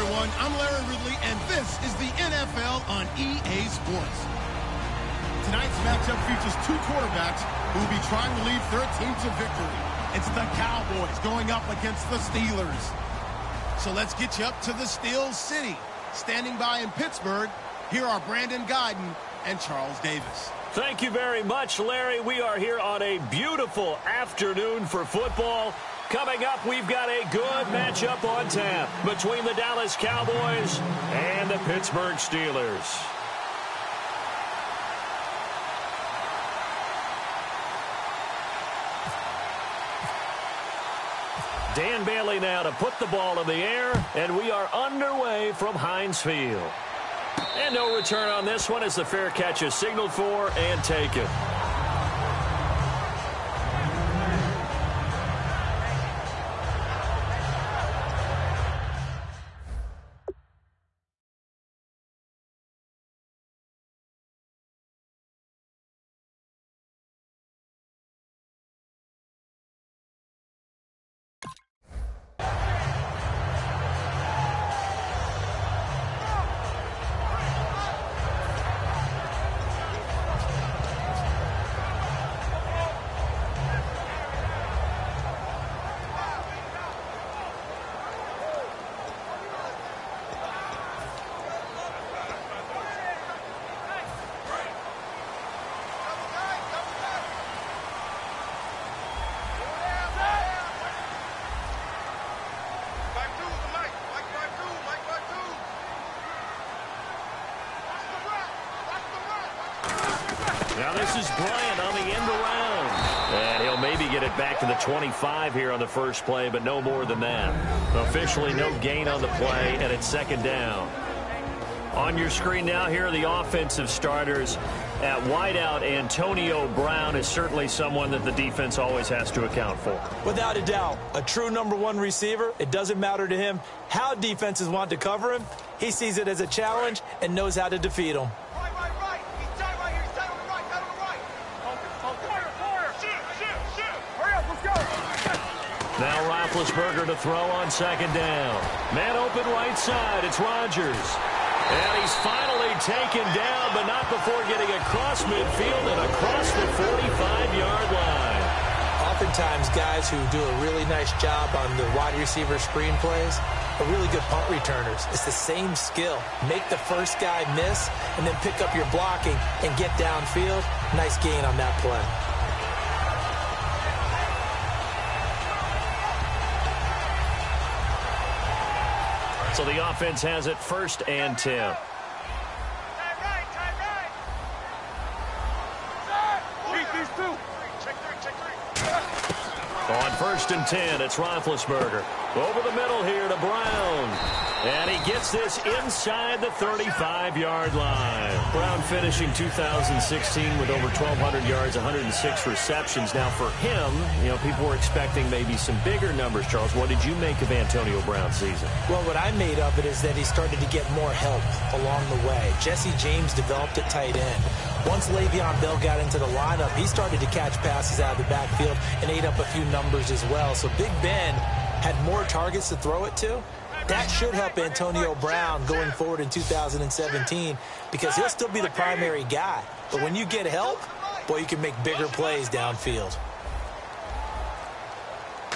everyone. I'm Larry Ridley, and this is the NFL on EA Sports. Tonight's matchup features two quarterbacks who will be trying to lead their team to victory. It's the Cowboys going up against the Steelers. So let's get you up to the Steel City. Standing by in Pittsburgh, here are Brandon Guyton and Charles Davis. Thank you very much, Larry. We are here on a beautiful afternoon for football. Coming up, we've got a good matchup on tap between the Dallas Cowboys and the Pittsburgh Steelers. Dan Bailey now to put the ball in the air, and we are underway from Heinz Field. And no return on this one as the fair catch is signaled for and taken. Now this is Bryant on the end around. And he'll maybe get it back to the 25 here on the first play, but no more than that. Officially no gain on the play, and it's second down. On your screen now, here are the offensive starters. At wideout, Antonio Brown is certainly someone that the defense always has to account for. Without a doubt, a true number one receiver. It doesn't matter to him how defenses want to cover him. He sees it as a challenge and knows how to defeat them. Now Roethlisberger to throw on second down. Man open right side. It's Rodgers. And he's finally taken down, but not before getting across midfield and across the 45-yard line. Oftentimes, guys who do a really nice job on the wide receiver screen plays are really good punt returners. It's the same skill. Make the first guy miss and then pick up your blocking and get downfield. Nice gain on that play. So the offense has it first and 10. On first and 10, it's Roethlisberger. Over the middle here to Brown. And he gets this inside the 35-yard line. Brown finishing 2016 with over 1,200 yards, 106 receptions. Now for him, you know, people were expecting maybe some bigger numbers, Charles. What did you make of Antonio Brown's season? Well, what I made of it is that he started to get more help along the way. Jesse James developed at tight end. Once Le'Veon Bell got into the lineup, he started to catch passes out of the backfield and ate up a few numbers as well. So Big Ben had more targets to throw it to. That should help Antonio Brown going forward in 2017 because he'll still be the primary guy. But when you get help, boy, you can make bigger plays downfield.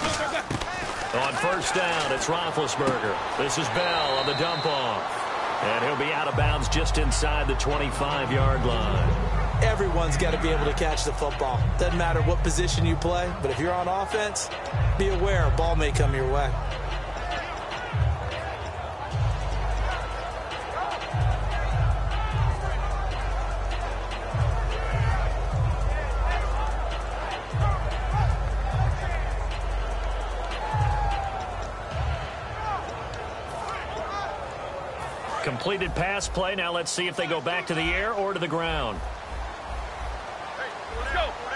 On first down, it's Roethlisberger. This is Bell on the dump off. And he'll be out of bounds just inside the 25-yard line. Everyone's got to be able to catch the football. Doesn't matter what position you play, but if you're on offense, be aware a ball may come your way. Completed pass play. Now let's see if they go back to the air or to the ground.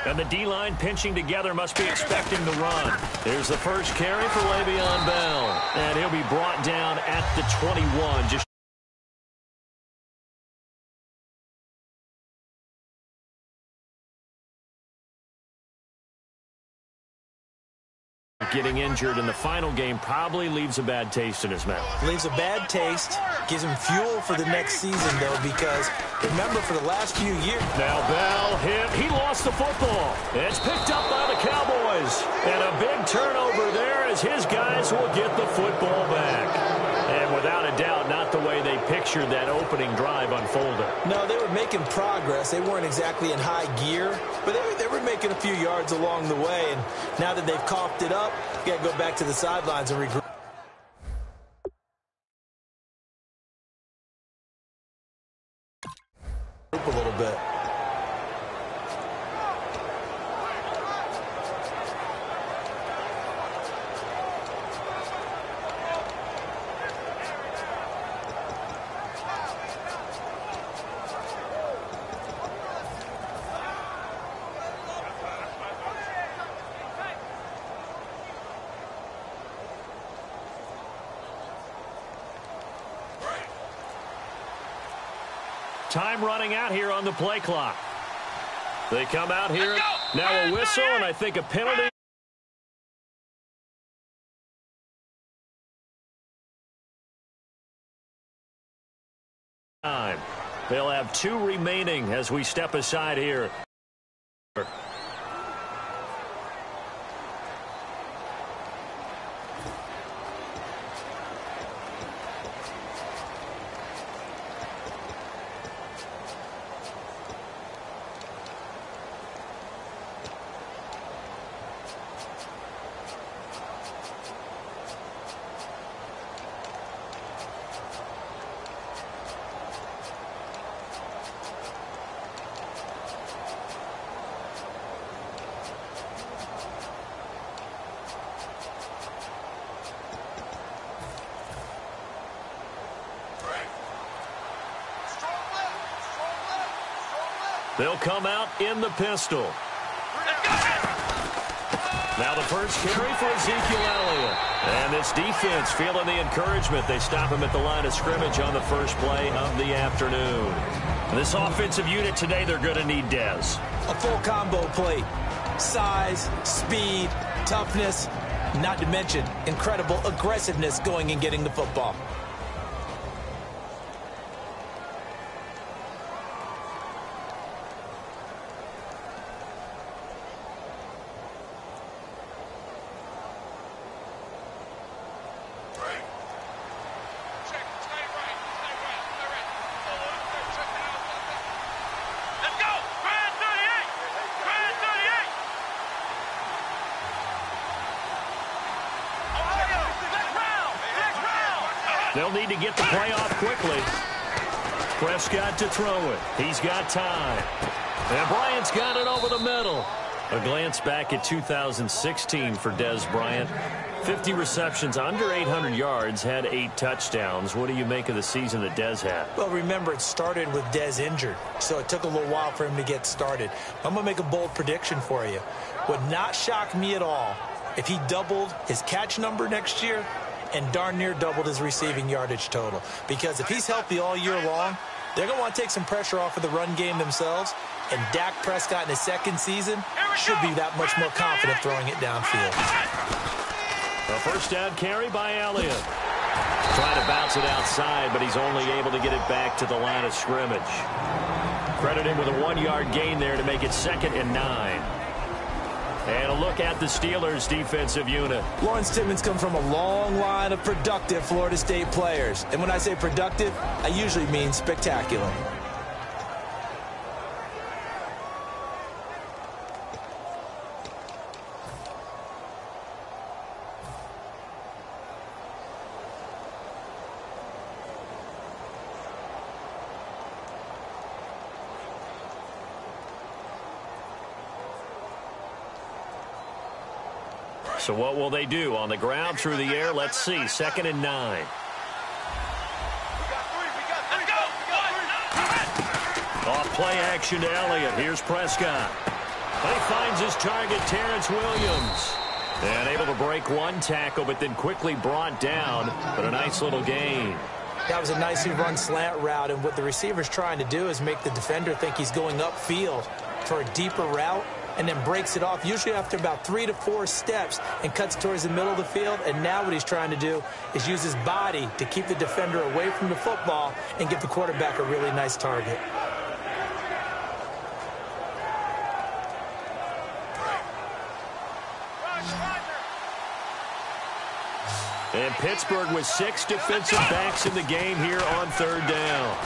And the D-line pinching together must be expecting the run. There's the first carry for Le'Veon Bell. And he'll be brought down at the 21. Just Getting injured in the final game probably leaves a bad taste in his mouth. Leaves a bad taste, gives him fuel for the next season, though, because remember, for the last few years. Now Bell hit. He lost the football. It's picked up by the Cowboys. And a big turnover there as his guys will get the football back. And without a doubt, not the way they pictured that opening drive unfolded. No, they were making progress. They weren't exactly in high gear, but they were making a few yards along the way. And now that they've coughed it up, you got to go back to the sidelines and regroup a little bit. Time running out here on the play clock. They come out here. Now a whistle, and I think a penalty. They'll have 2 remaining as we step aside here. They'll come out in the pistol. Now the first carry for Ezekiel Elliott. And this defense feeling the encouragement. They stop him at the line of scrimmage on the first play of the afternoon. This offensive unit today, they're going to need Dez. A full combo plate. Size, speed, toughness, not to mention incredible aggressiveness going and getting the football. They'll need to get the play off quickly. Prescott to throw it. He's got time. And Bryant's got it over the middle. A glance back at 2016 for Dez Bryant. 50 receptions, under 800 yards, had 8 touchdowns. What do you make of the season that Dez had? Well, remember, it started with Dez injured, so it took a little while for him to get started. I'm going to make a bold prediction for you. Would not shock me at all if he doubled his catch number next year and darn near doubled his receiving yardage total. Because if he's healthy all year long, they're going to want to take some pressure off of the run game themselves, and Dak Prescott in his second season should be that much more confident throwing it downfield. A first down carry by Elliott. Trying to bounce it outside, but he's only able to get it back to the line of scrimmage. Credit him with a 1-yard gain there to make it 2nd and 9. And a look at the Steelers' defensive unit. Lawrence Timmons comes from a long line of productive Florida State players. And when I say productive, I usually mean spectacular. So what will they do? On the ground, through the air? Let's see. 2nd and 9. Off play action to Elliott. Here's Prescott. He finds his target, Terrence Williams. And able to break one tackle, but then quickly brought down. But a nice little gain. That was a nicely run slant route, and what the receiver's trying to do is make the defender think he's going upfield for a deeper route. and then breaks it off, usually after about 3 to 4 steps, and cuts towards the middle of the field. And now what he's trying to do is use his body to keep the defender away from the football and give the quarterback a really nice target. And Pittsburgh with 6 defensive backs in the game here on 3rd down.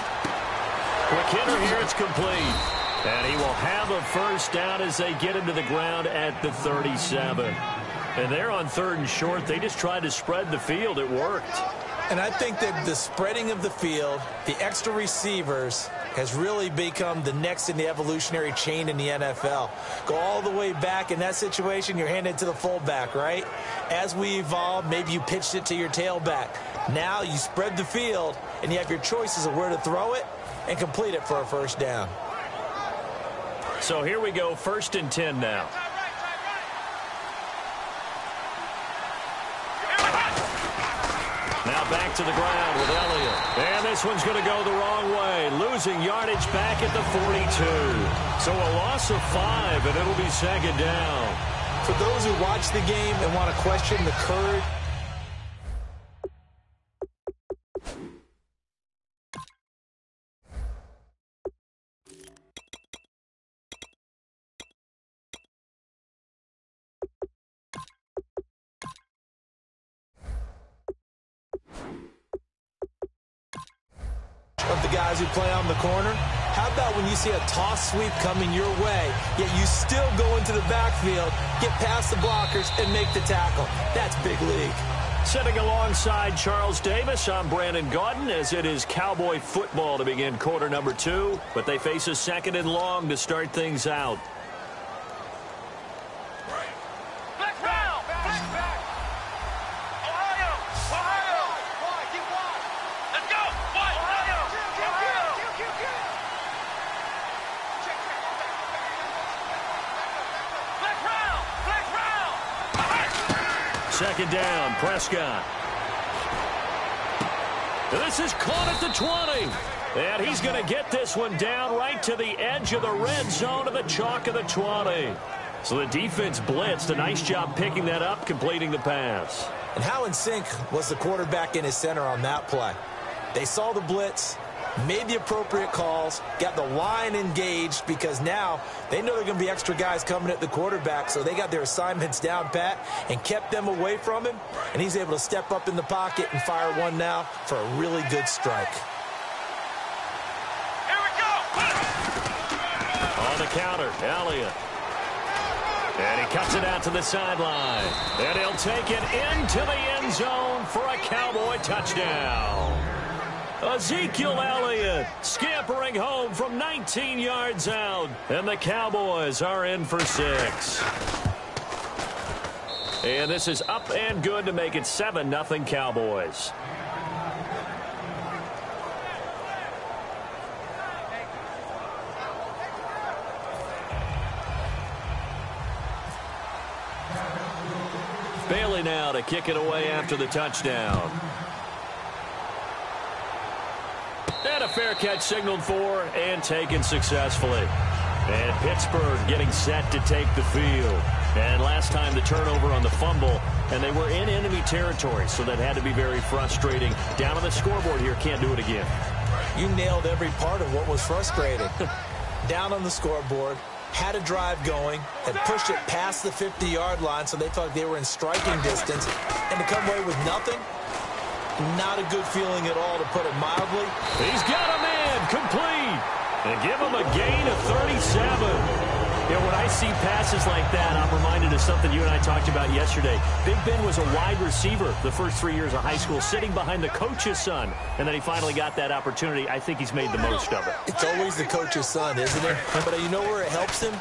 Quick hitter here, it's complete. And he will have a first down as they get him to the ground at the 37. And they're on 3rd and short. They just tried to spread the field. It worked. And I think that the spreading of the field, the extra receivers, has really become the next in the evolutionary chain in the NFL. Go all the way back in that situation, you're handed to the fullback, right? As we evolve, maybe you pitched it to your tailback. Now you spread the field, and you have your choices of where to throw it and complete it for a first down. So here we go, 1st and 10 now. Now back to the ground with Elliott. And this one's going to go the wrong way. Losing yardage back at the 42. So a loss of 5, and it'll be 2nd down. For those who watch the game and want to question the courage, of the guys who play on the corner, how about when you see a toss sweep coming your way, yet you still go into the backfield, get past the blockers, and make the tackle? That's big league. Sitting alongside Charles Davis, I'm Brandon Gaudin, as it is Cowboy football to begin quarter number 2, but they face a 2nd and long to start things out. Second down, Prescott. This is caught at the 20. And he's going to get this one down right to the edge of the red zone of the chalk of the 20. So the defense blitzed. A nice job picking that up, completing the pass. And how in sync was the quarterback in his center on that play? They saw the blitz, made the appropriate calls, got the line engaged, because now they know there are going to be extra guys coming at the quarterback, so they got their assignments down pat and kept them away from him, and he's able to step up in the pocket and fire one now for a really good strike. Here we go! On the counter, Elliott. And he cuts it out to the sideline. And he'll take it into the end zone for a Cowboy touchdown. Ezekiel Elliott scampering home from 19 yards out. And the Cowboys are in for 6. And this is up and good to make it 7-0 Cowboys. Bailey now to kick it away after the touchdown. And a fair catch signaled for and taken successfully. And Pittsburgh getting set to take the field. And last time the turnover on the fumble, and they were in enemy territory, so that had to be very frustrating. Down on the scoreboard here, can't do it again. You nailed every part of what was frustrating. Down on the scoreboard, had a drive going, had pushed it past the 50-yard line, so they thought they were in striking distance, and to come away with nothing, not a good feeling at all, to put it mildly. He's got a man complete, and give him a gain of 37. You know, when I see passes like that, I'm reminded of something you and I talked about yesterday. Big Ben was a wide receiver the first 3 years of high school, sitting behind the coach's son, and then he finally got that opportunity. I think he's made the most of it. It's always the coach's son, isn't it? But you know where it helps him?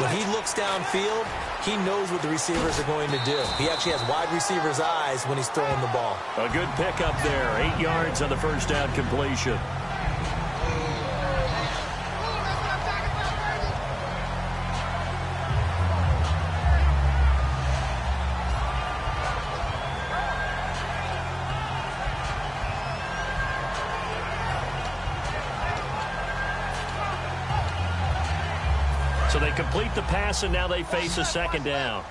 When he looks downfield, he knows what the receivers are going to do. He actually has wide receivers' eyes when he's throwing the ball. A good pickup there, 8 yards on the first down completion. So they complete the pass, and now they face a second down.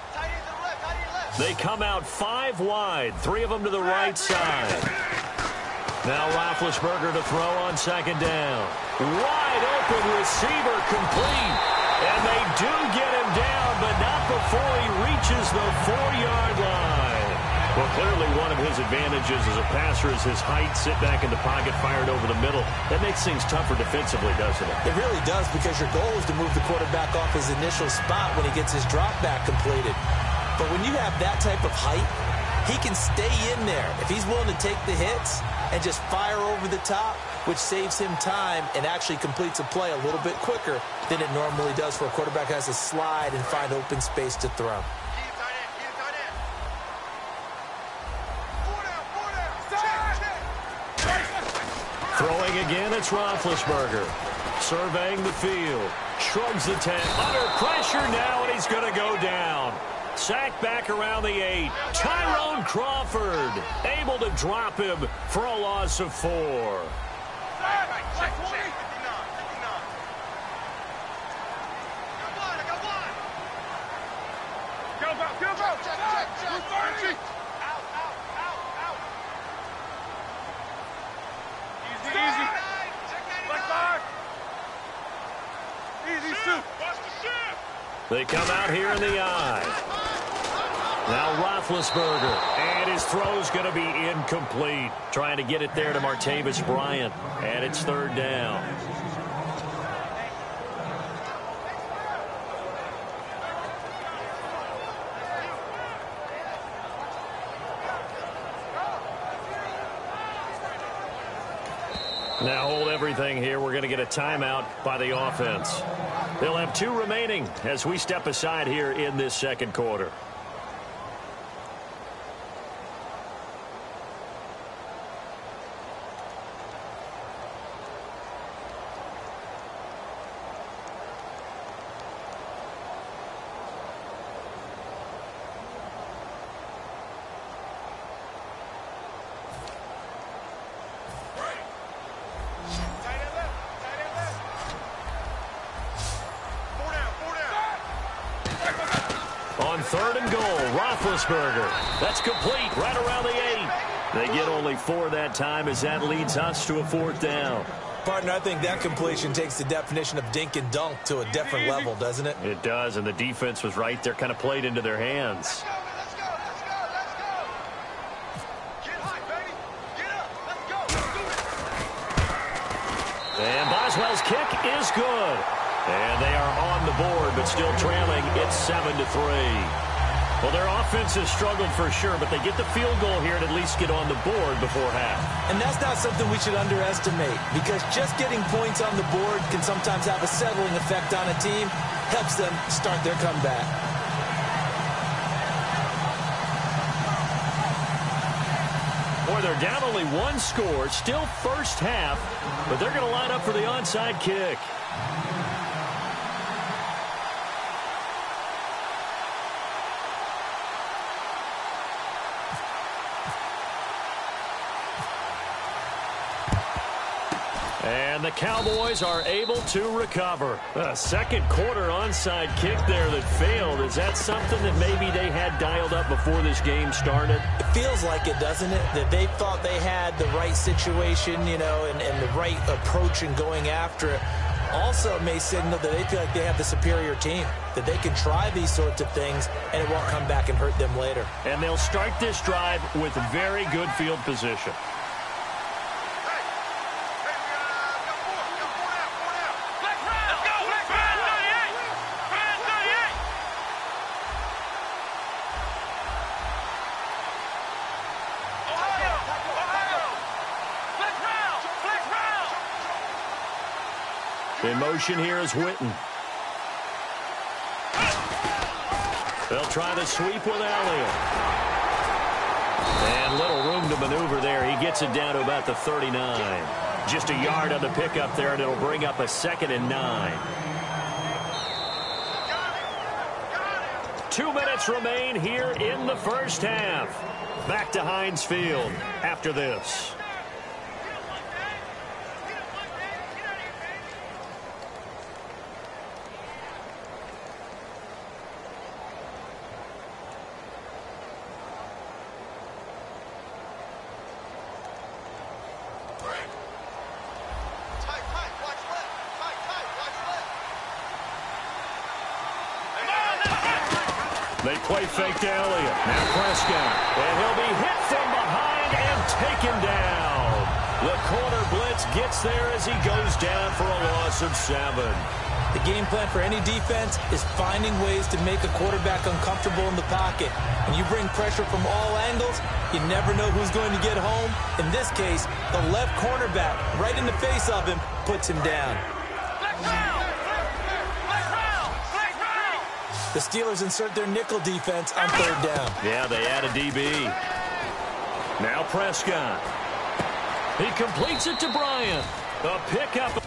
They come out 5 wide, 3 of them to the right side. Now Roethlisberger to throw on second down. Wide open receiver complete. And they do get him down, but not before he reaches the 4-yard line. Well, clearly one of his advantages as a passer is his height. Sit back in the pocket, fired over the middle. That makes things tougher defensively, doesn't it? It really does, because your goal is to move the quarterback off his initial spot when he gets his drop back completed. But when you have that type of height, he can stay in there. If he's willing to take the hits and just fire over the top, which saves him time and actually completes a play a little bit quicker than it normally does for a quarterback who has to slide and find open space to throw. Throwing again, it's Roethlisberger. Surveying the field. Shrugs the 10. Under pressure now, and he's going to go down. Sacked back around the 8. Tyrone Crawford able to drop him for a loss of 4. They come out here in the eye. Now Roethlisberger, and his throw's going to be incomplete. Trying to get it there to Martavis Bryant, and it's 3rd down. Now hold everything here. We're going to get a timeout by the offense. They'll have 2 remaining as we step aside here in this second quarter. On 3rd and goal, Roethlisberger. That's complete right around the 8. They get only 4 that time as that leads us to a 4th down. Partner, I think that completion takes the definition of dink and dunk to a different level, doesn't it? It does, and the defense was right there, kind of played into their hands. Let's go. Get high, baby. Get up. Let's go. Do it. And Boswell's kick is good. And they are on the board, but still trailing. It's 7-3. Well, their offense has struggled for sure, but they get the field goal here and at least get on the board before half. And that's not something we should underestimate, because just getting points on the board can sometimes have a settling effect on a team. Helps them start their comeback. Boy, they're down only 1 score. Still first half, but they're going to line up for the onside kick. And the Cowboys are able to recover. A second quarter onside kick there that failed. Is that something that maybe they had dialed up before this game started? It feels like it, doesn't it? That they thought they had the right situation, you know, and the right approach in going after it. Also may signal that they feel like they have the superior team, that they can try these sorts of things and it won't come back and hurt them later. And they'll start this drive with very good field position. In motion here is Witten. They'll try the sweep with Elliott. And little room to maneuver there. He gets it down to about the 39. Just a yard on the pickup there, and it'll bring up a 2nd and 9. 2 minutes remain here in the first half. Back to Heinz Field after this. Play fake to Elliott. Now Prescott. And he'll be hit from behind and taken down. The corner blitz gets there as he goes down for a loss of 7. The game plan for any defense is finding ways to make a quarterback uncomfortable in the pocket. When you bring pressure from all angles, you never know who's going to get home. In this case, the left cornerback, right in the face of him, puts him down. The Steelers insert their nickel defense on 3rd down. Yeah, they add a DB. Now Prescott. He completes it to Bryant. A pickup.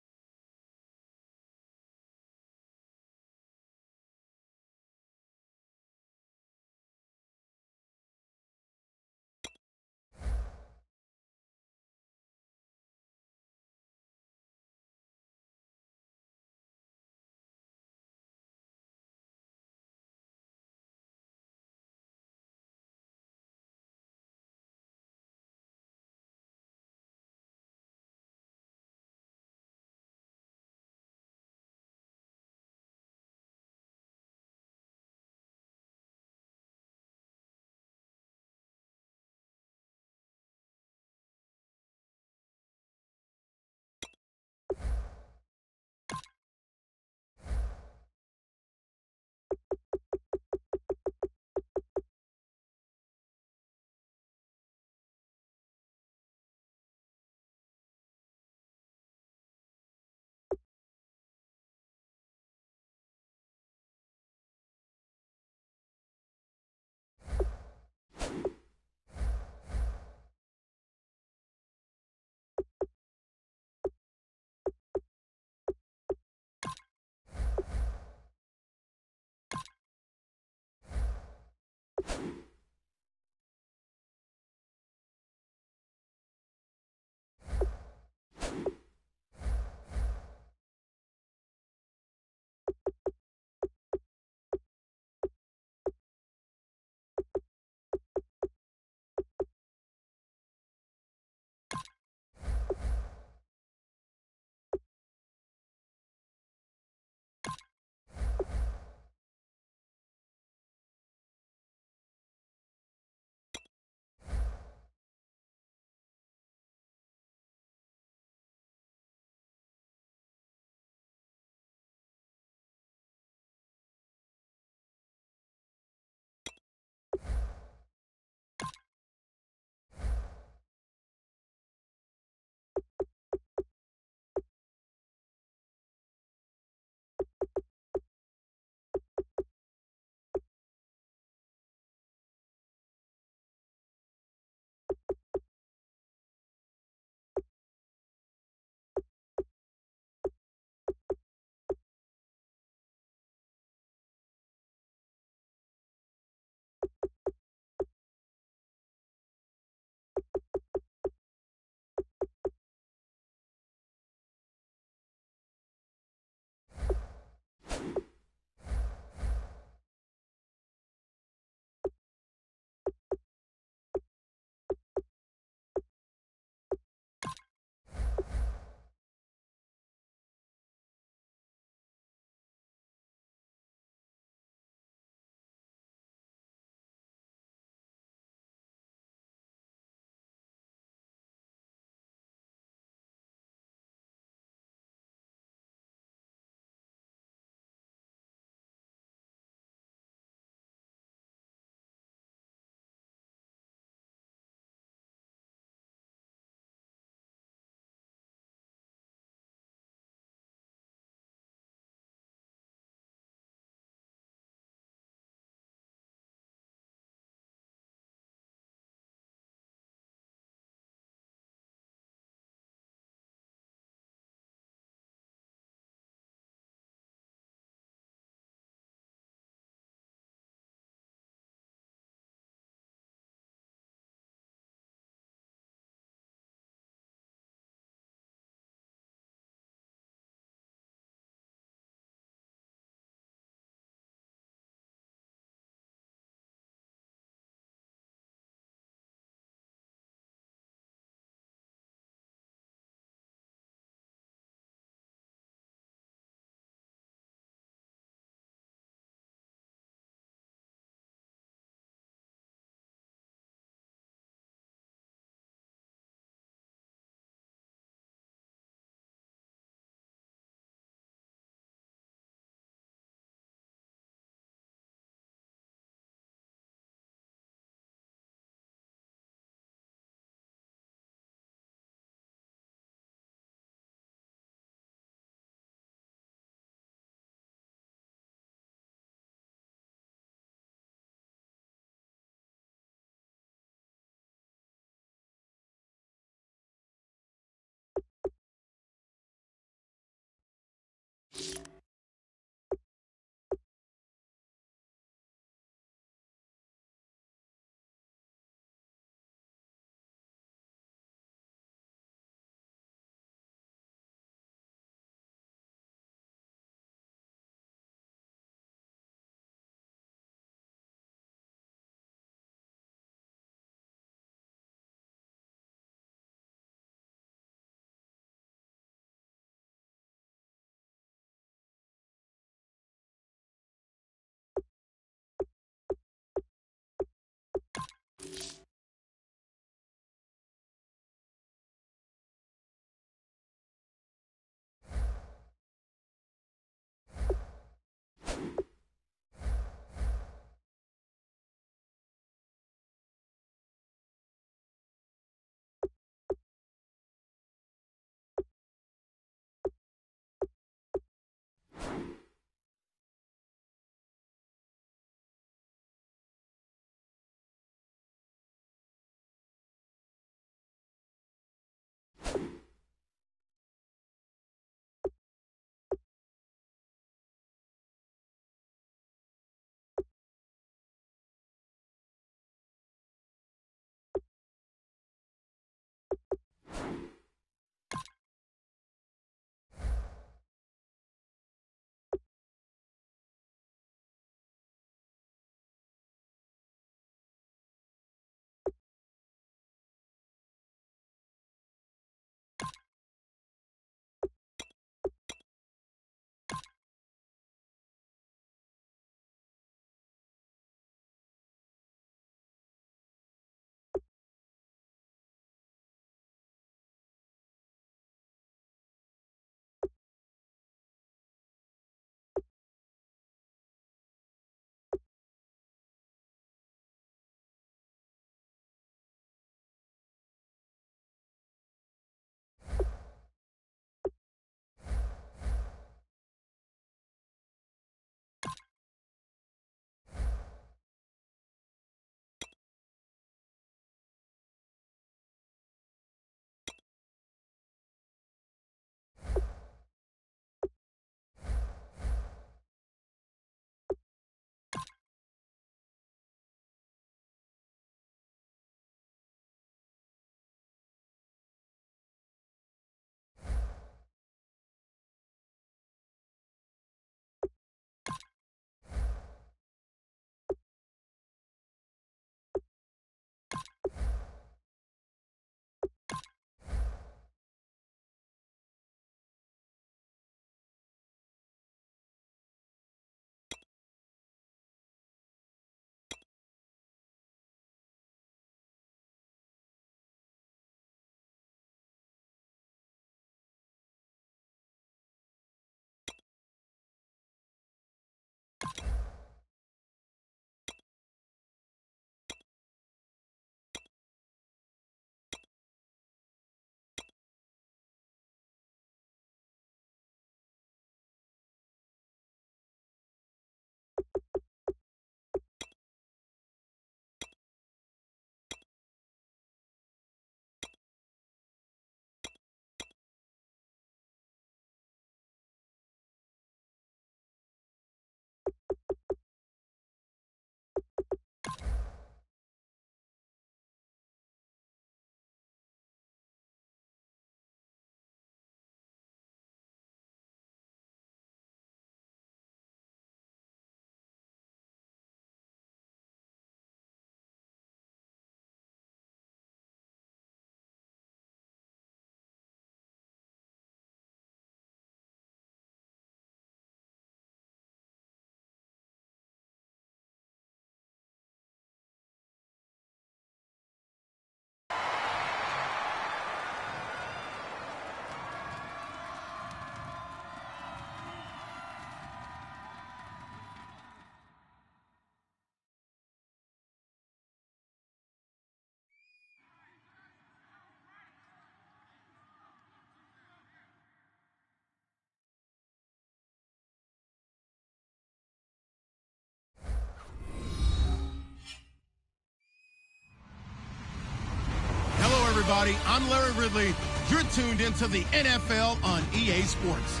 everybody. I'm Larry Ridley. You're tuned into the NFL on EA Sports.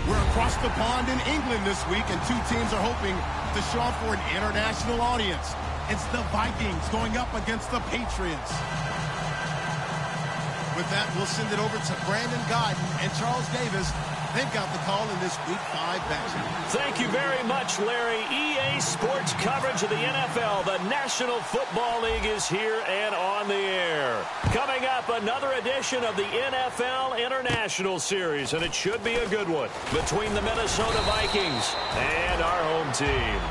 We're across the pond in England this week, and two teams are hoping to show off for an international audience. It's the Vikings going up against the Patriots. With that, we'll send it over to Brandon Godden and Charles Davis. They've got the call in this Week 5 matchup. Thank you very much, Larry. EA Sports coverage of the NFL. The National Football League is here and on the air. Coming up, another edition of the NFL International Series, and it should be a good one, between the Minnesota Vikings and our home team.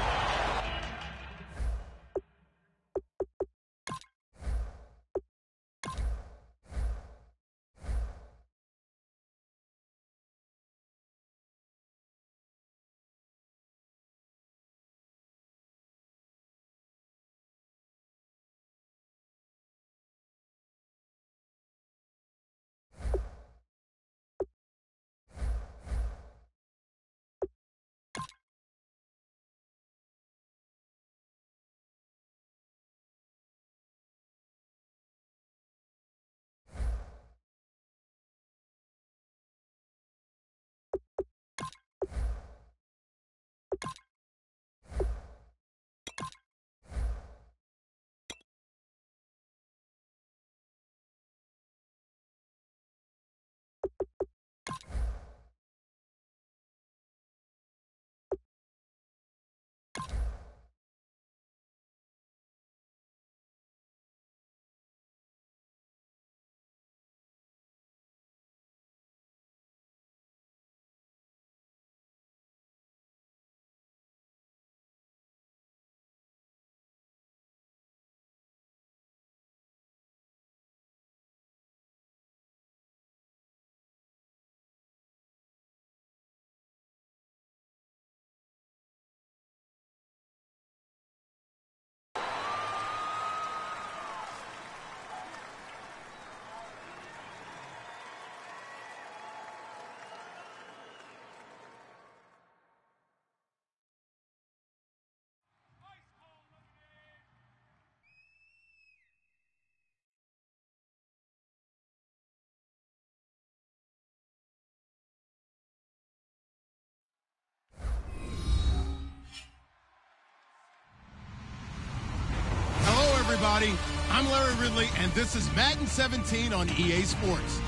Everybody, I'm Larry Ridley, and this is Madden 17 on EA Sports.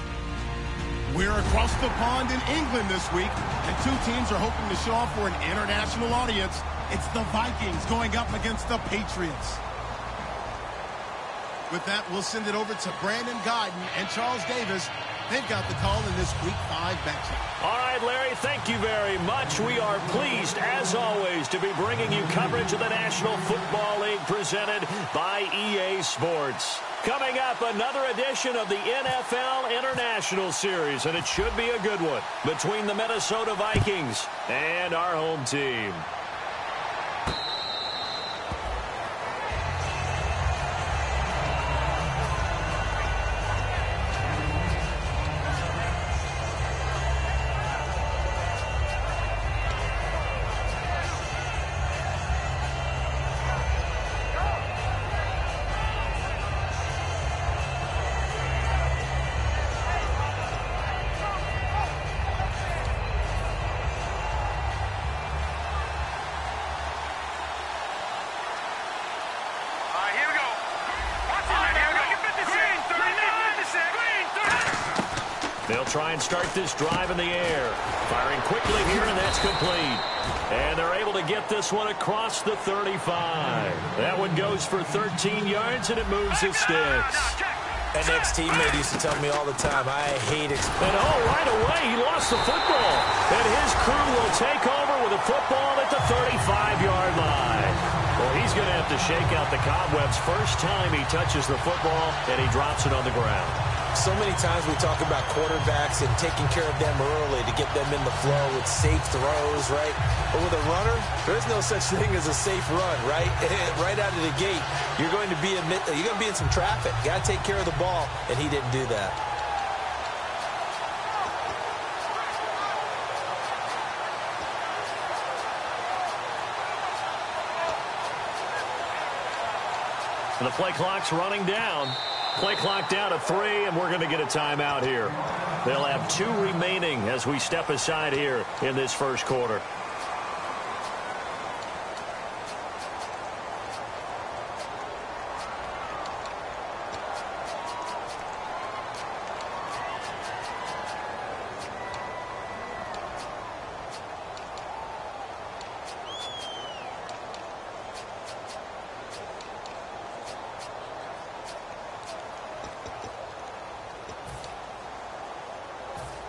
We're across the pond in England this week, and two teams are hoping to show off for an international audience. It's the Vikings going up against the Patriots. With that, we'll send it over to Brandon Godden and Charles Davis. They've got the call in this Week 5 matchup. All right, Larry, thank you very much. We are pleased, as always, to be bringing you coverage of the National Football League presented by EA Sports. Coming up, another edition of the NFL International Series, and it should be a good one, between the Minnesota Vikings and our home team. They'll try and start this drive in the air. Firing quickly here, and that's complete. And they're able to get this one across the 35. That one goes for 13 yards, and it moves the sticks. An ex-teammate used to tell me all the time, I hate And right away, he lost the football. And his crew will take over with a football at the 35-yard line. Well, he's going to have to shake out the cobwebs first time he touches the football, and he drops it on the ground. So many times we talk about quarterbacks and taking care of them early to get them in the flow with safe throws, right? But with a runner, there's no such thing as a safe run, right? Right out of the gate, you're going to be in some traffic. You got to take care of the ball, and he didn't do that. And the play clock's running down. Play clock down to 3, and we're going to get a timeout here. They'll have 2 remaining as we step aside here in this first quarter.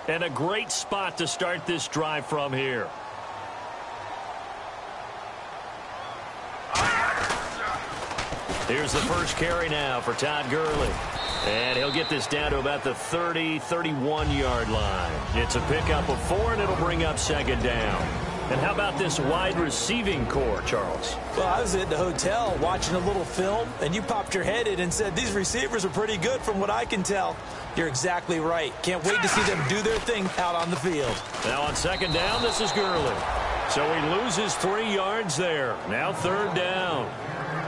And a great spot to start this drive from here. Here's the first carry now for Todd Gurley. And he'll get this down to about the 30, 31-yard line. It's a pickup of 4, and it'll bring up second down. And how about this wide receiving core, Charles? Well, I was at the hotel watching a little film, and you popped your head in and said, these receivers are pretty good from what I can tell. You're exactly right. Can't wait to see them do their thing out on the field. Now on second down, this is Gurley. So he loses 3 yards there. Now third down.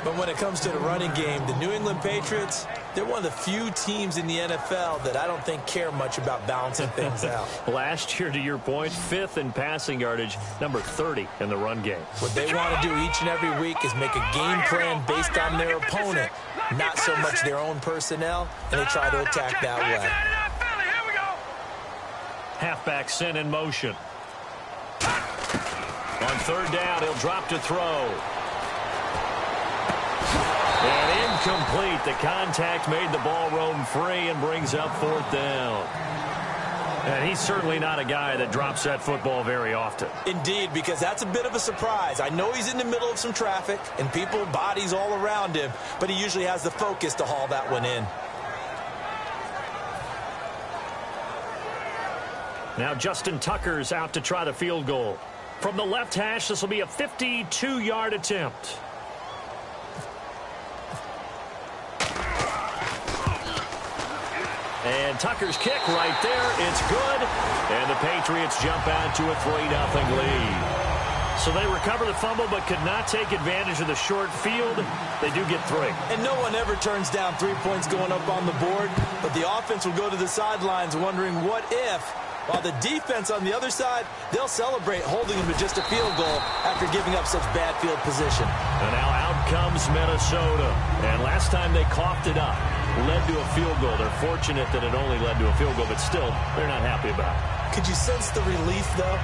But when it comes to the running game, the New England Patriots, they're one of the few teams in the NFL that I don't think care much about balancing things out. Last year, to your point, 5th in passing yardage, number 30 in the run game. What they want to do each and every week is make a game plan based on their opponent, not so much their own personnel, and they try to attack that way. Halfback sent in motion. On third down, he'll drop to throw. And incomplete. The contact made the ball roam free and brings up 4th down. And he's certainly not a guy that drops that football very often. Indeed, because that's a bit of a surprise. I know he's in the middle of some traffic and people, bodies all around him, but he usually has the focus to haul that one in. Now Justin Tucker's out to try the field goal. From the left hash, this will be a 52-yard attempt. And Tucker's kick right there. It's good. And the Patriots jump out to a 3-0 lead. So they recover the fumble but could not take advantage of the short field. They do get 3. And no one ever turns down 3 points going up on the board. But the offense will go to the sidelines wondering what if. While the defense on the other side, they'll celebrate holding them to just a field goal after giving up such bad field position. And now out comes Minnesota. And last time they coughed it up, led to a field goal. They're fortunate that it only led to a field goal, but still, they're not happy about it. Could you sense the relief, though,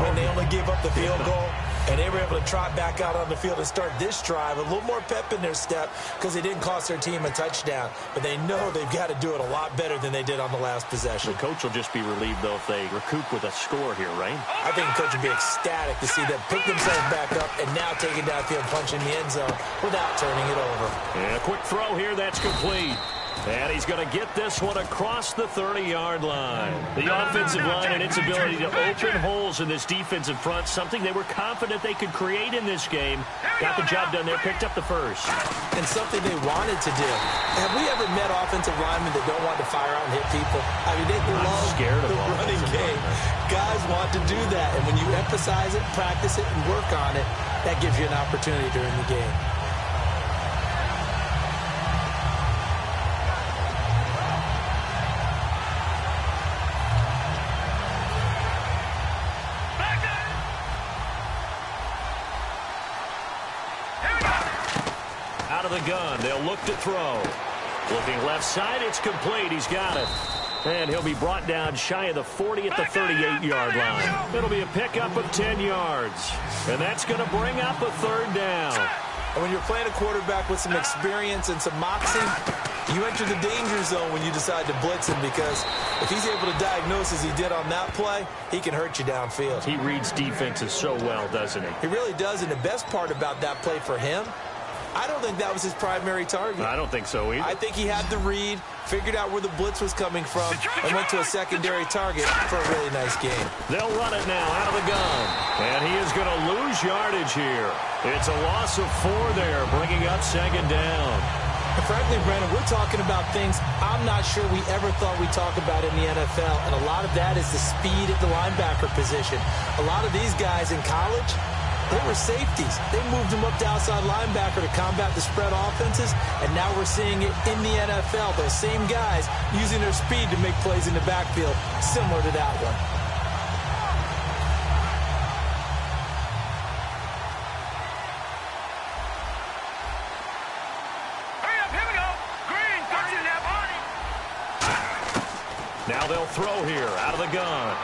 when they only gave up the field goal? And they were able to trot back out on the field and start this drive. A little more pep in their step because they didn't cost their team a touchdown. But they know they've got to do it a lot better than they did on the last possession. The coach will just be relieved, though, if they recoup with a score here, right? I think the coach will be ecstatic to see them pick themselves back up and now take it downfield, punch in the end zone without turning it over. And a quick throw here. That's complete. And he's going to get this one across the 30-yard line. The offensive line and its ability to open holes in this defensive front, something they were confident they could create in this game. Got the job done there, picked up the first. And something they wanted to do. Have we ever met offensive linemen that don't want to fire out and hit people? I mean, they love the running game. Guys want to do that. And when you emphasize it, practice it, and work on it, that gives you an opportunity during the game. Out of the gun, they'll look to throw. Looking left side, it's complete. He's got it. And he'll be brought down shy of the 40 at the 38-yard line. It'll be a pickup of 10 yards. And that's going to bring up a third down. And when you're playing a quarterback with some experience and some moxie, you enter the danger zone when you decide to blitz him, because if he's able to diagnose as he did on that play, he can hurt you downfield. He reads defenses so well, doesn't he? He really does, and the best part about that play for him, I don't think that was his primary target. I don't think so either. I think he had the read, figured out where the blitz was coming from, and went to a secondary target for a really nice game. They'll run it now out of the gun. And he is going to lose yardage here. It's a loss of 4 there, bringing up second down. And frankly, Brandon, we're talking about things I'm not sure we ever thought we'd talk about in the NFL, and a lot of that is the speed at the linebacker position. A lot of these guys in college, They were safeties. They moved them up to outside linebacker to combat the spread offenses, and now we're seeing it in the NFL. Those same guys using their speed to make plays in the backfield, similar to that one. Now they'll throw here out of the gun.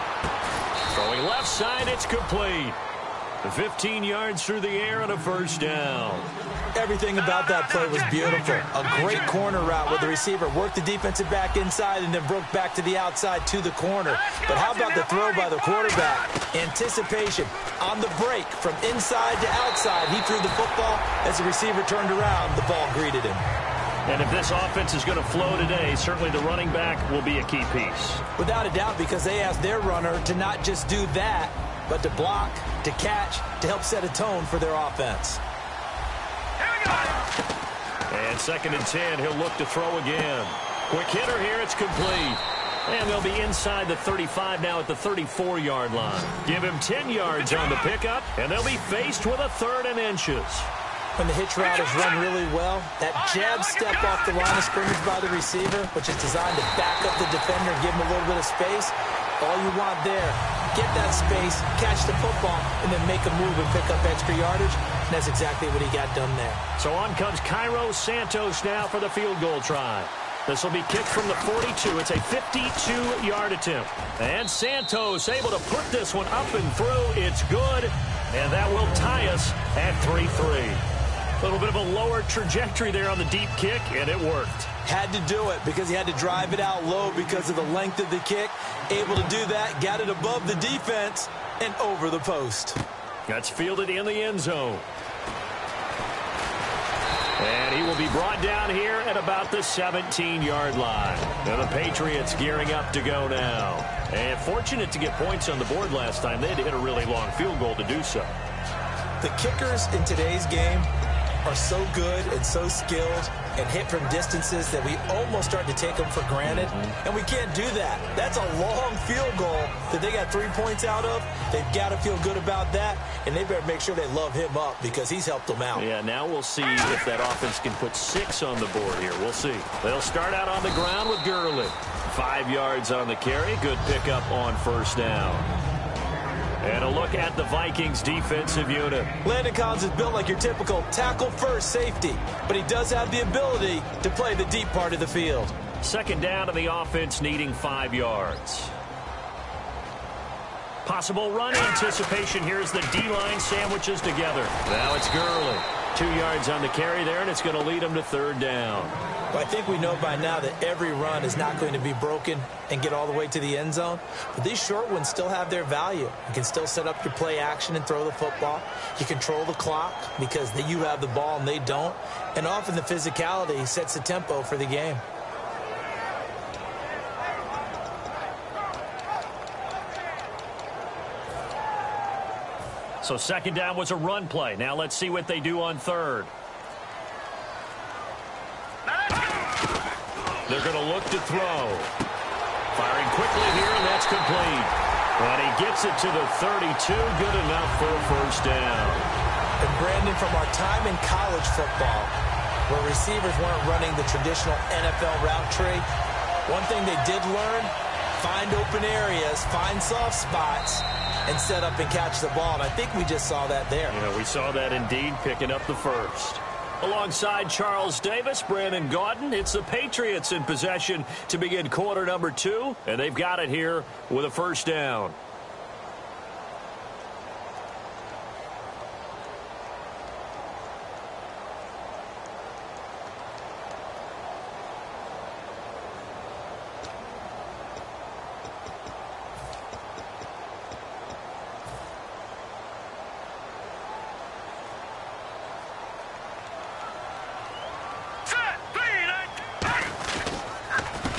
Throwing left side, it's complete. 15 yards through the air and a first down. Everything about that play was beautiful. A great corner route where the receiver worked the defensive back inside and then broke back to the outside to the corner. But how about the throw by the quarterback? Anticipation on the break from inside to outside. He threw the football. As the receiver turned around, the ball greeted him. And if this offense is going to flow today, certainly the running back will be a key piece. Without a doubt, because they asked their runner to not just do that, but to block, to catch, to help set a tone for their offense. And 2nd and 10, he'll look to throw again. Quick hitter here, it's complete. And they'll be inside the 35 now at the 34-yard line. Give him 10 yards on the pickup, and they'll be faced with a 3rd and inches. When the hitch route is run really well, that jab step off the line of scrimmage by the receiver, which is designed to back up the defender and give him a little bit of space, all you want there, get that space, catch the football, and then make a move and pick up extra yardage. And that's exactly what he got done there. So on comes Cairo Santos now for the field goal try. This will be kicked from the 42. It's a 52-yard attempt. And Santos able to put this one up and through. It's good. And that will tie us at 3-3. A little bit of a lower trajectory there on the deep kick, and it worked. Had to do it because he had to drive it out low because of the length of the kick. Able to do that, got it above the defense and over the post. That's fielded in the end zone. And he will be brought down here at about the 17-yard line. Now the Patriots gearing up to go now. And fortunate to get points on the board last time. They had to hit a really long field goal to do so. The kickers in today's game are so good and so skilled and hit from distances that we almost start to take them for granted. And we can't do that. That's a long field goal that they got 3 points out of. They've got to feel good about that, and they better make sure they love him up because he's helped them out. Yeah, now we'll see if that offense can put 6 on the board here. We'll see. They'll start out on the ground with Gurley. 5 yards on the carry. Good pickup on first down. And a look at the Vikings defensive unit. Landon Collins is built like your typical tackle-first safety, but he does have the ability to play the deep part of the field. 2nd down to the offense needing 5 yards. Possible run anticipation. Here's the D-line sandwiches together. Now it's Gurley. 2 yards on the carry there, and it's going to lead him to 3rd down. Well, I think we know by now that every run is not going to be broken and get all the way to the end zone. But these short ones still have their value. You can still set up your play action and throw the football. You control the clock because you have the ball and they don't. And often the physicality sets the tempo for the game. So 2nd down was a run play. Now let's see what they do on 3rd. They're going to look to throw. Firing quickly here, and that's complete. And he gets it to the 32. Good enough for a first down. And Brandon, from our time in college football, where receivers weren't running the traditional NFL route tree, one thing they did learn, find open areas, find soft spots, and set up and catch the ball. And I think we just saw that there. Yeah, we saw that indeed, picking up the first. Alongside Charles Davis, Brandon Gaudin, it's the Patriots in possession to begin quarter number 2, and they've got it here with a first down.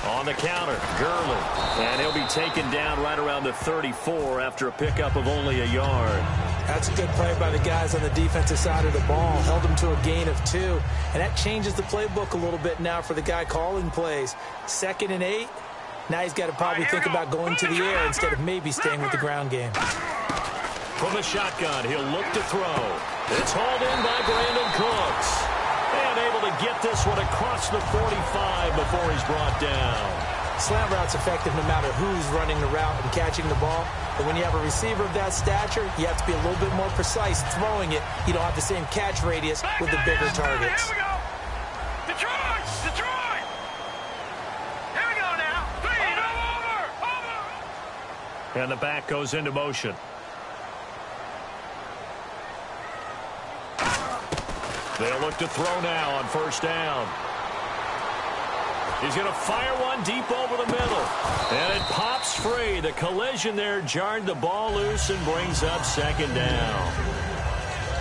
On the counter, Gurley. And he'll be taken down right around the 34 after a pickup of only a yard. That's a good play by the guys on the defensive side of the ball. Held him to a gain of 2. And that changes the playbook a little bit now for the guy calling plays. 2nd and 8. Now he's got to probably think about going to the air instead of maybe staying with the ground game. From the shotgun, he'll look to throw. It's hauled in by Brandon Cooks. And able to get this one across the 45 before he's brought down. Slant route's effective no matter who's running the route and catching the ball. But when you have a receiver of that stature, you have to be a little bit more precise throwing it. You don't have the same catch radius with the bigger targets. Here we go. Detroit! Detroit! Here we go now. Please, over! And the back goes into motion. They'll look to throw now on first down. He's going to fire one deep over the middle. And it pops free. The collision there jarred the ball loose and brings up second down.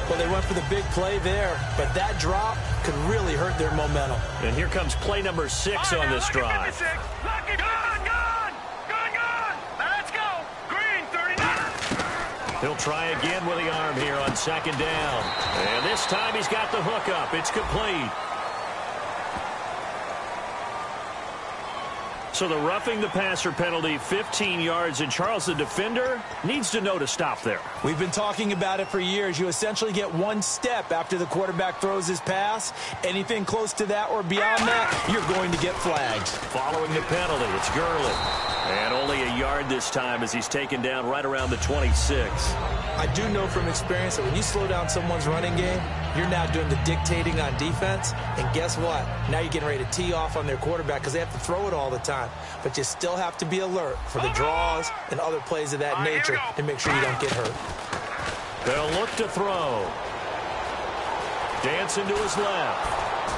Well, they went for the big play there, but that drop could really hurt their momentum. And here comes play number 6 on this drive. Let's go. Green, 39. He'll try again with the arm here on second down. And this time he's got the hook up. It's complete. So the roughing the passer penalty, 15 yards, and Charles, the defender, needs to know to stop there. We've been talking about it for years. You essentially get one step after the quarterback throws his pass. Anything close to that or beyond that, you're going to get flagged. Following the penalty, it's Gurley. And only a yard this time as he's taken down right around the 26. I do know from experience that when you slow down someone's running game, you're now doing the dictating on defense. And guess what? Now you're getting ready to tee off on their quarterback because they have to throw it all the time. But you still have to be alert for the draws and other plays of that nature to make sure you don't get hurt. They'll look to throw. Dancing to his left.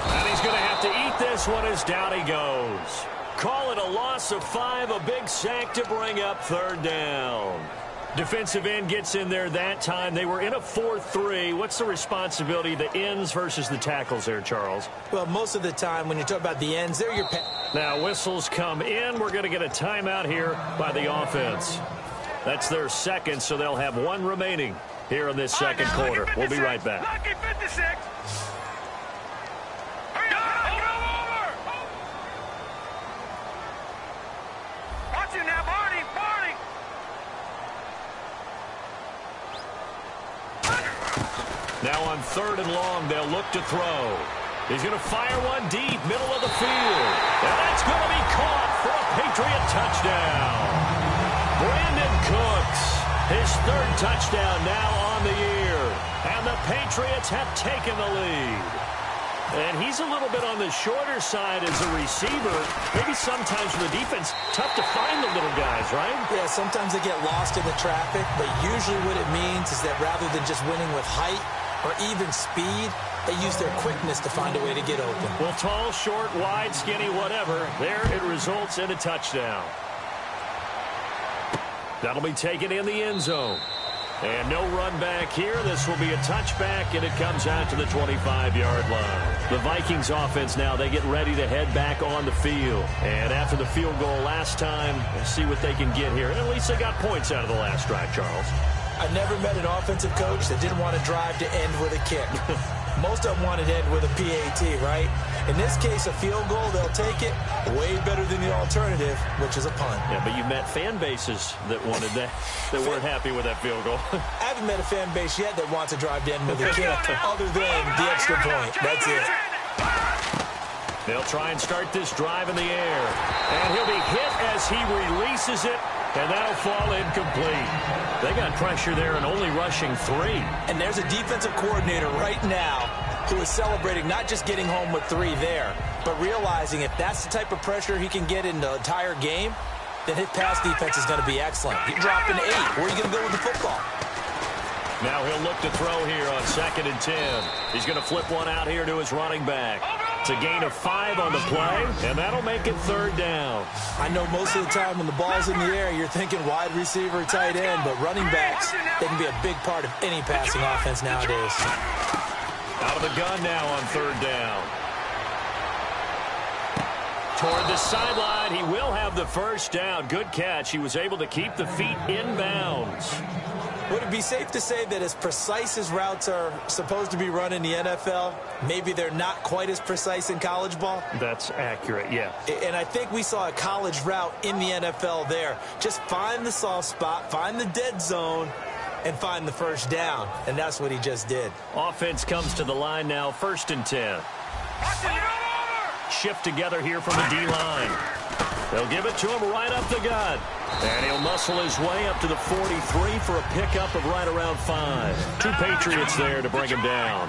And he's going to have to eat this one as down he goes. Call it a loss of 5, a big sack to bring up third down. Defensive end gets in there that time. They were in a 4-3. What's the responsibility of the ends versus the tackles there, Charles? Well, most of the time when you talk about the ends, they're your... Now whistles come in. We're going to get a timeout here by the offense. That's their second, so they'll have one remaining here in this second quarter. We'll be right back. Lucky 56. Now on third and long, they'll look to throw. He's going to fire one deep, middle of the field. And that's going to be caught for a Patriot touchdown. Brandon Cooks, his third touchdown now on the year. And the Patriots have taken the lead. And he's a little bit on the shorter side as a receiver. Maybe sometimes for the defense, tough to find the little guys, right? Yeah, sometimes they get lost in the traffic, but usually what it means is that rather than just winning with height or even speed, they use their quickness to find a way to get open. Well, tall, short, wide, skinny, whatever, there it results in a touchdown. That'll be taken in the end zone. And no run back here. This will be a touchback, and it comes out to the 25-yard line. The Vikings offense now, they get ready to head back on the field. And after the field goal last time, we'll see what they can get here. And at least they got points out of the last drive, Charles. I never met an offensive coach that didn't want to drive to end with a kick. Most of them want to end with a PAT, right? In this case, a field goal, they'll take it way better than the alternative, which is a punt. Yeah, but you met fan bases that wanted that, that weren't happy with that field goal. I haven't met a fan base yet that wants to drive to end with a kick other than the extra point. That's it. They'll try and start this drive in the air. And he'll be hit as he releases it, and that'll fall incomplete. They got pressure there and only rushing 3. And there's a defensive coordinator right now who is celebrating not just getting home with 3 there, but realizing if that's the type of pressure he can get in the entire game, then his pass defense is going to be excellent. He dropped an 8. Where are you going to go with the football? Now he'll look to throw here on 2nd and 10. He's going to flip one out here to his running back. It's a gain of 5 on the play, and that'll make it 3rd down. I know most of the time when the ball's in the air, you're thinking wide receiver, tight end, but running backs, they can be a big part of any passing offense nowadays. Out of the gun now on 3rd down. Toward the sideline, he will have the first down. Good catch. He was able to keep the feet in bounds. Would it be safe to say that as precise as routes are supposed to be run in the NFL, maybe they're not quite as precise in college ball? That's accurate, yeah. And I think we saw a college route in the NFL there. Just find the soft spot, find the dead zone, and find the first down, and that's what he just did. Offense comes to the line now, 1st and 10. Shift together here from the D-line. They'll give it to him right up the gut. And he'll muscle his way up to the 43 for a pickup of right around 5. 2 Patriots there to bring him down.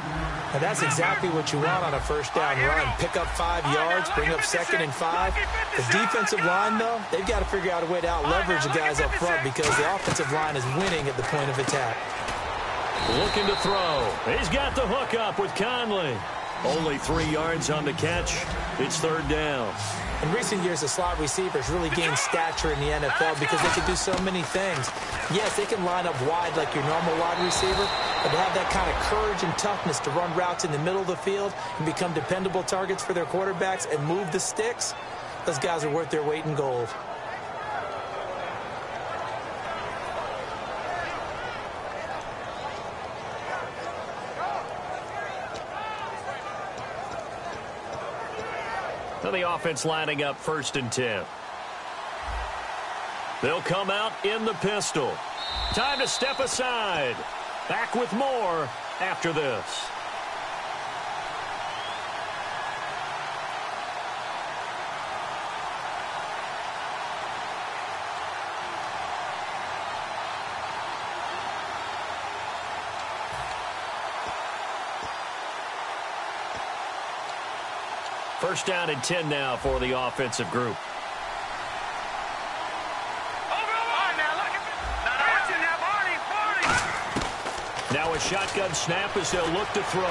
And that's exactly what you want on a first down run. Pick up 5 yards, bring up 2nd and 5. The defensive line, though, they've got to figure out a way to out-leverage the guys up front because the offensive line is winning at the point of attack. Looking to throw. He's got the hook up with Conley. Only 3 yards on the catch. It's 3rd down. In recent years, the slot receivers really gained stature in the NFL because they can do so many things. Yes, they can line up wide like your normal wide receiver, but to have that kind of courage and toughness to run routes in the middle of the field and become dependable targets for their quarterbacks and move the sticks, those guys are worth their weight in gold. So the offense lining up 1st and 10. They'll come out in the pistol. Time to step aside. Back with more after this. First down and 10 now for the offensive group. Now a shotgun snap as they'll look to throw.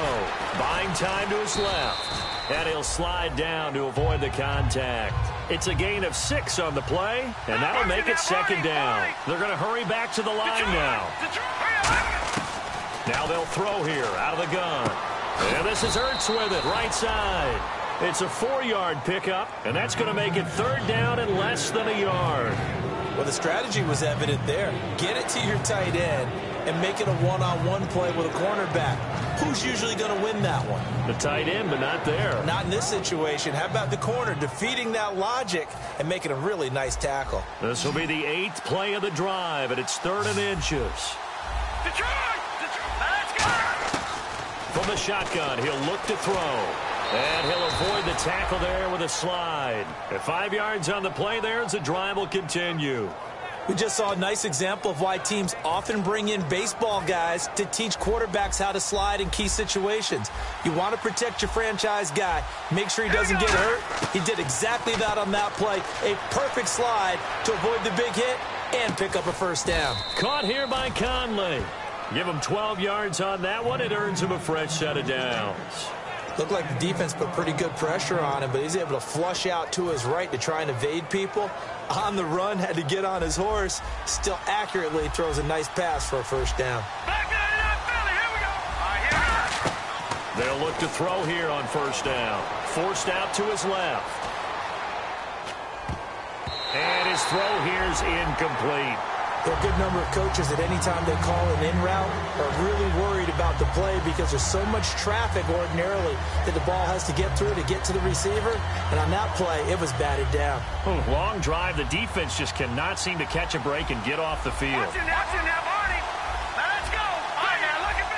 Buying time to his left. And he'll slide down to avoid the contact. It's a gain of 6 on the play, and that'll make it 2nd down. They're going to hurry back to the line now. Now they'll throw here out of the gun. And this is Ertz with it, right side. It's a 4-yard pickup, and that's going to make it 3rd down and less than a yard. Well, the strategy was evident there. Get it to your tight end and make it a one-on-one play with a cornerback. Who's usually going to win that one? The tight end, but not there. Not in this situation. How about the corner defeating that logic and making a really nice tackle? This will be the 8th play of the drive, and it's 3rd and inches. From the shotgun, he'll look to throw. And he'll avoid the tackle there with a slide. At 5 yards on the play there, as the drive will continue. We just saw a nice example of why teams often bring in baseball guys to teach quarterbacks how to slide in key situations. You want to protect your franchise guy. Make sure he doesn't get hurt. He did exactly that on that play. A perfect slide to avoid the big hit and pick up a 1st down. Caught here by Conley. Give him 12 yards on that one. It earns him a fresh set of downs. Looked like the defense put pretty good pressure on him, but he's able to flush out to his right to try and evade people. On the run, had to get on his horse. Still accurately throws a nice pass for a 1st down. They'll look to throw here on 1st down. Forced out to his left. And his throw here's incomplete. There are a good number of coaches that any time they call an in route are really worried about the play because there's so much traffic ordinarily that the ball has to get through to get to the receiver. And on that play, it was batted down. Long drive. The defense just cannot seem to catch a break and get off the field. Watch it now, Barney. Let's go. All right, now look at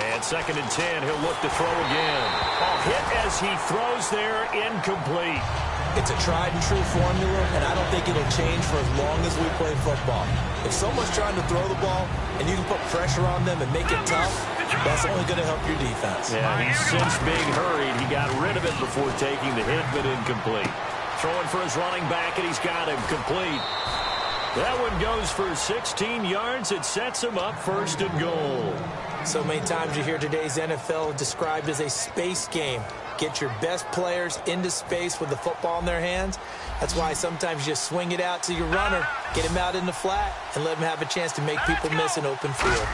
And 2nd and 10, he'll look to throw again. Hit as he throws there, incomplete. It's a tried-and-true formula, and I don't think it'll change for as long as we play football. If someone's trying to throw the ball and you can put pressure on them and make it tough, that's only going to help your defense. Yeah, he's since being hurried. He got rid of it before taking the hit, but incomplete. Throwing for his running back, and he's got him complete. That one goes for 16 yards. It sets him up 1st and goal. So many times you hear today's NFL described as a space game. Get your best players into space with the football in their hands. That's why sometimes you just swing it out to your runner, get him out in the flat, and let him have a chance to make people miss an open field.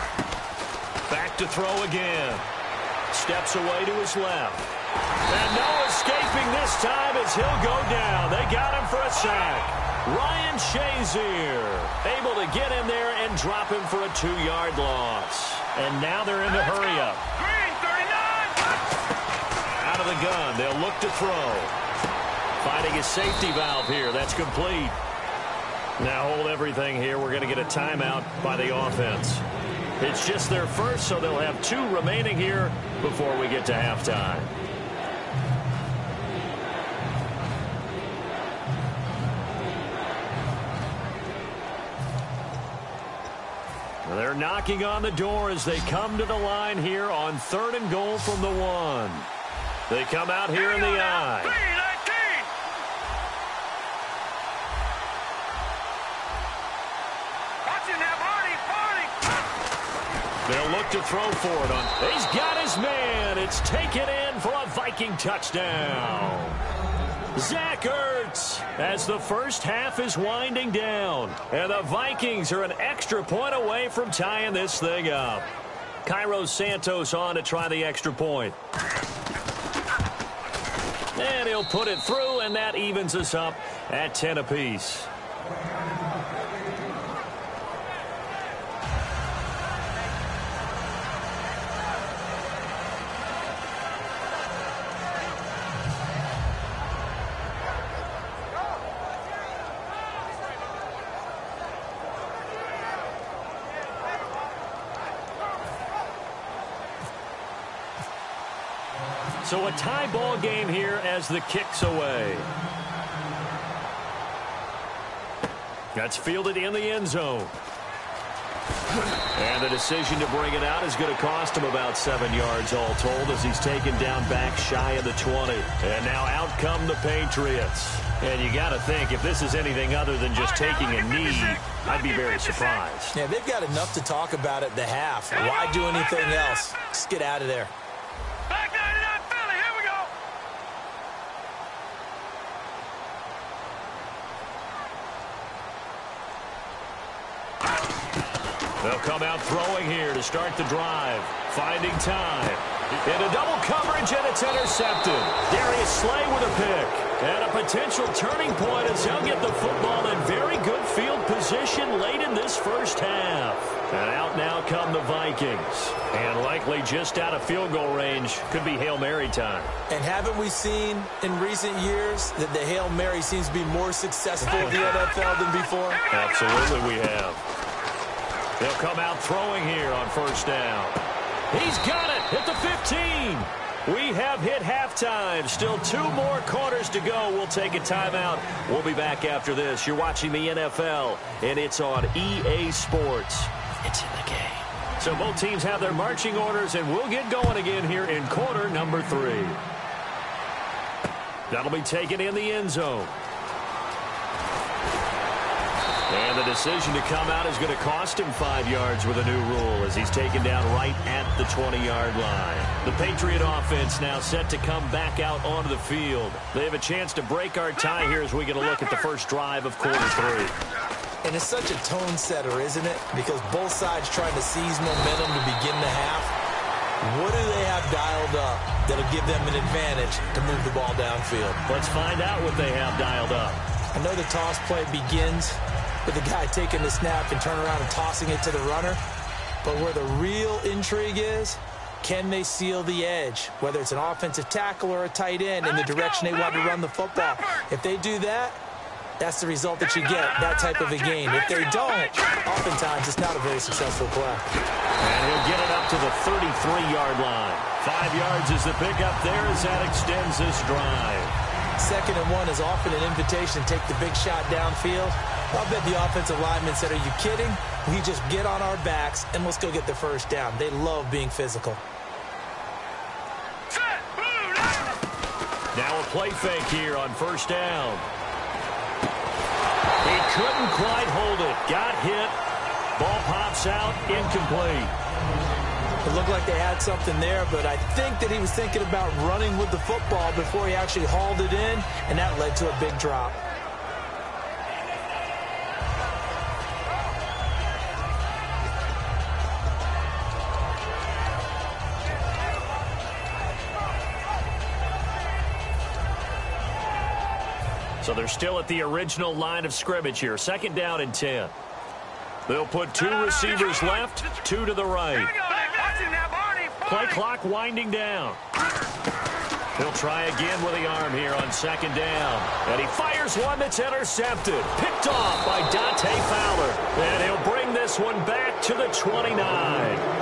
Back to throw again. Steps away to his left. And no escaping this time as he'll go down. They got him for a sack. Ryan Shazier able to get in there and drop him for a 2-yard loss. And now they're in the hurry-up. Out of the gun, they'll look to throw. Finding his safety valve here. That's complete. Now hold everything here. We're going to get a timeout by the offense. It's just their first, so they'll have 2 remaining here before we get to halftime. They're knocking on the door as they come to the line here on 3rd and goal from the 1. They come out here in the I. They'll look to throw for it. He's got his man. It's taken in for a Viking touchdown. Zach Ertz as the first half is winding down. And the Vikings are an extra point away from tying this thing up. Cairo Santos on to try the extra point. And he'll put it through, and that evens us up at 10 apiece. So a tie ball game here as the kick's away. That's fielded in the end zone. And the decision to bring it out is going to cost him about 7 yards all told as he's taken down back shy of the 20. And now out come the Patriots. And you got to think, if this is anything other than just taking a knee, I'd be very surprised. Yeah, they've got enough to talk about at the half. Why do anything else? Just get out of there. They'll come out throwing here to start the drive. Finding time. Into double coverage, and it's intercepted. Darius Slay with a pick. And a potential turning point as he'll get the football in very good field position late in this first half. And out now come the Vikings. And likely just out of field goal range. Could be Hail Mary time. And haven't we seen in recent years that the Hail Mary seems to be more successful in the NFL than before? Absolutely we have. They'll come out throwing here on first down. He's got it at the 15. We have hit halftime. Still 2 more quarters to go. We'll take a timeout. We'll be back after this. You're watching the NFL, and it's on EA Sports. It's in the game. So both teams have their marching orders, and we'll get going again here in quarter number 3. That'll be taken in the end zone. And the decision to come out is going to cost him 5 yards with a new rule as he's taken down right at the 20-yard line. The Patriot offense now set to come back out onto the field. They have a chance to break our tie here as we get a look at the first drive of quarter 3. And it's such a tone setter, isn't it? Because both sides trying to seize momentum to begin the half. What do they have dialed up that'll give them an advantage to move the ball downfield? Let's find out what they have dialed up. I know the toss play begins with the guy taking the snap and turning around and tossing it to the runner. But where the real intrigue is, can they seal the edge? Whether it's an offensive tackle or a tight end in the direction they want to run the football. If they do that, that's the result that you get, that type of a game. If they don't, oftentimes it's not a very successful play. And he'll get it up to the 33-yard line. 5 yards is the pickup there as that extends this drive. 2nd and 1 is often an invitation to take the big shot downfield. I'll bet the offensive lineman said, are you kidding? We just get on our backs and let's go get the first down. They love being physical. Now a play fake here on first down. He couldn't quite hold it. Got hit. Ball pops out. Incomplete. It looked like they had something there, but I think that he was thinking about running with the football before he actually hauled it in, and that led to a big drop. So they're still at the original line of scrimmage here. 2nd down and 10. They'll put 2 receivers left, 2 to the right. Play clock winding down. He'll try again with the arm here on second down. And he fires one that's intercepted. Picked off by Dante Fowler. And he'll bring this one back to the 29.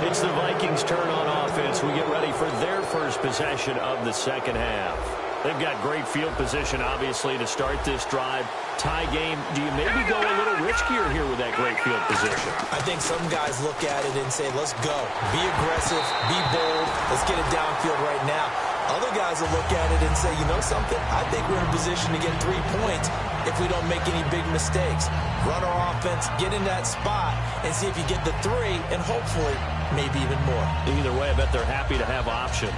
It's the Vikings' turn on offense. We get ready for their first possession of the second half. They've got great field position, obviously, to start this drive. Tie game, do you maybe go a little riskier here with that great field position? I think some guys look at it and say, let's go. Be aggressive. Be bold. Let's get it downfield right now. Other guys will look at it and say, you know something? I think we're in a position to get 3 points if we don't make any big mistakes. Run our offense, get in that spot, and see if you get the 3, and hopefully maybe even more. Either way, I bet they're happy to have options.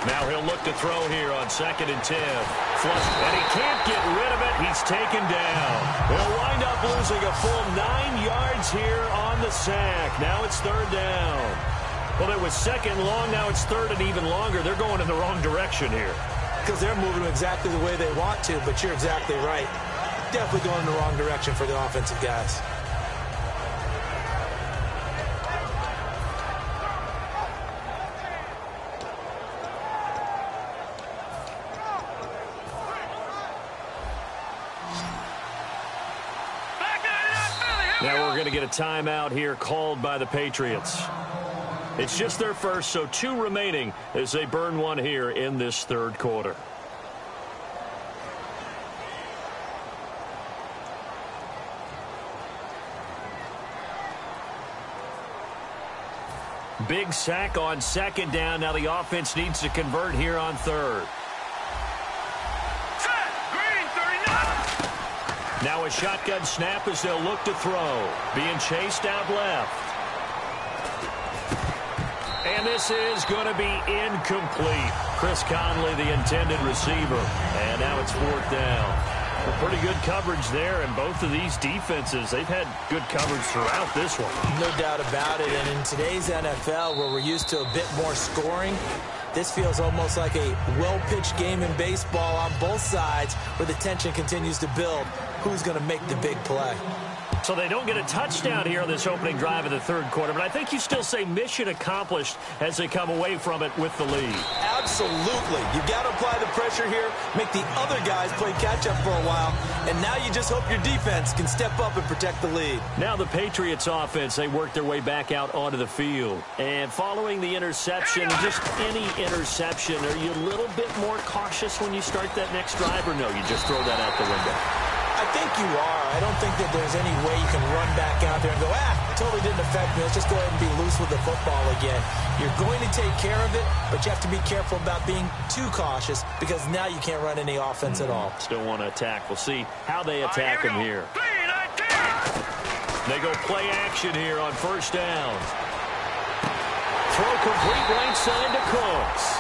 Now he'll look to throw here on 2nd and 10. Flush, and he can't get rid of it. He's taken down. He'll wind up losing a full 9 yards here on the sack. Now it's 3rd down. Well, it was 2nd long. Now it's 3rd and even longer. They're going in the wrong direction here. Because they're moving exactly the way they want to, but you're exactly right. Definitely going in the wrong direction for the offensive guys. Now we're going to get a timeout here called by the Patriots. It's just their first, so 2 remaining as they burn one here in this 3rd quarter. Big sack on 2nd down. Now the offense needs to convert here on 3rd. Now a shotgun snap as they'll look to throw. Being chased out left. And this is going to be incomplete. Chris Conley, the intended receiver. And now it's 4th down. Well, pretty good coverage there, and both of these defenses, they've had good coverage throughout this one. No doubt about it, and in today's NFL, where we're used to a bit more scoring, this feels almost like a well-pitched game in baseball on both sides where the tension continues to build. Who's going to make the big play? So they don't get a touchdown here on this opening drive of the 3rd quarter, but I think you still say mission accomplished as they come away from it with the lead. Absolutely. You've got to apply the pressure here, make the other guys play catch-up for a while, and now you just hope your defense can step up and protect the lead. Now the Patriots offense, they work their way back out onto the field. And following the interception, just any interception, are you a little bit more cautious when you start that next drive, or no, you just throw that out the window? I think you are. I don't think that there's any way you can run back out there and go, it totally didn't affect me. Let's just go ahead and be loose with the football again. You're going to take care of it, but you have to be careful about being too cautious because now you can't run any offense at all. Still want to attack. We'll see how they attack him here. They go play action here on 1st down. Throw complete right side to Cooks.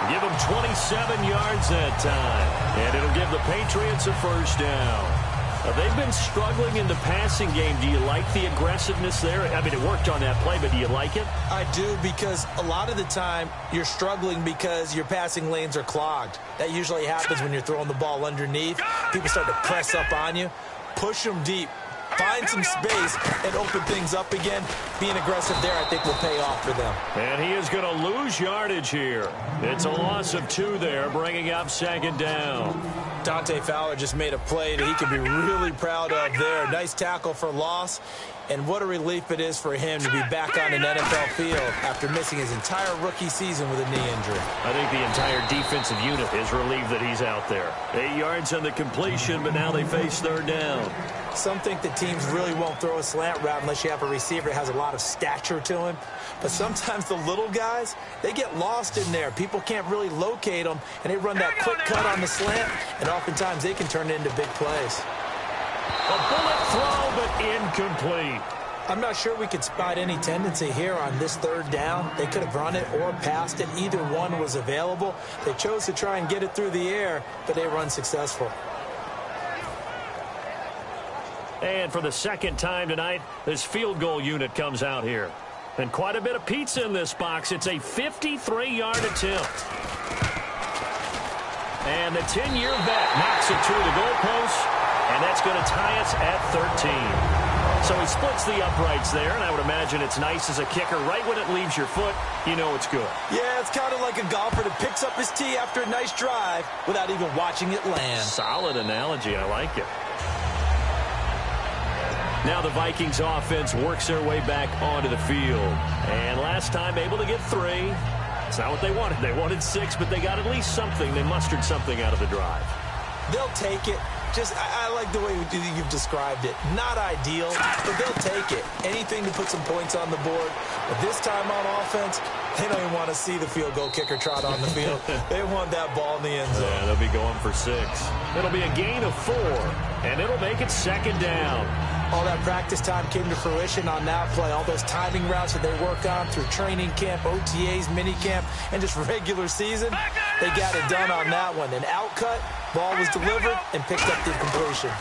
Give him 27 yards that time. And it'll give the Patriots a 1st down. They've been struggling in the passing game. Do you like the aggressiveness there? I mean, it worked on that play, but do you like it? I do, because a lot of the time you're struggling because your passing lanes are clogged. That usually happens when you're throwing the ball underneath. People start to press up on you. Push them deep. Find some space and open things up again. Being aggressive there, I think, will pay off for them. And he is going to lose yardage here. It's a loss of 2 there, bringing up 2nd down. Dante Fowler just made a play that he can be really proud of there. Nice tackle for loss. And what a relief it is for him to be back on an NFL field after missing his entire rookie season with a knee injury. I think the entire defensive unit is relieved that he's out there. 8 yards on the completion, but now they face 3rd down. Some think that teams really won't throw a slant route unless you have a receiver that has a lot of stature to him. But sometimes the little guys, they get lost in there. People can't really locate them, and they run that quick cut on the slant, and oftentimes they can turn it into big plays. A bullet throw, but incomplete. I'm not sure we could spot any tendency here on this 3rd down. They could have run it or passed it. Either one was available. They chose to try and get it through the air, but they were unsuccessful. And for the 2nd time tonight, this field goal unit comes out here. And quite a bit of pizza in this box. It's a 53-yard attempt. And the 10-year vet knocks it to the goalpost, and that's going to tie us at 13. So he splits the uprights there, and I would imagine it's nice as a kicker. Right when it leaves your foot, you know it's good. Yeah, it's kind of like a golfer that picks up his tee after a nice drive without even watching it land. Solid analogy. I like it. Now the Vikings offense works their way back onto the field. And last time able to get 3. It's not what they wanted. They wanted 6, but they got at least something. They mustered something out of the drive. They'll take it. I like the way you've described it. Not ideal, but they'll take it. Anything to put some points on the board. But this time on offense, they don't even want to see the field goal kicker trot on the field. They want that ball in the end zone. Yeah, they'll be going for 6. It'll be a gain of 4, and it'll make it 2nd down. All that practice time came to fruition on that play. All those timing routes that they work on through training camp, OTAs, minicamp, and just regular season, they got it done on that one. An outcut, ball was delivered, and picked up the completion.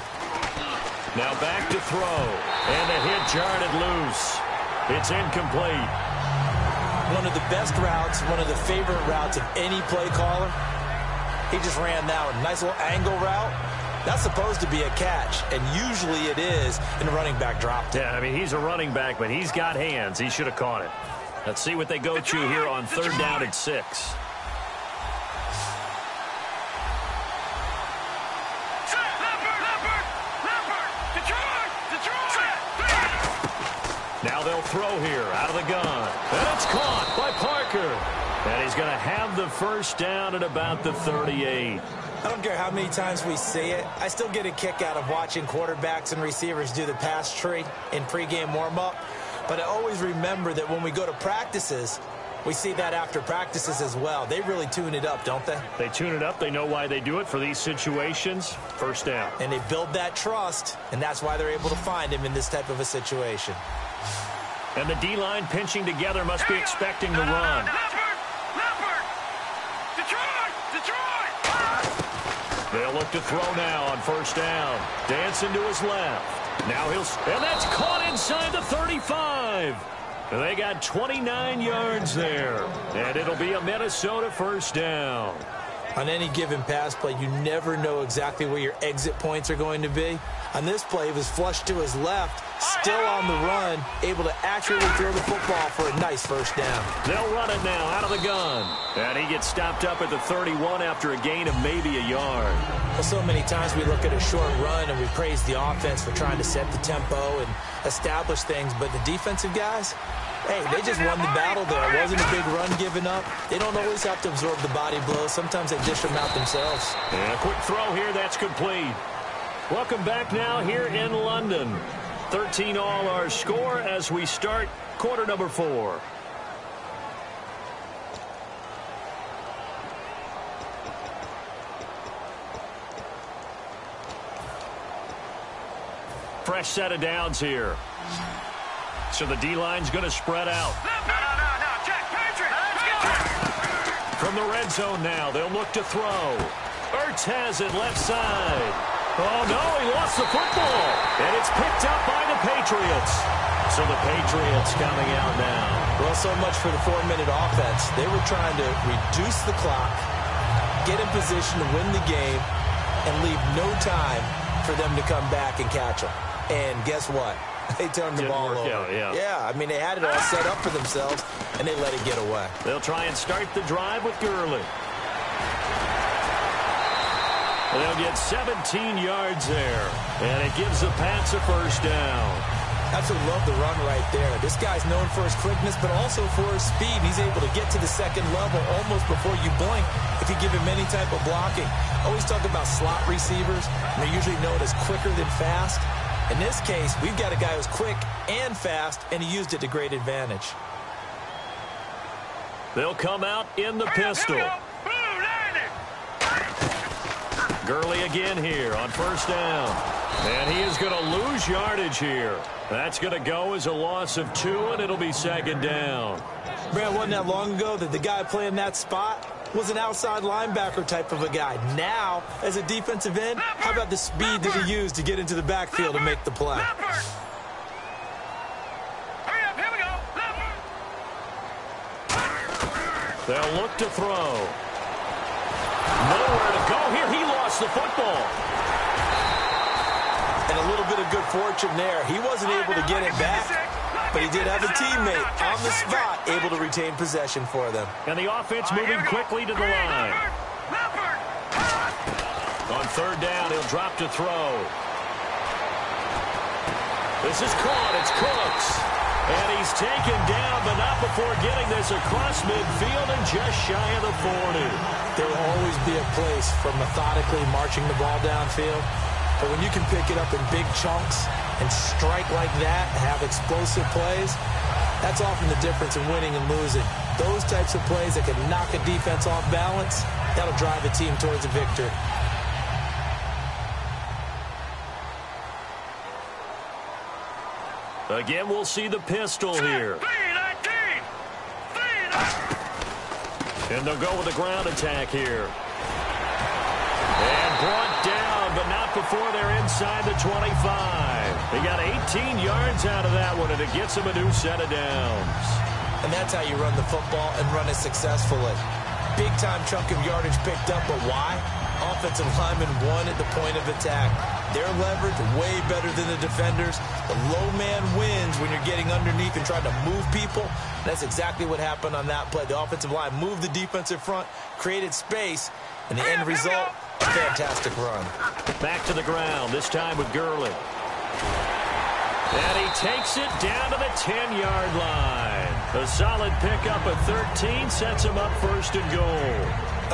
Now back to throw, and the hit jarred it loose. It's incomplete. One of the best routes, one of the favorite routes of any play caller. He just ran that one. Nice little angle route. That's supposed to be a catch, and usually it is, and the running back dropped it. Yeah, I mean, he's a running back, but he's got hands. He should have caught it. Let's see what they go to here on 3rd down and 6. Now they'll throw here out of the gun. And it's caught by Parker. And he's going to have the 1st down at about the 38. I don't care how many times we see it. I still get a kick out of watching quarterbacks and receivers do the pass tree in pregame warm-up. But I always remember that when we go to practices, we see that after practices as well. They really tune it up, don't they? They tune it up. They know why they do it for these situations. 1st down. And they build that trust, and that's why they're able to find him in this type of a situation. And the D-line pinching together must be expecting the run. They'll look to throw now on 1st down. Dancing to his left. Now and that's caught inside the 35. They got 29 yards there. And it'll be a Minnesota 1st down. On any given pass play, you never know exactly where your exit points are going to be. On this play, he was flushed to his left, still on the run, able to accurately throw the football for a nice 1st down. They'll run it now out of the gun. And he gets stopped up at the 31 after a gain of maybe a yard. Well, so many times we look at a short run and we praise the offense for trying to set the tempo and establish things, but the defensive guys, hey, they just won the battle there. It wasn't a big run given up. They don't always have to absorb the body blows. Sometimes they dish them out themselves. And a quick throw here, that's complete. Welcome back now here in London. 13 all our score as we start quarter number 4. Fresh set of downs here. So the D-line's going to spread out. No, check, Patriot. From the red zone now, they'll look to throw. Ertz has it left side. Oh, no, he lost the football. And it's picked up by the Patriots. So the Patriots coming out now. Well, so much for the 4-minute offense. They were trying to reduce the clock, get in position to win the game, and leave no time for them to come back and catch them. And guess what? They turned the ball over. Yeah, I mean, they had it all set up for themselves, and they let it get away. They'll try and start the drive with Gurley. They'll get 17 yards there, and it gives the Pats a 1st down. Absolutely love the run right there. This guy's known for his quickness, but also for his speed. He's able to get to the 2nd level almost before you blink if you give him any type of blocking. Always talk about slot receivers, and they're usually known as quicker than fast. In this case, we've got a guy who's quick and fast, and he used it to great advantage. They'll come out in the pistol. Gurley again here on 1st down. And he is going to lose yardage here. That's going to go as a loss of 2, and it'll be 2nd down. Brad, wasn't that long ago that the guy playing that spot was an outside linebacker type of a guy. Now, as a defensive end, how about the speed that he used to get into the backfield and make the play? They'll look to throw. Nowhere to go here. He lost the football. And a little bit of good fortune there. He wasn't able to get it back, but he did have a teammate on the spot able to retain possession for them. And the offense moving quickly to the line. On third down, he'll drop to throw. This is caught. It's Cooks. And he's taken down, but not before getting this across midfield and just shy of the 40. There will always be a place for methodically marching the ball downfield. But when you can pick it up in big chunks and strike like that, have explosive plays, that's often the difference in winning and losing. Those types of plays that can knock a defense off balance, that'll drive a team towards a victory. Again, we'll see the pistol here. And they'll go with the ground attack here. And brought down, but not before they're inside the 25. They got 18 yards out of that one, and it gets them a new set of downs. And that's how you run the football and run it successfully. Big-time chunk of yardage picked up, but why? Offensive linemen won at the point of attack. Their leverage way better than the defenders. The low man wins when you're getting underneath and trying to move people. And that's exactly what happened on that play. The offensive line moved the defensive front, created space, and the end result, a fantastic run. Back to the ground, this time with Gurley. And he takes it down to the 10-yard line. A solid pickup at 13 sets him up first and goal.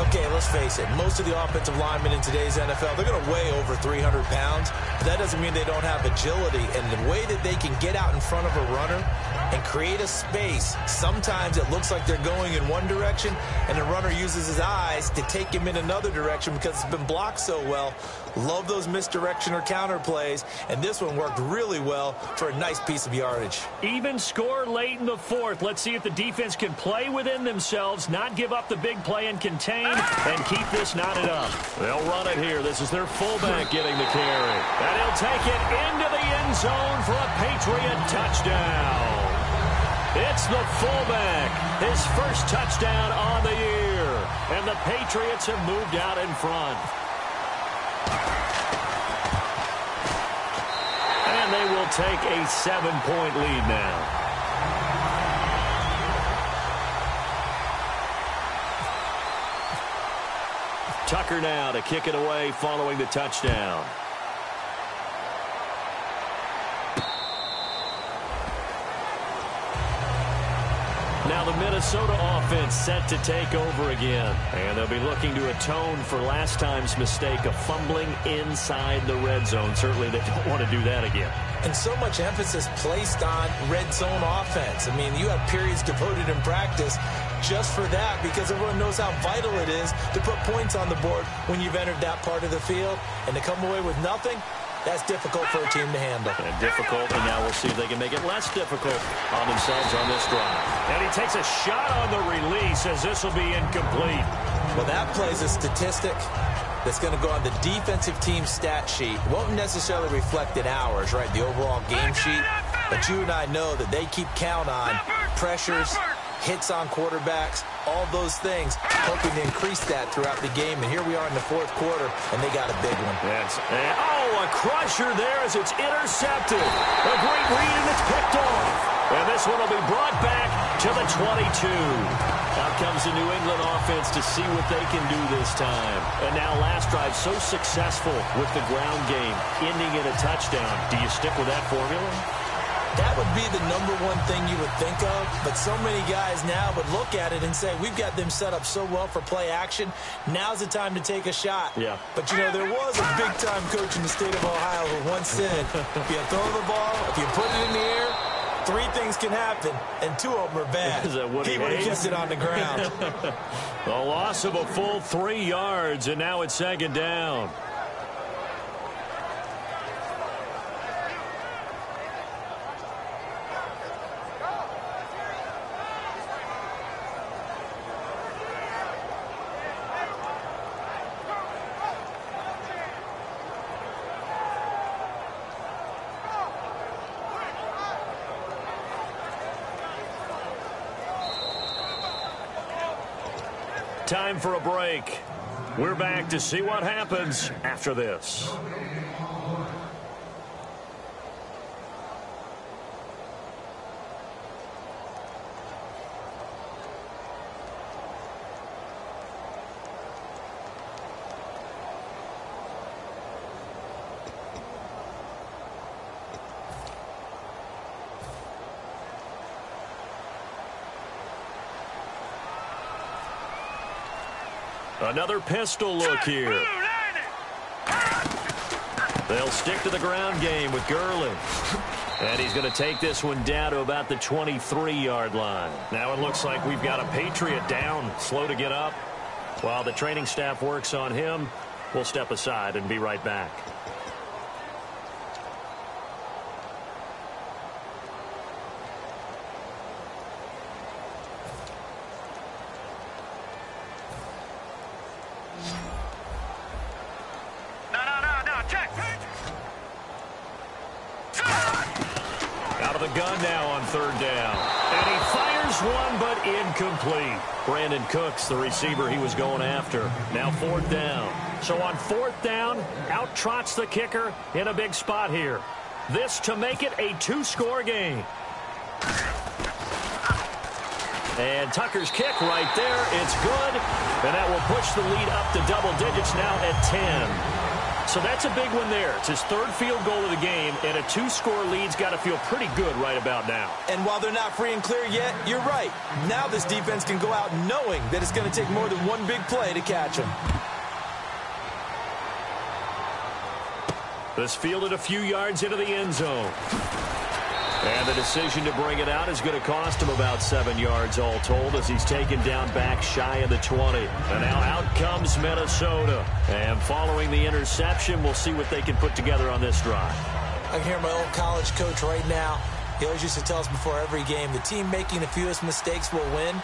Okay, let's face it. Most of the offensive linemen in today's NFL, they're going to weigh over 300 pounds. But that doesn't mean they don't have agility. And the way that they can get out in front of a runner and create a space, sometimes it looks like they're going in one direction, and the runner uses his eyes to take him in another direction because it's been blocked so well. Love those misdirection or counter plays, and this one worked really well for a nice piece of yardage. Even score late in the fourth. Let's see if the defense can play within themselves, not give up the big play and contain, and keep this knotted up. They'll run it here. This is their fullback getting the carry. And he'll take it into the end zone for a Patriot touchdown. It's the fullback, his first touchdown on the year. And the Patriots have moved out in front. And they will take a 7-point lead now. Tucker now to kick it away following the touchdown. Now the Minnesota offense set to take over again. And they'll be looking to atone for last time's mistake of fumbling inside the red zone. Certainly they don't want to do that again. And so much emphasis placed on red zone offense. I mean, you have periods devoted in practice just for that because everyone knows how vital it is to put points on the board when you've entered that part of the field. And to come away with nothing, that's difficult for a team to handle. And difficult, and now we'll see if they can make it less difficult on themselves on this drive. And he takes a shot on the release as this will be incomplete. Well, that plays a statistic that's going to go on the defensive team stat sheet. Won't necessarily reflect in ours, right, the overall game sheet. But you and I know that they keep count on pressures, hits on quarterbacks, all those things, hoping to increase that throughout the game. And here we are in the fourth quarter, and they got a big one. A crusher there as it's intercepted. A great read, and it's picked off. And this one will be brought back to the 22. Out comes the New England offense to see what they can do this time. And now last drive so successful with the ground game, ending in a touchdown. Do you stick with that formula? That would be the number one thing you would think of, but so many guys now would look at it and say, we've got them set up so well for play action. Now's the time to take a shot. Yeah. But, you know, there was a big-time coach in the state of Ohio who once said, if you throw the ball, if you put it in the air, 3 things can happen, and 2 of them are bad. Is that what he would have kept it on the ground. The loss of a full 3 yards, and now it's second down. Time for a break. We're back to see what happens after this. Another pistol look here. They'll stick to the ground game with Gurley. And he's going to take this one down to about the 23-yard line. Now it looks like we've got a Patriot down, slow to get up. While the training staff works on him, we'll step aside and be right back. Gun now on third down. And he fires one, but incomplete. Brandon Cooks, the receiver he was going after. Now fourth down. So on fourth down, out trots the kicker in a big spot here. This to make it a two-score game. And Tucker's kick right there. It's good. And that will push the lead up to double digits now at 10. So that's a big one there. It's his third field goal of the game, and a two-score lead's got to feel pretty good right about now. And while they're not free and clear yet, you're right. Now this defense can go out knowing that it's going to take more than one big play to catch him. This fielded a few yards into the end zone. And the decision to bring it out is going to cost him about 7 yards all told as he's taken down back shy of the 20. And now out comes Minnesota. And following the interception, we'll see what they can put together on this drive. I can hear my old college coach right now. He always used to tell us before every game, the team making the fewest mistakes will win.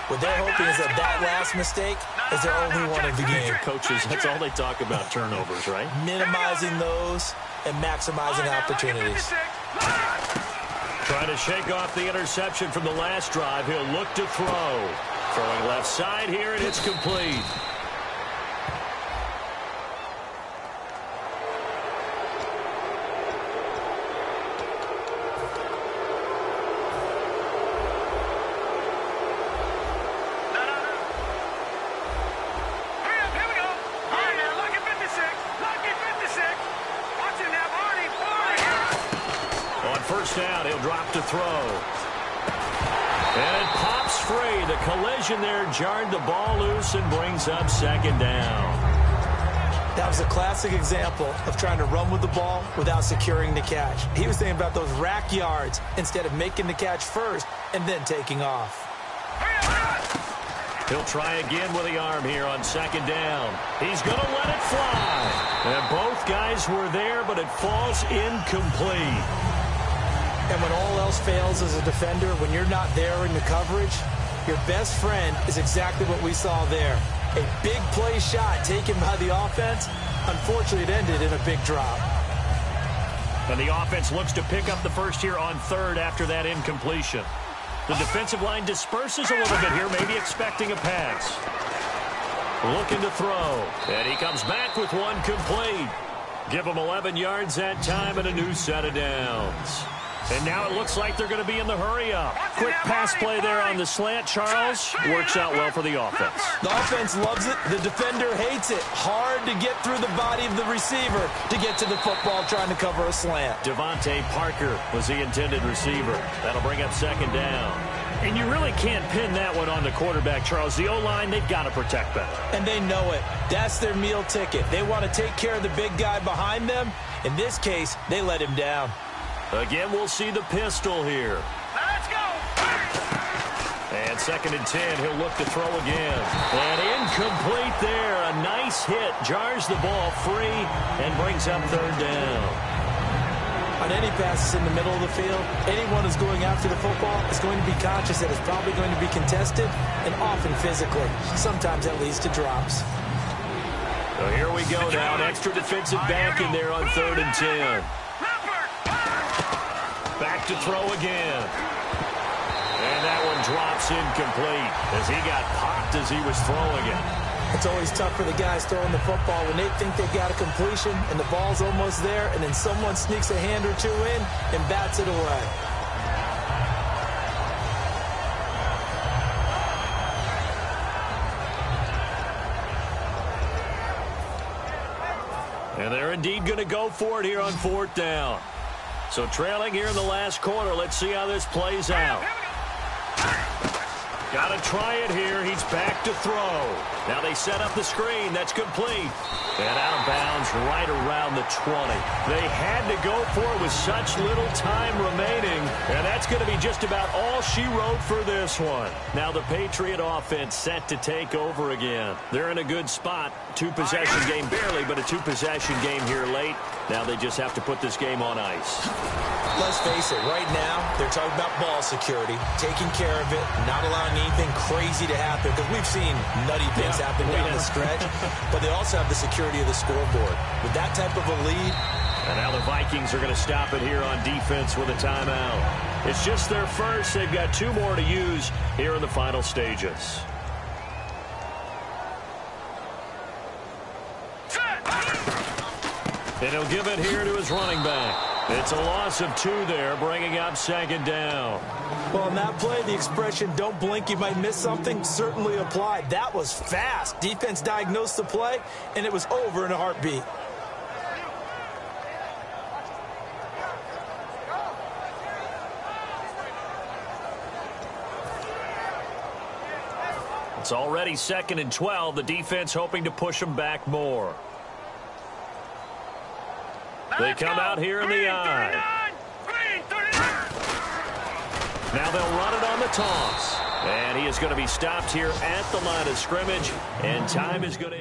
What they're hoping is that that last mistake is their only one of the game. Coaches, that's all they talk about, turnovers, right? Minimizing those and maximizing opportunities. Trying to shake off the interception from the last drive. He'll look to throw. Throwing left side here, and it's complete. Down, he'll drop to throw. And it pops free. The collision there jarred the ball loose and brings up second down. That was a classic example of trying to run with the ball without securing the catch. He was thinking about those rack yards instead of making the catch first and then taking off. He'll try again with the arm here on second down. He's going to let it fly. And both guys were there, but it falls incomplete. And when all else fails as a defender, when you're not there in the coverage, your best friend is exactly what we saw there. A big play shot taken by the offense. Unfortunately, it ended in a big drop. And the offense looks to pick up the first here on third after that incompletion. The defensive line disperses a little bit here, maybe expecting a pass. Looking to throw. And he comes back with one complete. Give him 11 yards that time and a new set of downs. And now it looks like they're going to be in the hurry-up. Quick pass play there on the slant, Charles. Works out well for the offense. The offense loves it. The defender hates it. Hard to get through the body of the receiver to get to the football trying to cover a slant. Devontae Parker was the intended receiver. That'll bring up second down. And you really can't pin that one on the quarterback, Charles. The O-line, they've got to protect better. And they know it. That's their meal ticket. They want to take care of the big guy behind them. In this case, they let him down. Again, we'll see the pistol here. Let's go! And second and 10, he'll look to throw again. And incomplete there. A nice hit. Jars the ball free and brings up third down. On any passes in the middle of the field, anyone who's going after the football is going to be conscious that it's probably going to be contested and often physically. Sometimes that leads to drops. So here we go now. An extra defensive back in there on third and 10. Back to throw again. And that one drops incomplete as he got popped stopped as he was throwing it. It's always tough for the guys throwing the football when they think they've got a completion and the ball's almost there, and then someone sneaks a hand or two in and bats it away. And they're indeed going to go for it here on 4th down. So trailing here in the last quarter. Let's see how this plays out. Got to try it here. He's back to throw. Now they set up the screen. That's complete. And out of bounds right around the 20. They had to go for it with such little time remaining. And that's going to be just about all she wrote for this one. Now the Patriot offense set to take over again. They're in a good spot. 2-possession game barely, but a 2-possession game here late. Now they just have to put this game on ice. Let's face it, right now, they're talking about ball security, taking care of it, not allowing anything crazy to happen, because we've seen nutty things happen down the stretch, but they also have the security of the scoreboard. With that type of a lead. And now the Vikings are going to stop it here on defense with a timeout. It's just their first. They've got 2 more to use here in the final stages. And he'll give it here to his running back. It's a loss of 2 there, bringing up 2nd down. Well, on that play, the expression, don't blink, you might miss something, certainly applied. That was fast. Defense diagnosed the play, and it was over in a heartbeat. It's already 2nd and 12. The defense hoping to push them back more. They come out here in the eye. Now they'll run it on the toss. And he is going to be stopped here at the line of scrimmage. And time is going to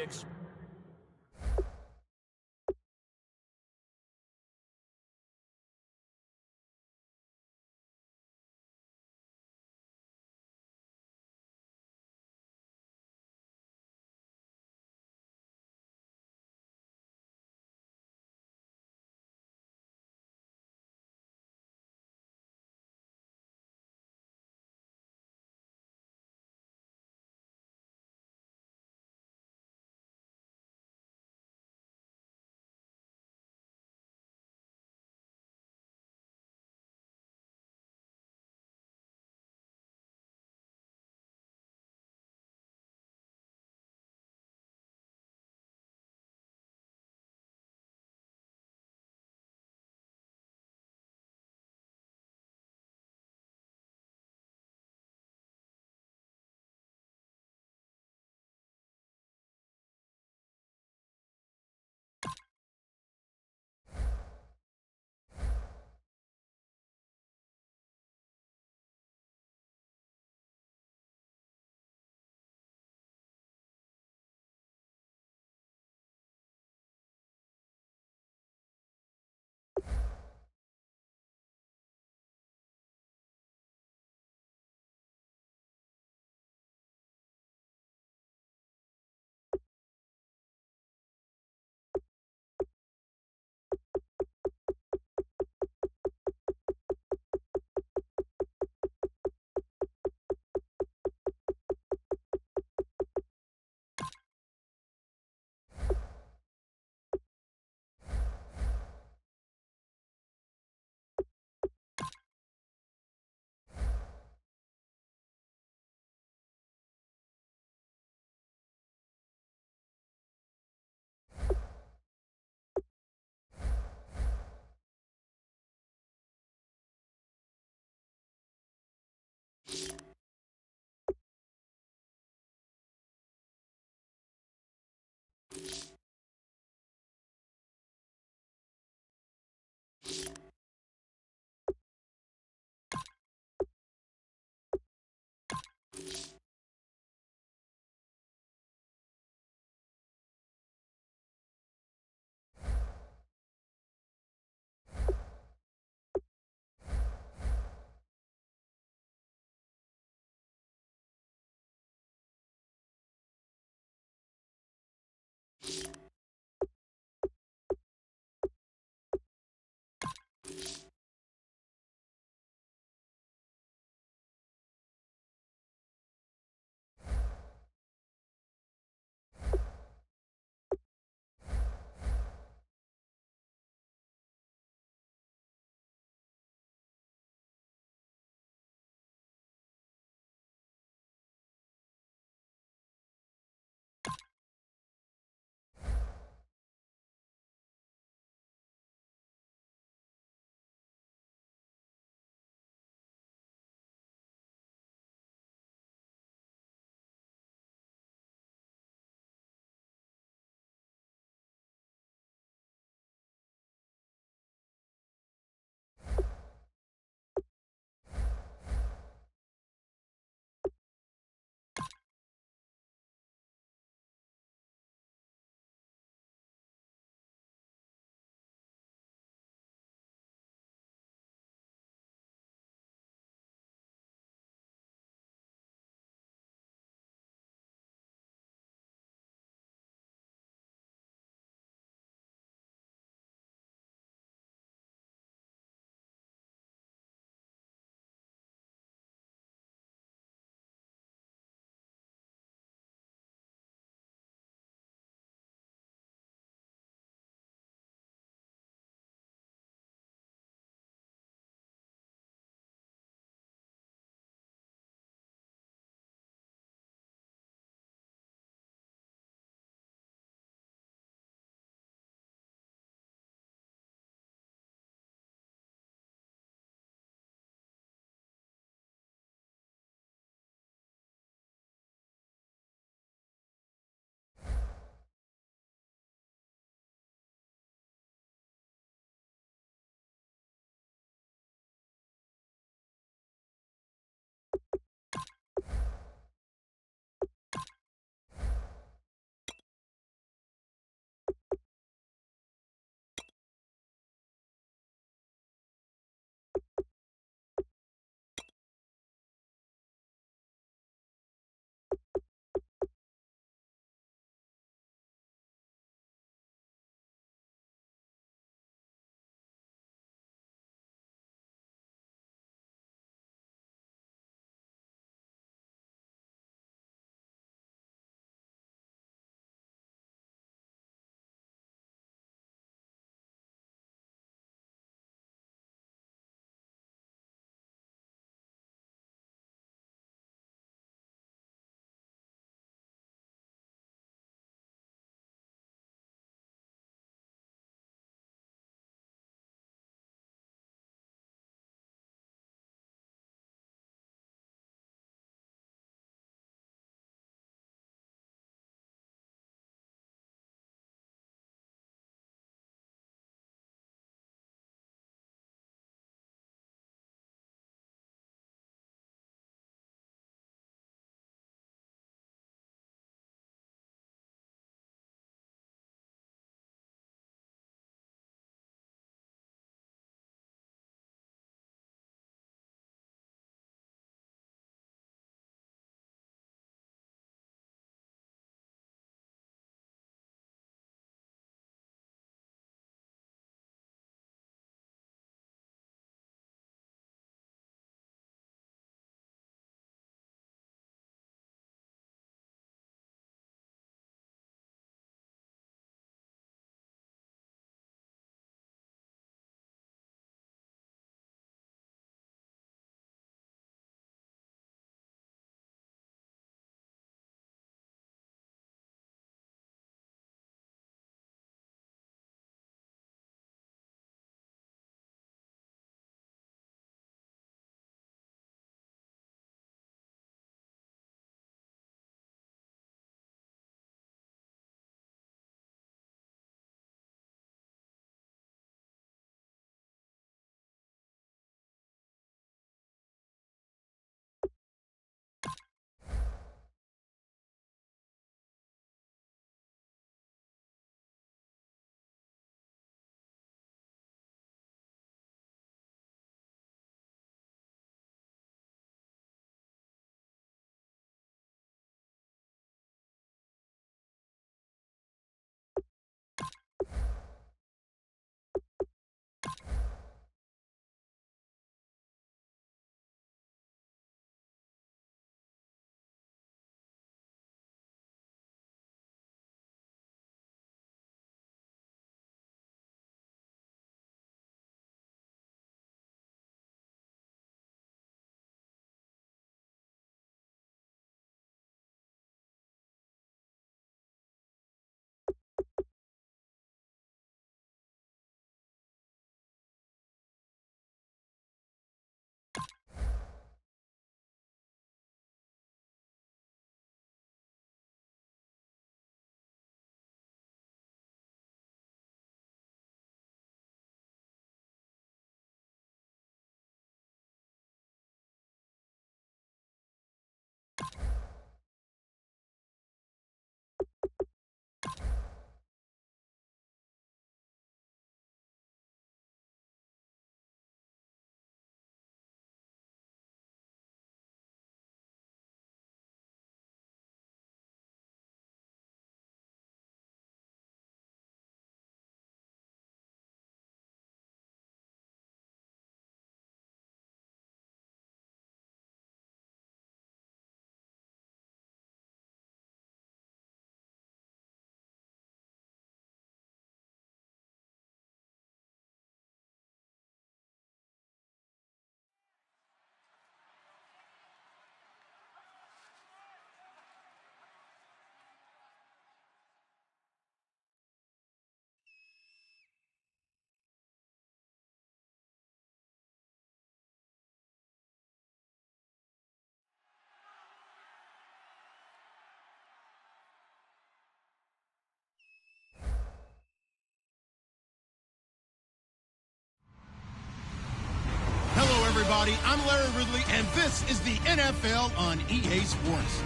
everybody. I'm Larry Ridley, and this is the NFL on EA Sports.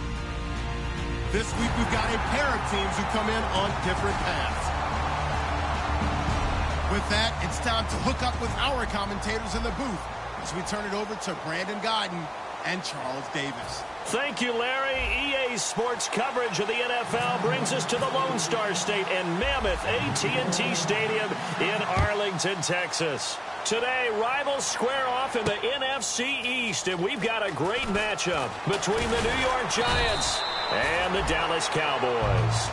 This week, we've got a pair of teams who come in on different paths. With that, it's time to hook up with our commentators in the booth as we turn it over to Brandon Godden and Charles Davis. Thank you, Larry. EA Sports coverage of the NFL brings us to the Lone Star State and Mammoth AT&T Stadium in Arlington, Texas. Today, rivals square off in the NFC East, and we've got a great matchup between the New York Giants and the Dallas Cowboys.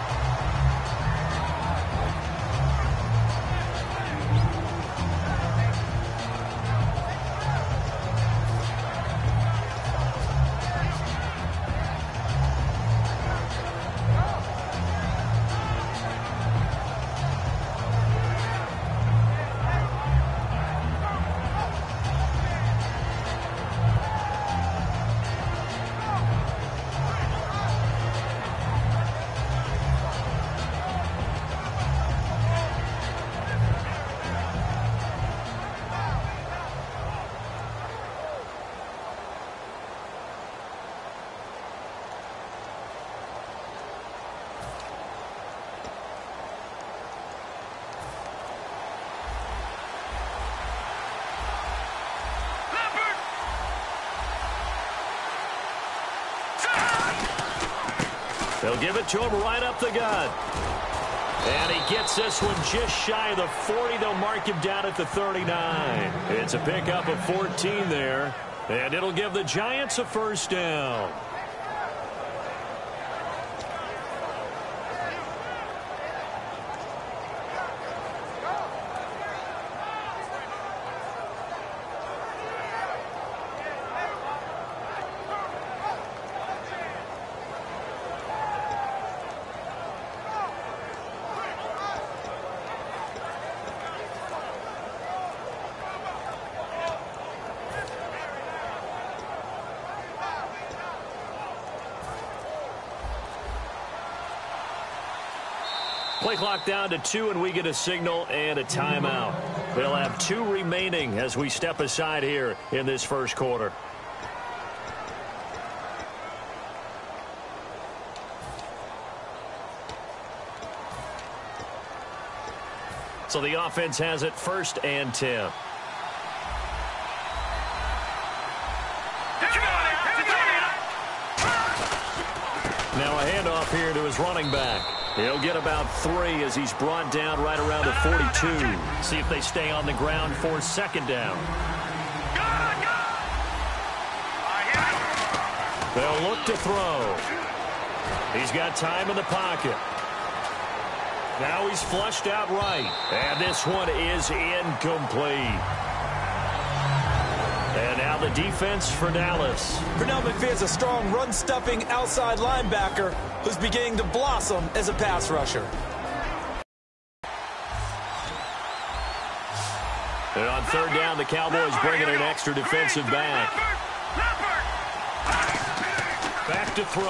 They'll give it to him right up the gut. And he gets this one just shy of the 40. They'll mark him down at the 39. It's a pickup of 14 there. And it'll give the Giants a first down. Play clock down to 2, and we get a signal and a timeout. They'll have 2 remaining as we step aside here in this first quarter. So the offense has it 1st and 10. Now a handoff here to his running back. He'll get about 3 as he's brought down right around the 42. See if they stay on the ground for 2nd down. They'll look to throw. He's got time in the pocket. Now he's flushed out right. And this one is incomplete. And now the defense for Dallas. Pernell McPhee's a strong run-stuffing outside linebacker who's beginning to blossom as a pass rusher. And on 3rd down, the Cowboys bringing an extra defensive back. Back to throw.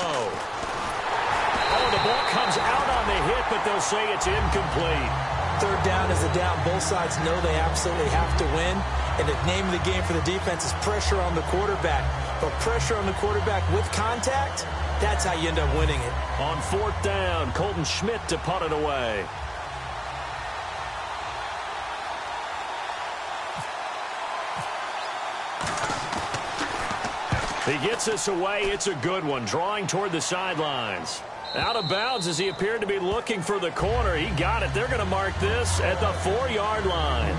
Oh, the ball comes out on the hit, but they'll say it's incomplete. 3rd down is a down. Both sides know they absolutely have to win. And the name of the game for the defense is pressure on the quarterback. But pressure on the quarterback with contact, that's how you end up winning it. On 4th down, Colton Schmidt to punt it away. He gets this away. It's a good one, drawing toward the sidelines. Out of bounds as he appeared to be looking for the corner. He got it. They're going to mark this at the 4-yard line.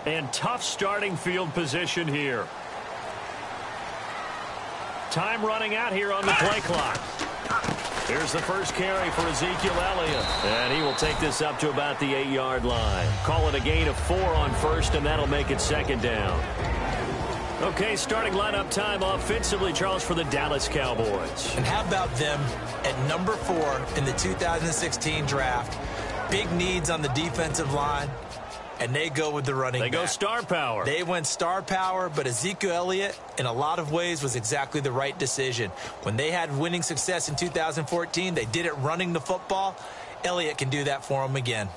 And tough starting field position here. Time running out here on the play clock. Here's the first carry for Ezekiel Elliott. And he will take this up to about the 8-yard line. Call it a gain of 4 on first, and that'll make it second down. Okay, starting lineup time offensively, Charles, for the Dallas Cowboys. And how about them at number 4 in the 2016 draft? Big needs on the defensive line, and they go with the running back. They go star power. They went star power, but Ezekiel Elliott, in a lot of ways, was exactly the right decision. When they had winning success in 2014, they did it running the football. Elliott can do that for them again.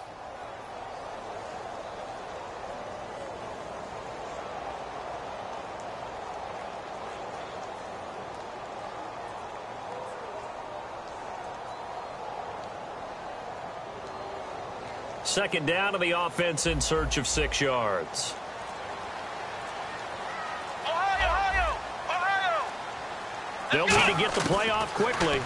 Second down to the offense in search of 6 yards. Ohio! They'll need to get the play off quickly.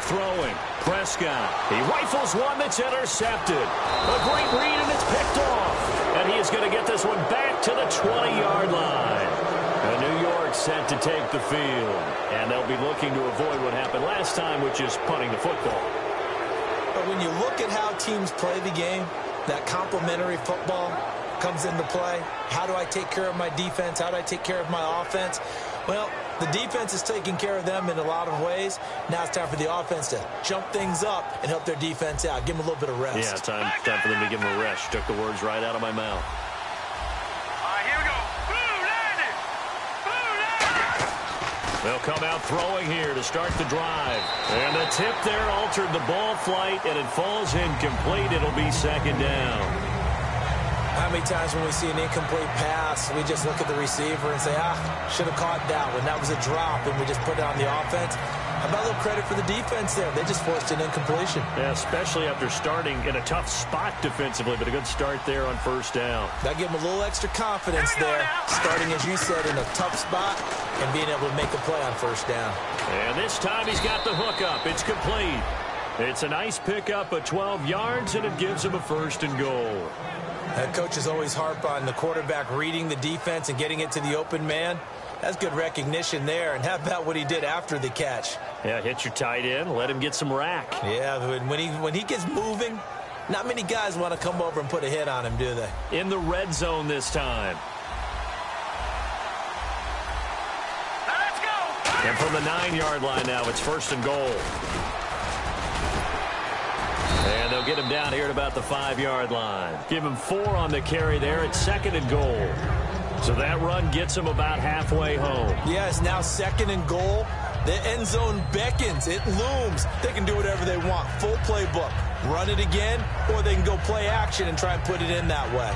Throwing. Prescott. He rifles one that's intercepted. A great read, and it's picked off. And he is going to get this one back to the 20-yard line. And New York set to take the field. And they'll be looking to avoid what happened last time, which is punting the football. But when you look at how teams play the game, that complementary football comes into play. How do I take care of my defense? How do I take care of my offense? Well, the defense is taking care of them in a lot of ways. Now it's time for the offense to jump things up and help their defense out. Give them a little bit of rest. Yeah, time for them to give them a rest. Took the words right out of my mouth. Here we go. They'll come out throwing here to start the drive. And the tip there altered the ball flight, and it falls incomplete. It'll be second down. How many times when we see an incomplete pass, we just look at the receiver and say, should have caught that one. That was a drop, and we just put it on the offense. How about a little credit for the defense there? They just forced an incompletion. Yeah, especially after starting in a tough spot defensively, but a good start there on first down. That gave them a little extra confidence there, starting, as you said, in a tough spot and being able to make the play on first down. And this time he's got the hook up. It's complete. It's a nice pickup of 12 yards, and it gives him a first and goal. That coach is always harp on the quarterback reading the defense and getting it to the open man. That's good recognition there. And how about what he did after the catch? Yeah, hit your tight end, let him get some rack. Yeah, when he gets moving, not many guys want to come over and put a hit on him, do they? In the red zone this time. Let's go! And from the 9-yard line now, it's first and goal. And they'll get him down here at about the 5-yard line. Give him 4 on the carry there. It's second and goal. So that run gets him about halfway home. Yeah, it's now second and goal. The end zone beckons. It looms. They can do whatever they want. Full playbook. Run it again, or they can go play action and try and put it in that way.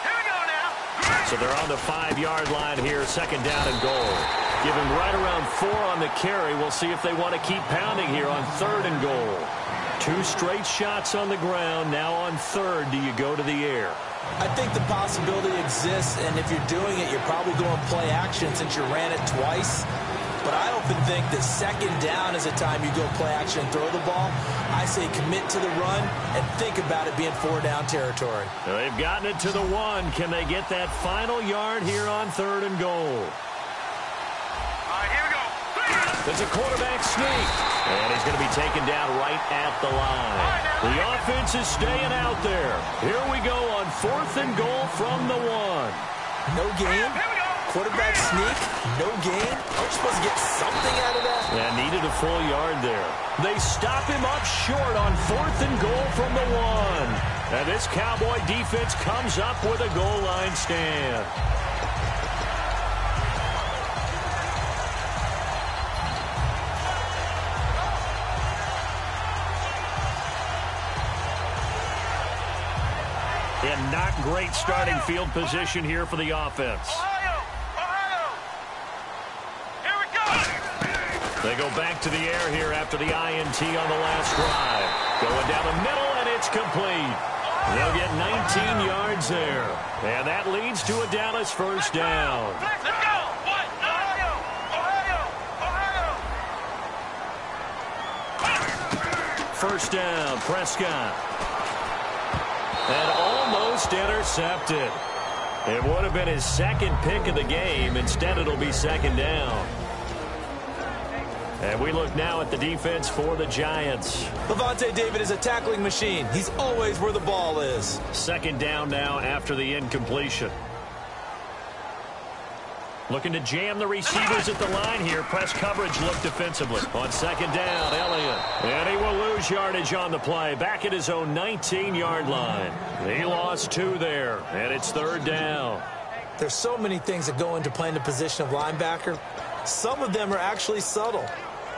Here we go now. So they're on the 5-yard line here, second down and goal. Give him right around 4 on the carry. We'll see if they want to keep pounding here on third and goal. 2 straight shots on the ground. Now on third, do you go to the air? I think the possibility exists, and if you're doing it, you're probably going play action since you ran it twice. But I often think that second down is a time you go play action and throw the ball. I say commit to the run and think about it being 4-down territory. Well, they've gotten it to the 1. Can they get that final yard here on third and goal? Here we go. There's a quarterback sneak. And he's going to be taken down right at the line. The offense is staying out there. Here we go on fourth and goal from the 1. No gain. Quarterback sneak. No gain. Aren't you supposed to get something out of that? Yeah, needed a full yard there. They stop him up short on fourth and goal from the 1. And this Cowboy defense comes up with a goal line stand. And not great starting field position here for the offense. Here we go. They go back to the air here after the INT on the last drive. Going down the middle, and it's complete. They'll get 19 yards there. And that leads to a Dallas first down. Let's go. Ohio. First down, Prescott. And almost intercepted. It would have been his second pick of the game. Instead, it'll be second down. And we look now at the defense for the Giants. Levante David is a tackling machine. He's always where the ball is. Second down now after the incompletion. Looking to jam the receivers at the line here. Press coverage look defensively. On second down, Elliott. And he will lose yardage on the play. Back at his own 19-yard line. He lost 2 there, and it's third down. There's so many things that go into playing the position of linebacker. Some of them are actually subtle.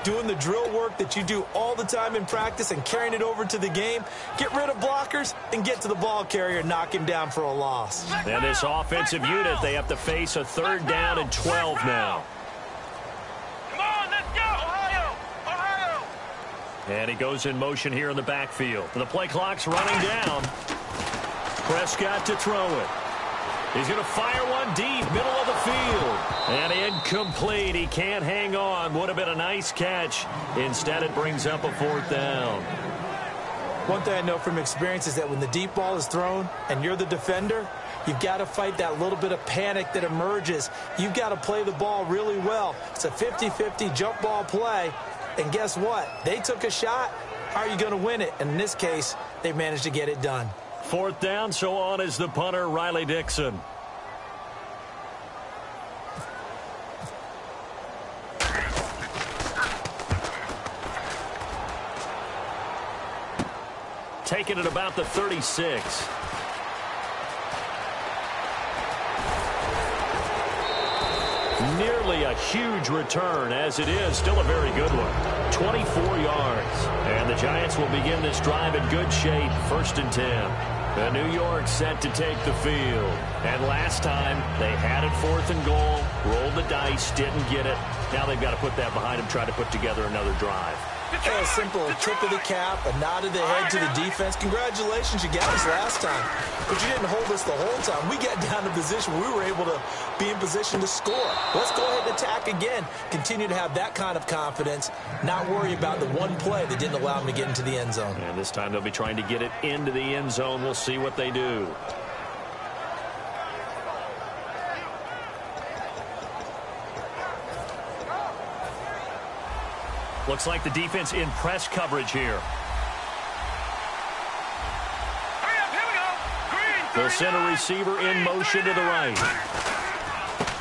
Doing the drill work that you do all the time in practice and carrying it over to the game. Get rid of blockers and get to the ball carrier and knock him down for a loss. And this offensive unit, they have to face a third down and 12 now. Come on, let's go, Ohio! Ohio! And he goes in motion here in the backfield. The play clock's running down. Prescott to throw it. He's going to fire one deep, middle of the field. And incomplete. He can't hang on. Would have been a nice catch. Instead, it brings up a fourth down. One thing I know from experience is that when the deep ball is thrown and you're the defender, you've got to fight that little bit of panic that emerges. You've got to play the ball really well. It's a 50-50 jump ball play. And guess what? They took a shot. How are you going to win it? And in this case, they managed to get it done. Fourth down, so on is the punter, Riley Dixon. Taking it about the 36. Nearly a huge return, as it is still a very good one. 24 yards. And the Giants will begin this drive in good shape. 1st and 10. The New York set to take the field. And last time, they had it 4th and goal, rolled the dice, didn't get it. Now they've got to put that behind them, try to put together another drive. A simple tip of the cap, a nod of the head to the defense. Congratulations, you got us last time. But you didn't hold us the whole time. We got down to position where we were able to be in position to score. Let's go ahead and attack again. Continue to have that kind of confidence, not worry about the one play that didn't allow them to get into the end zone. And this time they'll be trying to get it into the end zone. We'll see what they do. Looks like the defense in press coverage here. Hurry up, here we go! Green, The center receiver in motion to the right.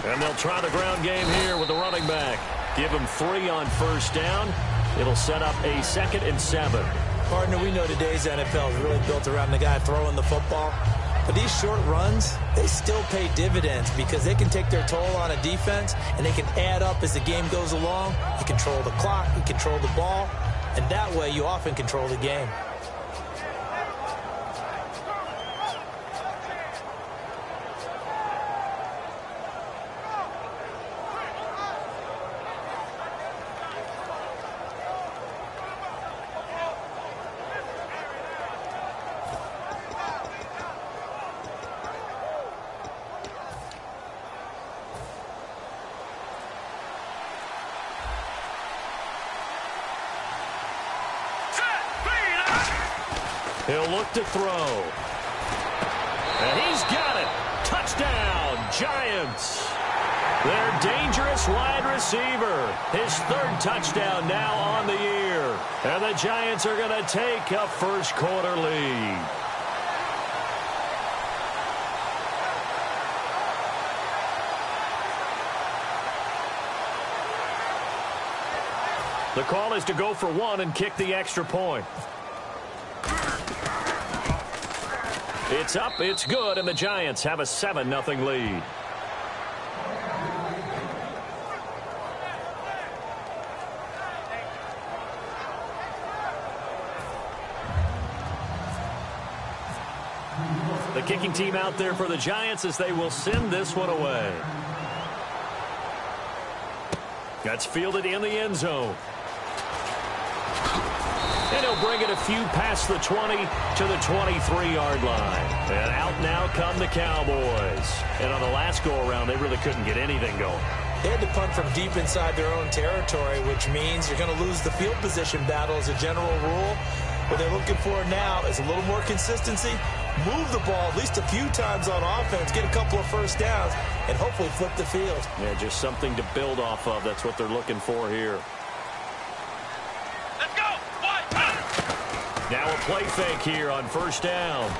And they'll try the ground game here with the running back. Give him 3 on 1st down. It'll set up a 2nd and 7. Partner, we know today's NFL is really built around the guy throwing the football. But these short runs, they still pay dividends because they can take their toll on a defense and they can add up as the game goes along. You control the clock, you control the ball, and that way you often control the game. He'll look to throw. And he's got it. Touchdown, Giants. Their dangerous wide receiver. His 3rd touchdown now on the year. And the Giants are going to take a first quarter lead. The call is to go for 1 and kick the extra point. It's up, it's good, and the Giants have a 7-0 lead. The kicking team out there for the Giants as they will send this one away. That's fielded in the end zone. And he'll bring it a few past the 20 to the 23-yard line. And out now come the Cowboys. And on the last go-around, they really couldn't get anything going. They had to punt from deep inside their own territory, which means you're going to lose the field position battle as a general rule. What they're looking for now is a little more consistency, move the ball at least a few times on offense, get a couple of first downs, and hopefully flip the field. Yeah, just something to build off of. That's what they're looking for here. Let's go. Now a play fake here on first down.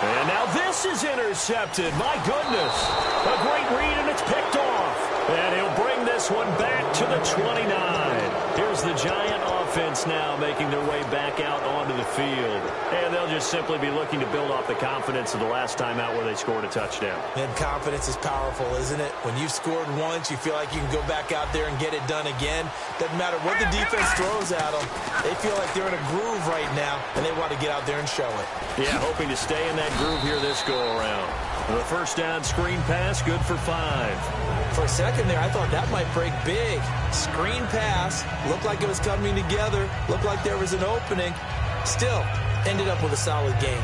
And now this is intercepted. My goodness. A great read, and it's picked off. And he'll bring this one back to the 29. Here's the Giant offense now making their way back out onto the field. And they'll just simply be looking to build off the confidence of the last time out where they scored a touchdown. And confidence is powerful, isn't it? When you've scored once, you feel like you can go back out there and get it done again. Doesn't matter what the defense throws at them. They feel like they're in a groove right now, and they want to get out there and show it. Yeah, hoping to stay in that groove here this go-around. The first down screen pass, good for 5. For a second there, I thought that might break big. Screen pass, looked like it was coming together, looked like there was an opening. Still, ended up with a solid game.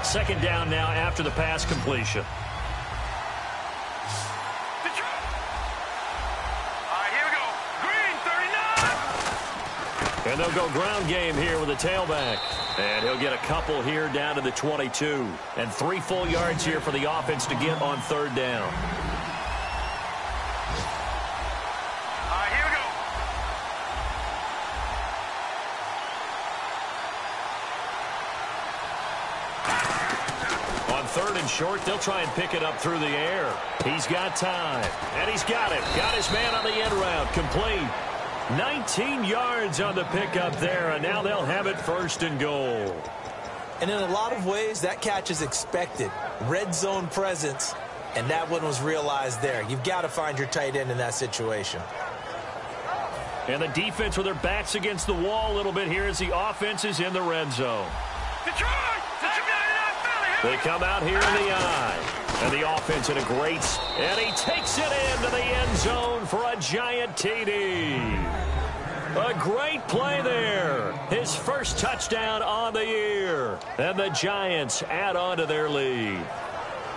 Second down now after the pass completion. And they'll go ground game here with a tailback. And he'll get a couple here down to the 22. And 3 full yards here for the offense to get on third down. Here we go. On third and short, they'll try and pick it up through the air. He's got time. And he's got it. Got his man on the end route. Complete. 19 yards on the pickup there, and now they'll have it first and goal. And in a lot of ways, that catch is expected. Red zone presence, and that one was realized there. You've got to find your tight end in that situation. And the defense with their backs against the wall a little bit here as the offense is in the red zone. Detroit! They come out here in the eye. And the offense in a great, and he takes it into the end zone for a Giant TD. A great play there. His first touchdown on the year. And the Giants add on to their lead.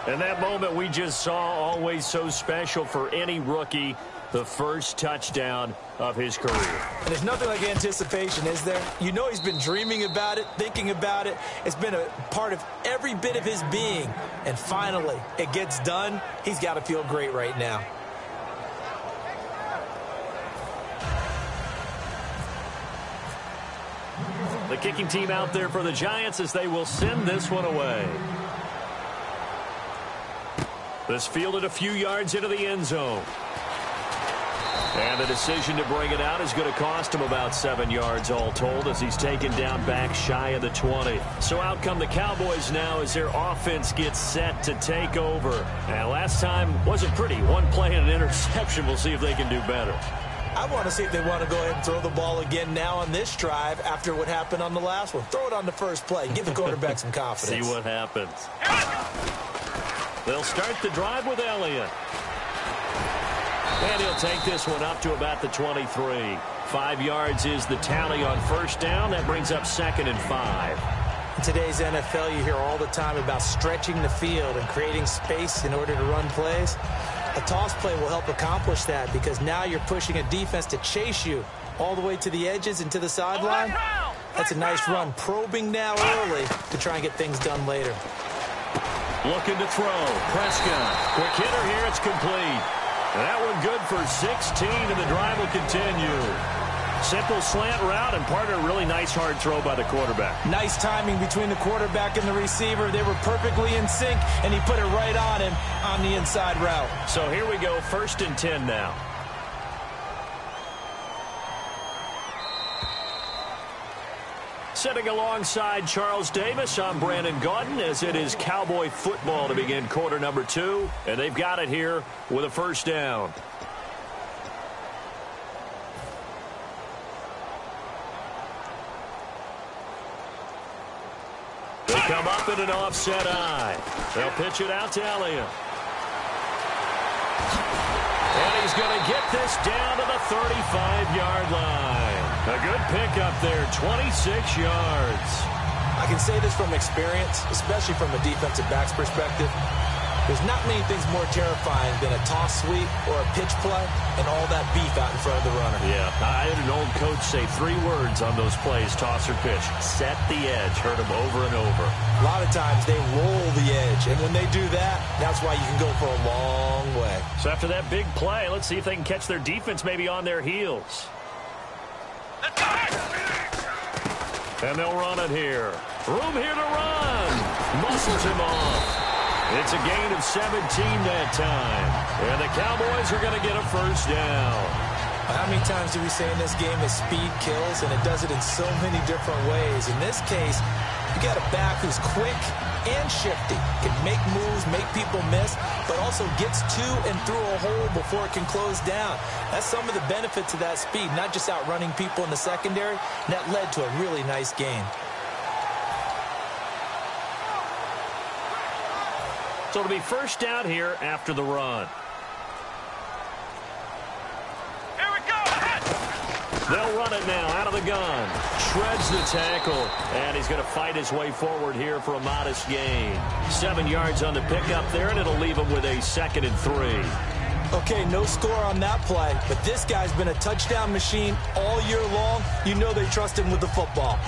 And that moment we just saw, always so special for any rookie. The first touchdown of his career. And there's nothing like anticipation, is there? You know he's been dreaming about it, thinking about it. It's been a part of every bit of his being. And finally, it gets done. He's got to feel great right now. The kicking team out there for the Giants as they will send this one away. This fielded a few yards into the end zone. And the decision to bring it out is going to cost him about 7 yards all told as he's taken down back shy of the 20. So out come the Cowboys now as their offense gets set to take over. And last time wasn't pretty. One play and an interception. We'll see if they can do better. I want to see if they want to go ahead and throw the ball again now on this drive after what happened on the last one. Throw it on the first play. Give the quarterback some confidence. See what happens. They'll start the drive with Elliott. And he'll take this one up to about the 23. 5 yards is the tally on first down. That brings up 2nd and 5. In today's NFL, you hear all the time about stretching the field and creating space in order to run plays. A toss play will help accomplish that because now you're pushing a defense to chase you all the way to the edges and to the sideline. That's a nice run. Probing now early to try and get things done later. Looking to throw. Prescott. Quick hitter here. It's complete. That one good for 16, and the drive will continue. Simple slant route, and part of a really nice hard throw by the quarterback. Nice timing between the quarterback and the receiver. They were perfectly in sync, and he put it right on him on the inside route. So here we go, 1st and 10 now. Sitting alongside Charles Davis, I'm Brandon Gaudin as it is Cowboy football to begin quarter number 2. And they've got it here with a first down. They come up in an offset eye. They'll pitch it out to Elliott. And he's going to get this down to the 35-yard line. A good pickup there, 26 yards. I can say this from experience, especially from a defensive back's perspective. There's not many things more terrifying than a toss sweep or a pitch play and all that beef out in front of the runner. Yeah, I had an old coach say 3 words on those plays, toss or pitch. Set the edge. Heard him over and over. A lot of times they roll the edge, and when they do that, that's why you can go for a long way. So after that big play, let's see if they can catch their defense maybe on their heels. And they'll run it here. Room here to run. Muscles him off. It's a gain of 17 that time. And the Cowboys are going to get a first down. How many times do we say in this game that speed kills, and it does it in so many different ways? In this case, you got a back who's quick and shifty, can make moves, make people miss, but also gets to and through a hole before it can close down. That's some of the benefits of that speed, not just outrunning people in the secondary, and that led to a really nice gain. So it'll be first down here after the run. Here we go. They'll run it now out of the gun. Shreds the tackle. And he's going to fight his way forward here for a modest gain. 7 yards on the pickup there, and it'll leave him with a 2nd and 3. Okay, no score on that play, but this guy's been a touchdown machine all year long. You know they trust him with the football.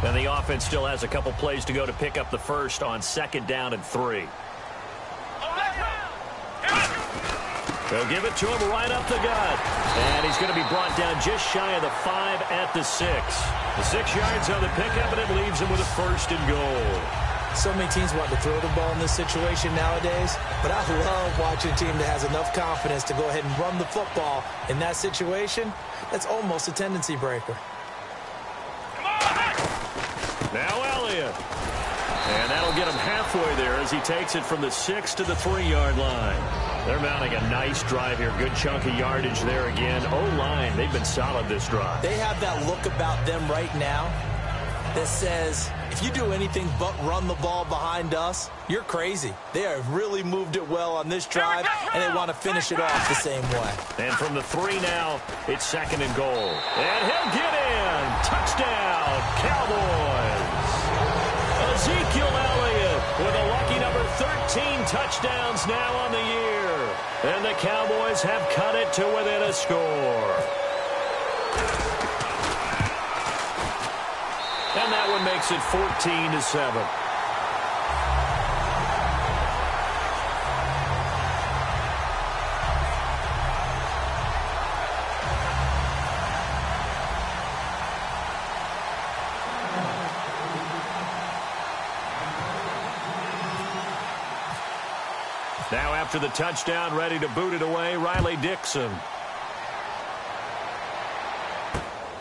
And the offense still has a couple plays to go to pick up the first on 2nd down and 3. They'll give it to him right up the gut. And he's going to be brought down just shy of the 5 at the 6. The 6 yards on the pickup, and it leaves him with a 1st and goal. So many teams want to throw the ball in this situation nowadays, but I love watching a team that has enough confidence to go ahead and run the football in that situation. That's almost a tendency breaker. Now Elliott. And that'll get him halfway there as he takes it from the 6 to the 3-yard line. They're mounting a nice drive here. Good chunk of yardage there again. O-line, they've been solid this drive. They have that look about them right now that says, if you do anything but run the ball behind us, you're crazy. They have really moved it well on this drive, and they want to finish it off the same way. And from the 3 now, it's 2nd and goal. And he'll get in. Touchdown, Cowboys. Ezekiel Elliott with a lucky number 13 touchdowns now on the year. And the Cowboys have cut it to within a score. And that one makes it 14-7. Now after the touchdown, ready to boot it away, Riley Dixon.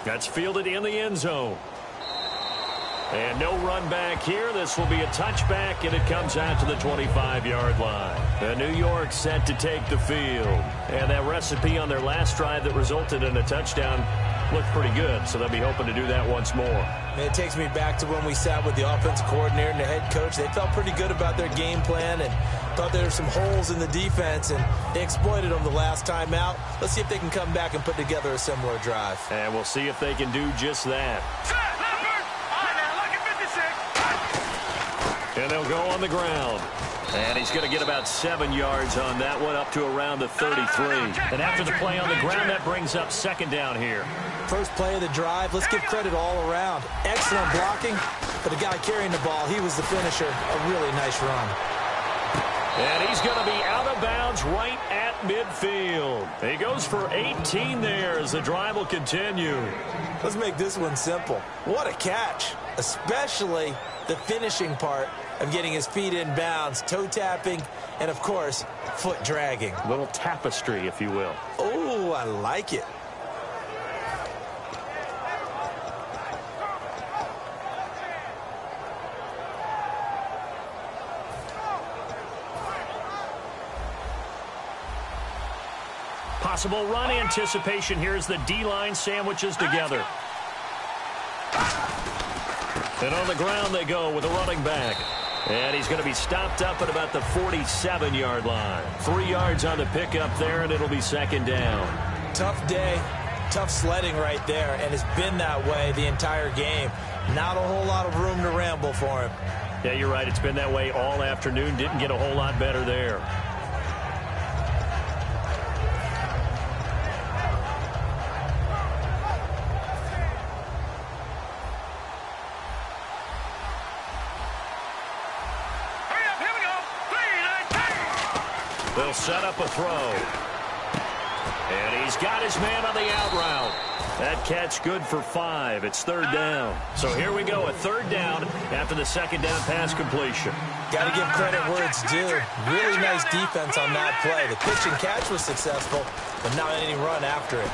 That's fielded in the end zone. And no run back here. This will be a touchback, and it comes out to the 25-yard line. And New York set to take the field. And that recipe on their last drive that resulted in a touchdown looked pretty good, so they'll be hoping to do that once more. And it takes me back to when we sat with the offensive coordinator and the head coach. They felt pretty good about their game plan and thought there were some holes in the defense, and they exploited them the last time out. Let's see if they can come back and put together a similar drive. And we'll see if they can do just that. And they'll go on the ground. And he's going to get about 7 yards on that one, up to around the 33. And after the play on the ground, that brings up 2nd down here. First play of the drive, let's give credit all around. Excellent blocking, but the guy carrying the ball, he was the finisher. A really nice run. And he's going to be out of bounds right at midfield. He goes for 18 there as the drive will continue. Let's make this one simple. What a catch, especially the finishing part of getting his feet in bounds, toe tapping, and of course, foot dragging. A little tapestry, if you will. Oh, I like it. Possible run anticipation here as the D-line sandwiches together. And on the ground they go with a running back. And he's going to be stopped up at about the 47-yard line. 3 yards on the pickup there, and it'll be 2nd down. Tough day. tough sledding right there, and it's been that way the entire game. Not a whole lot of room to ramble for him. Yeah, you're right. It's been that way all afternoon. Didn't get a whole lot better there. Hurry up, here we go. 3, 9, 10. They'll set up a throw. And he's got his man on the out route. That catch good for 5. It's 3rd down. So here we go, a 3rd down after the 2nd down pass completion. Got to give credit where it's due. Really nice defense on that play. The pitch and catch was successful, but not any run after it.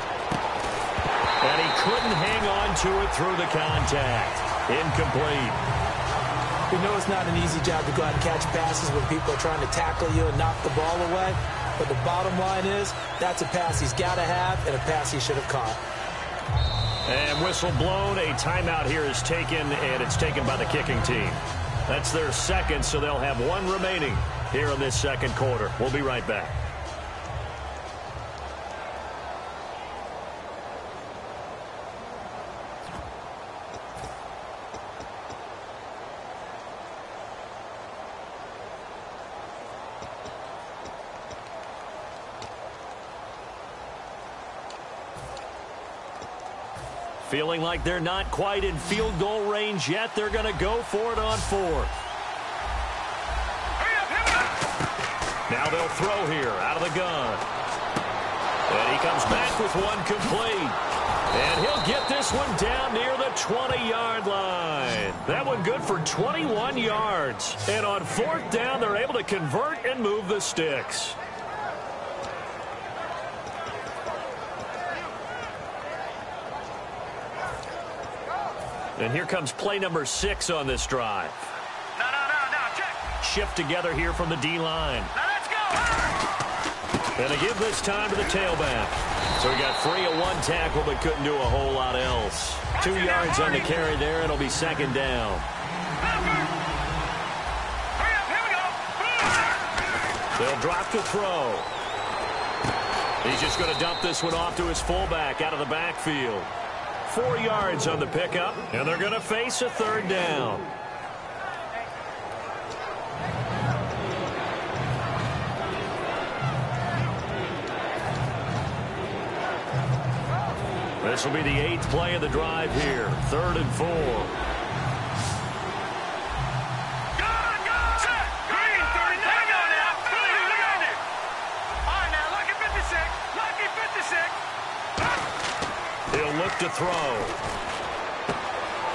And he couldn't hang on to it through the contact. Incomplete. We know it's not an easy job to go out and catch passes when people are trying to tackle you and knock the ball away. But the bottom line is, that's a pass he's got to have and a pass he should have caught. And whistle blown. A timeout here is taken, and it's taken by the kicking team. That's their 2nd, so they'll have 1 remaining here in this 2nd quarter. We'll be right back. Feeling like they're not quite in field goal range yet. They're going to go for it on 4th. Now they'll throw here out of the gun. And he comes back with 1 complete. And he'll get this one down near the 20-yard line. That one good for 21 yards. And on 4th down, they're able to convert and move the sticks. And here comes play number 6 on this drive. No, check. Shift together here from the D-line. Now let's go. And they give this time to the tailback. So he got free of 1 tackle but couldn't do a whole lot else. 2 yards on the carry there, and it'll be 2nd down. Hurry up, here we go. They'll drop the throw. He's just going to dump this one off to his fullback out of the backfield. 4 yards on the pickup, and they're going to face a 3rd down. This will be the 8th play of the drive here. 3rd and 4. Set. Green, 39. Hang on now. Hang on. All right, now, lucky 56. He'll look to throw.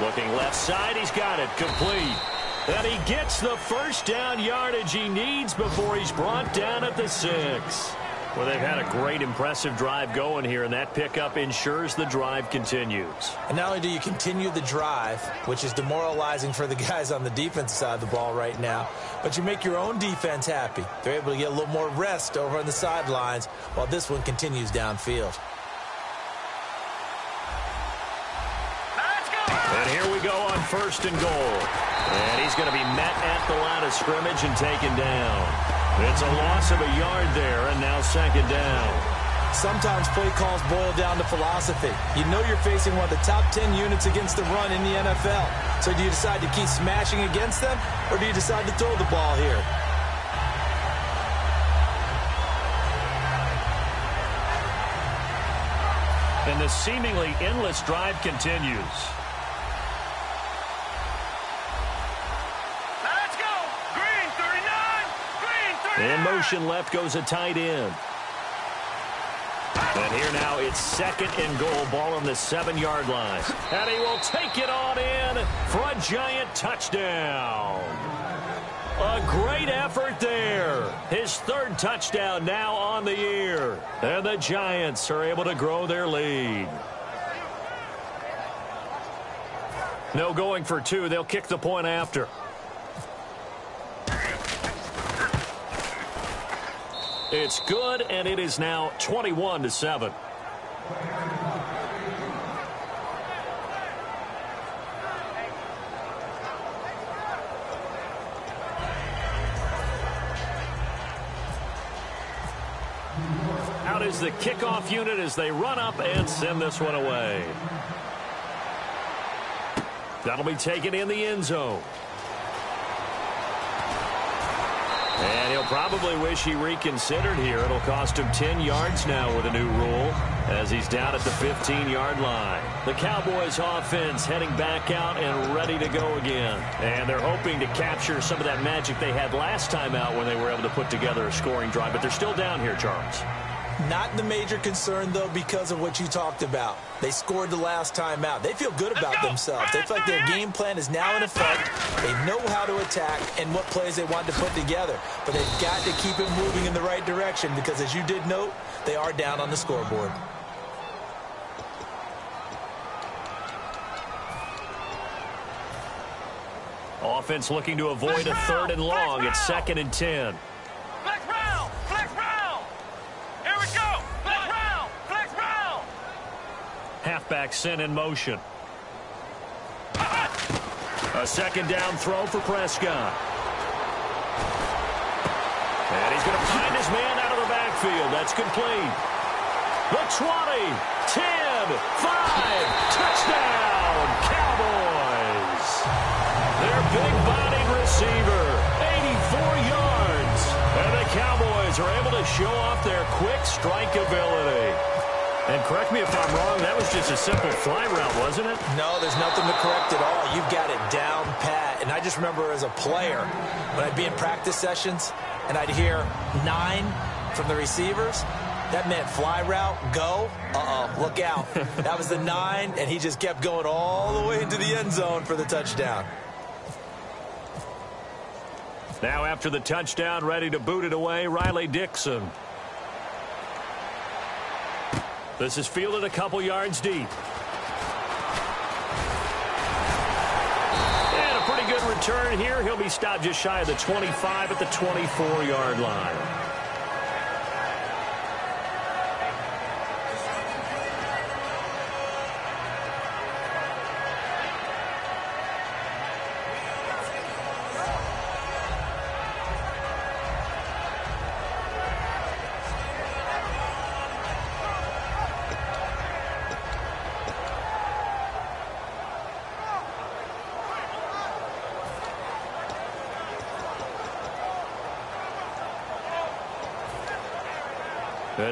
Looking left side, he's got it. Complete. And he gets the 1st down yardage he needs before he's brought down at the 6. Well, they've had a great, impressive drive going here, and that pickup ensures the drive continues. And not only do you continue the drive, which is demoralizing for the guys on the defensive side of the ball right now, but you make your own defense happy. They're able to get a little more rest over on the sidelines while this one continues downfield. And here we go on 1st and goal. And he's going to be met at the line of scrimmage and taken down. It's a loss of a yard there, and now 2nd down. Sometimes play calls boil down to philosophy. You know you're facing one of the top 10 units against the run in the NFL. So do you decide to keep smashing against them, or do you decide to throw the ball here? And the seemingly endless drive continues. In motion left goes a tight end. And here now it's 2nd and goal. Ball on the 7-yard line. And he will take it on in for a giant touchdown. A great effort there. His 3rd touchdown now on the year. And the Giants are able to grow their lead. No going for 2. They'll kick the point after. It's good, and it is now 21-7. Out out is the kickoff unit as they run up and send this one away. That'll be taken in the end zone. And he'll probably wish he reconsidered here. It'll cost him 10 yards now with a new rule as he's down at the 15-yard line. The Cowboys offense heading back out and ready to go again. And they're hoping to capture some of that magic they had last time out when they were able to put together a scoring drive. But they're still down here, Charles. Not the major concern, though, because of what you talked about. They scored the last time out. They feel good about themselves. They feel like their game plan is now in effect. They know how to attack and what plays they want to put together. But they've got to keep it moving in the right direction because, as you did note, they are down on the scoreboard. Offense looking to avoid a 3rd and long. It's 2nd and 10. Flex round! Flex round! Here we go! Flex round! Flex round! Halfback sent in motion. A 2nd down throw for Prescott. And he's going to find his man out of the backfield. That's complete. The 20, 10, 5, touchdown, Cowboys. Their big-bodied receiver, 84 yards. And the Cowboys are able to show off their quick strike ability. And correct me if I'm wrong, that was just a simple fly route, wasn't it? No, there's nothing to correct at all. You've got it down pat. And I just remember as a player, when I'd be in practice sessions and I'd hear 9 from the receivers, that meant fly route, go. Look out. That was the 9, and he just kept going all the way into the end zone for the touchdown. Now after the touchdown, ready to boot it away, Riley Dixon. This is fielded a couple yards deep. And a pretty good return here. He'll be stopped just shy of the 25 at the 24-yard line.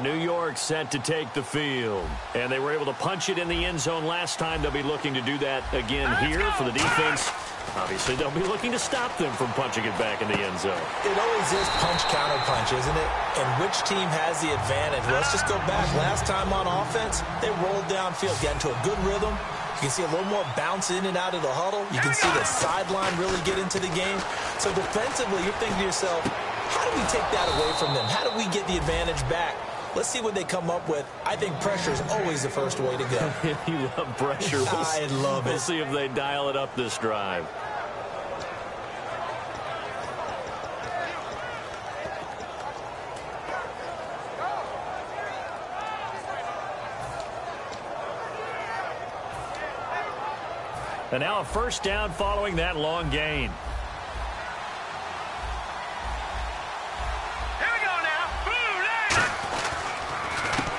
New York set to take the field. And they were able to punch it in the end zone last time. They'll be looking to do that again here for the defense. Obviously, they'll be looking to stop them from punching it back in the end zone. It always is punch-counter-punch, isn't it? And which team has the advantage? Well, let's just go back. Last time on offense, they rolled downfield, got into a good rhythm. You can see a little more bounce in and out of the huddle. You can see the sideline really get into the game. So defensively, you're thinking to yourself, how do we take that away from them? How do we get the advantage back? Let's see what they come up with. I think pressure is always the first way to go. You love pressure. I love it. We'll see if they dial it up this drive. And now a first down following that long gain.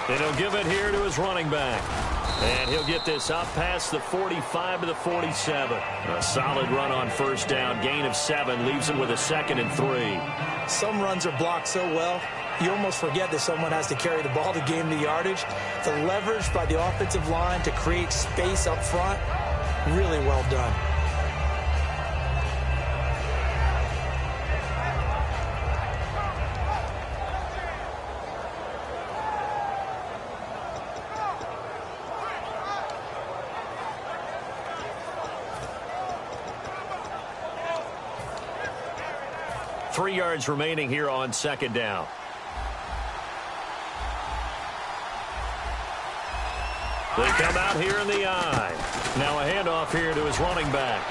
And he'll give it here to his running back. And he'll get this up past the 45 to the 47. A solid run on first down. Gain of 7 leaves him with a 2nd and 3. Some runs are blocked so well, you almost forget that someone has to carry the ball to gain the yardage. The leverage by the offensive line to create space up front, really well done. Three yards remaining here on second down. They come out here in the eye. Now a handoff here to his running back.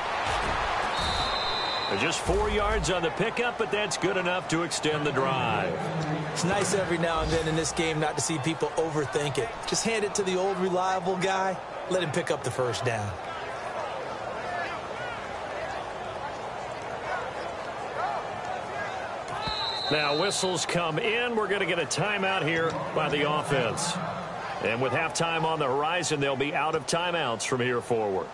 Just 4 yards on the pickup, but that's good enough to extend the drive. It's nice every now and then in this game not to see people overthink it. Just hand it to the old reliable guy. Let him pick up the first down. Now whistles come in. We're going to get a timeout here by the offense. And with halftime on the horizon, they'll be out of timeouts from here forward.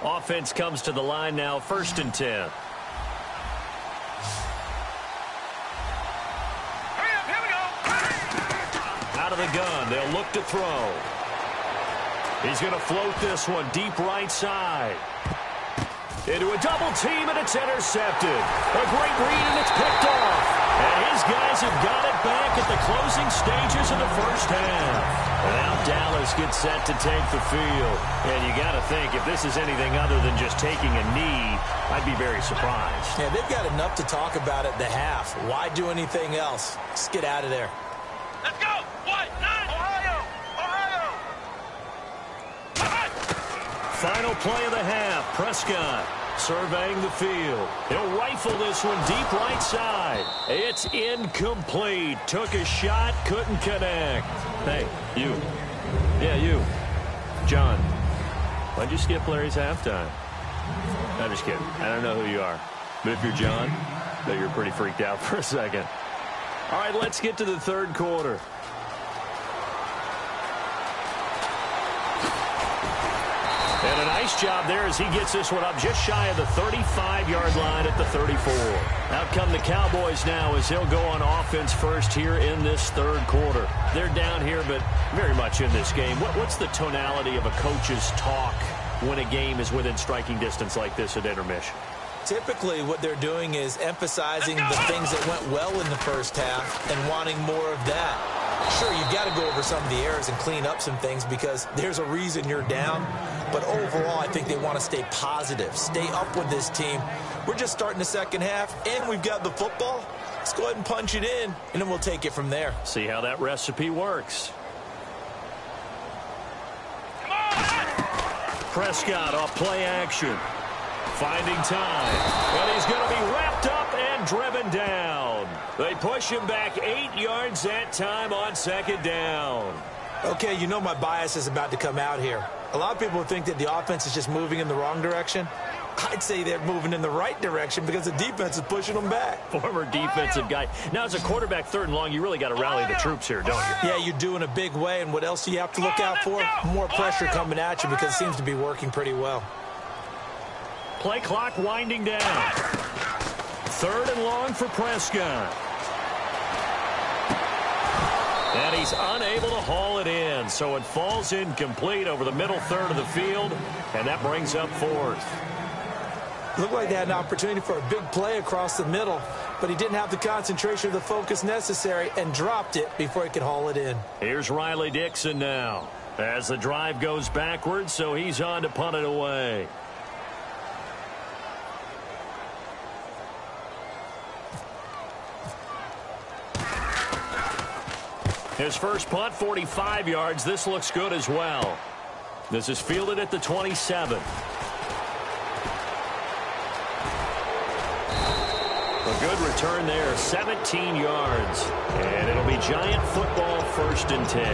Offense comes to the line now, 1st and 10. Here we go. Out of the gun, they'll look to throw. He's going to float this one deep right side. Into a double team, and it's intercepted. A great read, and it's picked off. And his guys have got it back at the closing stages of the first half. And now Dallas gets set to take the field. And you got to think, if this is anything other than just taking a knee, I'd be very surprised. Yeah, they've got enough to talk about at the half. Why do anything else? Just get out of there. Let's go. What? 9. Ohio. Final play of the half. Prescott surveying the field. He'll rifle this one deep right side. It's incomplete. Took a shot, couldn't connect. Hey, you. Yeah, you. John, why'd you skip Larry's halftime? I'm just kidding. I don't know who you are. But if you're John, I bet you're pretty freaked out for a second. All right, let's get to the third quarter. And a nice job there as he gets this one up just shy of the 35-yard line at the 34. Out come the Cowboys now as he'll go on offense first here in this third quarter. They're down here, but very much in this game. What's the tonality of a coach's talk when a game is within striking distance like this at intermission? Typically, what they're doing is emphasizing the things that went well in the first half and wanting more of that. Sure, you've got to go over some of the errors and clean up some things because there's a reason you're down. But overall, I think they want to stay positive, stay up with this team. We're just starting the second half, and we've got the football. Let's go ahead and punch it in, and then we'll take it from there. See how that recipe works. Come on. Prescott off play action. Finding time. And he's going to be wrapped up and driven down. They push him back 8 yards that time on second down. Okay, you know my bias is about to come out here. A lot of people think that the offense is just moving in the wrong direction. I'd say they're moving in the right direction because the defense is pushing them back. Former defensive guy. Now, as a quarterback, 3rd and long, you really got to rally the troops here, don't you? Yeah, you do in a big way. And what else do you have to look out for? More pressure coming at you because it seems to be working pretty well. Play clock winding down. 3rd and long for Prescott. And he's unable to haul it in, so it falls incomplete over the middle third of the field, and that brings up 4th. Looked like they had an opportunity for a big play across the middle, but he didn't have the concentration or the focus necessary and dropped it before he could haul it in. Here's Riley Dixon now as the drive goes backwards, so he's on to punt it away. His first punt, 45 yards. This looks good as well. This is fielded at the 27. A good return there, 17 yards. And it'll be Giant football, 1st and 10.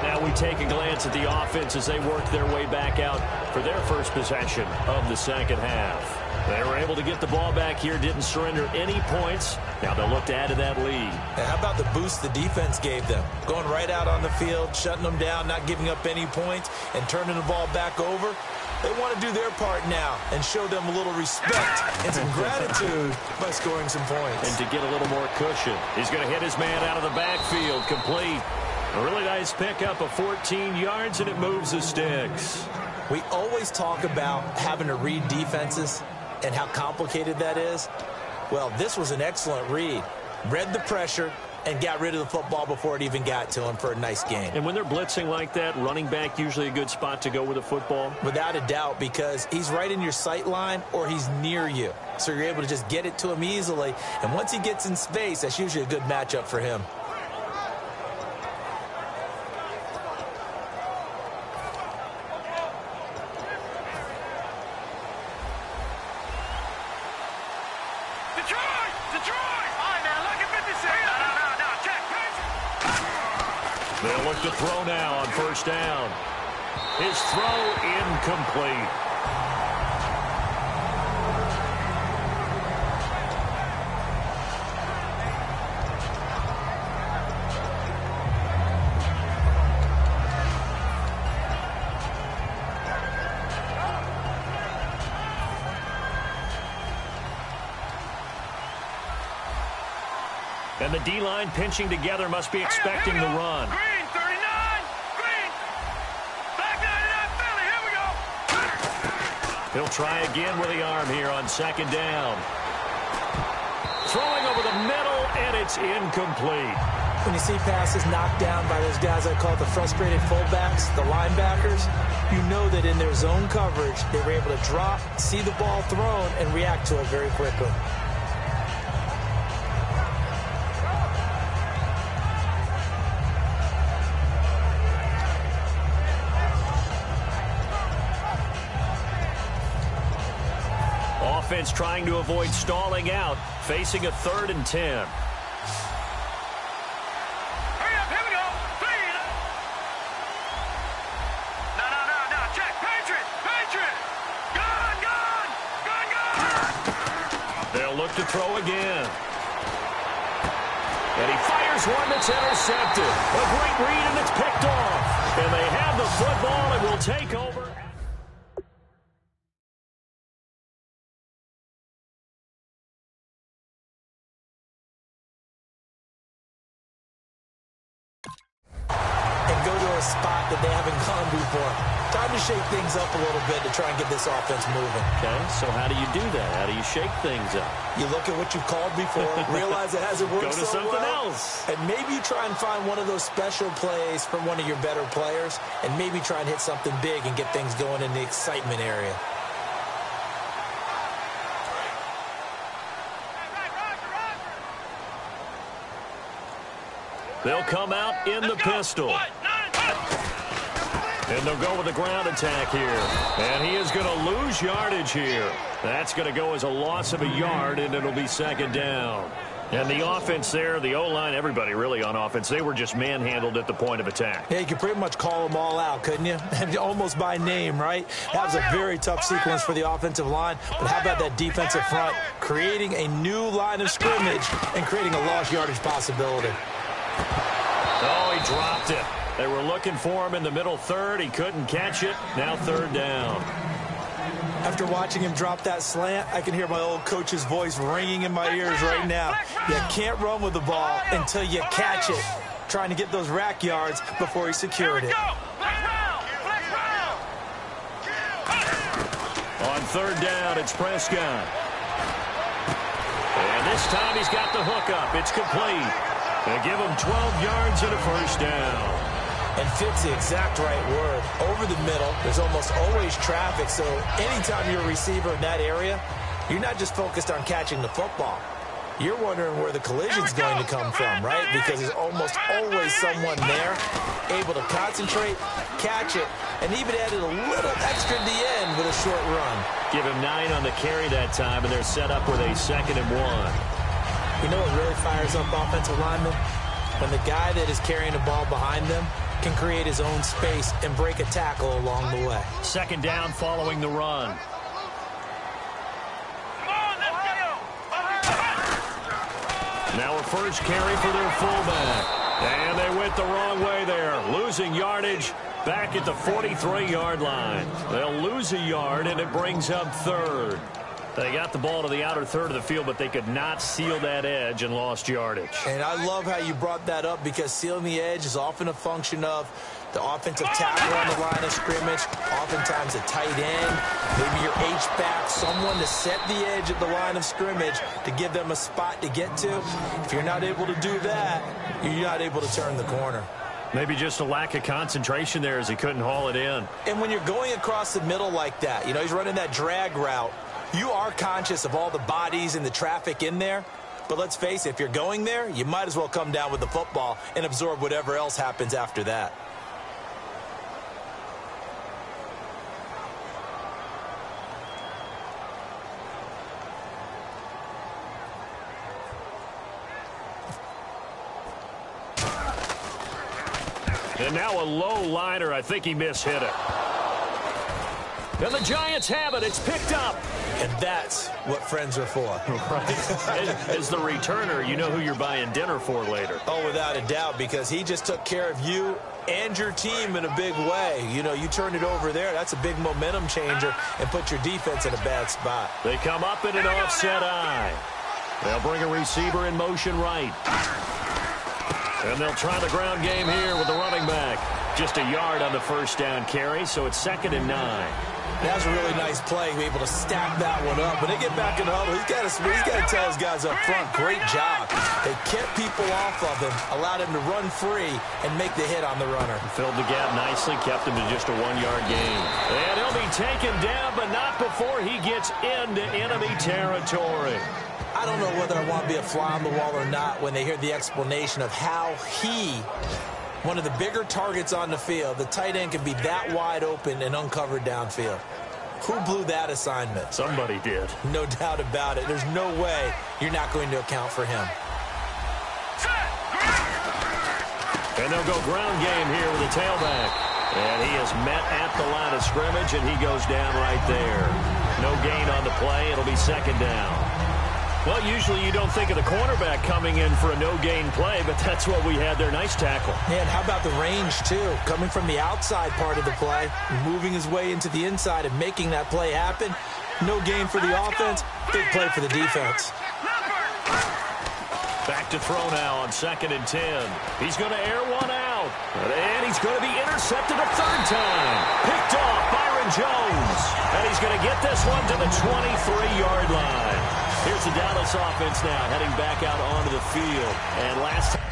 Now we take a glance at the offense as they work their way back out for their first possession of the second half. They were able to get the ball back here, didn't surrender any points. Now they'll look to add to that lead. Now, how about the boost the defense gave them? Going right out on the field, shutting them down, not giving up any points, and turning the ball back over. They want to do their part now and show them a little respect and some gratitude by scoring some points. And to get a little more cushion, he's going to hit his man out of the backfield, complete. A really nice pickup of 14 yards, and it moves the sticks. We always talk about having to read defenses and how complicated that is. Well, this was an excellent read. Read the pressure and got rid of the football before it even got to him for a nice gain. And when they're blitzing like that, running back usually a good spot to go with a football? Without a doubt, because he's right in your sight line or he's near you. So you're able to just get it to him easily. And once he gets in space, that's usually a good matchup for him. Detroit! All right, now, look at 56. No, check. They'll look to throw now on first down. His throw incomplete. And the D-line pinching together must be expecting the run. Green, 39. Green. Back 99, Philly. Here we go. He'll try again with the arm here on second down. Throwing over the middle, and it's incomplete. When you see passes knocked down by those guys I call the frustrated fullbacks, the linebackers, you know that in their zone coverage, they were able to drop, see the ball thrown, and react to it very quickly. Offense trying to avoid stalling out, facing a 3rd and 10. Hurry up, here we go. Clean. No. Check. Patriot. Gun. They'll look to throw again. And he fires one that's intercepted. A great read, and it's picked off. And they have the football and will take over. Spot that they haven't gone before. Time to shake things up a little bit to try and get this offense moving. Okay, so how do you do that? How do you shake things up? You look at what you've called before, realize it hasn't worked Go to so something well, else. and maybe you try and find one of those special plays from one of your better players, and maybe try and hit something big and get things going in the excitement area. They'll come out in the pistol. And they'll go with the ground attack here. And he is going to lose yardage here. That's going to go as a loss of a yard, and it'll be second down. And the offense there, the O-line, everybody really on offense, they were just manhandled at the point of attack. Yeah, you could pretty much call them all out, couldn't you? Almost by name, right? That was a very tough sequence for the offensive line. But how about that defensive front creating a new line of scrimmage and creating a lost yardage possibility? Oh, he dropped it. They were looking for him in the middle third. He couldn't catch it. Now third down. After watching him drop that slant, I can hear my old coach's voice ringing in my ears right now. You can't run with the ball until you catch it. Trying to get those rack yards before he secured it. On third down, it's Prescott. And this time he's got the hook up. It's complete. They give him 12 yards and a first down. And fit's the exact right word. Over the middle, there's almost always traffic, so anytime you're a receiver in that area, you're not just focused on catching the football. You're wondering where the collision's going to come from, right? Because there's almost always someone there able to concentrate, catch it, and even added a little extra at the end with a short run. Give him 9 on the carry that time, and they're set up with a 2nd and 1. You know what really fires up offensive linemen? When the guy that is carrying the ball behind them can create his own space and break a tackle along the way. Second down following the run. Now a first carry for their fullback. And they went the wrong way there, losing yardage back at the 43-yard line. They'll lose a yard, and it brings up third. They got the ball to the outer third of the field, but they could not seal that edge and lost yardage. And I love how you brought that up, because sealing the edge is often a function of the offensive tackle on the line of scrimmage, oftentimes a tight end, maybe your H-back, someone to set the edge at the line of scrimmage to give them a spot to get to. If you're not able to do that, you're not able to turn the corner. Maybe just a lack of concentration there as he couldn't haul it in. And when you're going across the middle like that, you know, he's running that drag route, you are conscious of all the bodies and the traffic in there. But let's face it, if you're going there, you might as well come down with the football and absorb whatever else happens after that. And now a low liner. I think he mishit it. And the Giants have it. It's picked up. And that's what friends are for. Right. As the returner, you know who you're buying dinner for later. Oh, without a doubt, because he just took care of you and your team in a big way. You know, you turn it over there. That's a big momentum changer and put your defense in a bad spot. They come up in an offset eye. They'll bring a receiver in motion right. And they'll try the ground game here with the running back. Just a yard on the first down carry, so it's 2nd and 9. That was a really nice play, to be able to stack that one up. When they get back in the huddle, he's got to tell his guys up front, great job. They kept people off of him, allowed him to run free, and make the hit on the runner. Filled the gap nicely, kept him to just a 1-yard gain. And he'll be taken down, but not before he gets into enemy territory. I don't know whether I want to be a fly on the wall or not when they hear the explanation of how one of the bigger targets on the field, the tight end can be that wide open and uncovered downfield. Who blew that assignment? Somebody did. No doubt about it. There's no way you're not going to account for him. And they'll go ground game here with a tailback. And he is met at the line of scrimmage, and he goes down right there. No gain on the play. It'll be 2nd down. Well, usually you don't think of the cornerback coming in for a no-gain play, but that's what we had there. Nice tackle. And how about the range, too? Coming from the outside part of the play, moving his way into the inside and making that play happen. No gain for the offense, big play for the defense. Back to throw now on 2nd and 10. He's going to air one out. And he's going to be intercepted a 3rd time. Picked off Byron Jones. And he's going to get this one to the 23-yard line. Here's the Dallas offense now heading back out onto the field. And last time.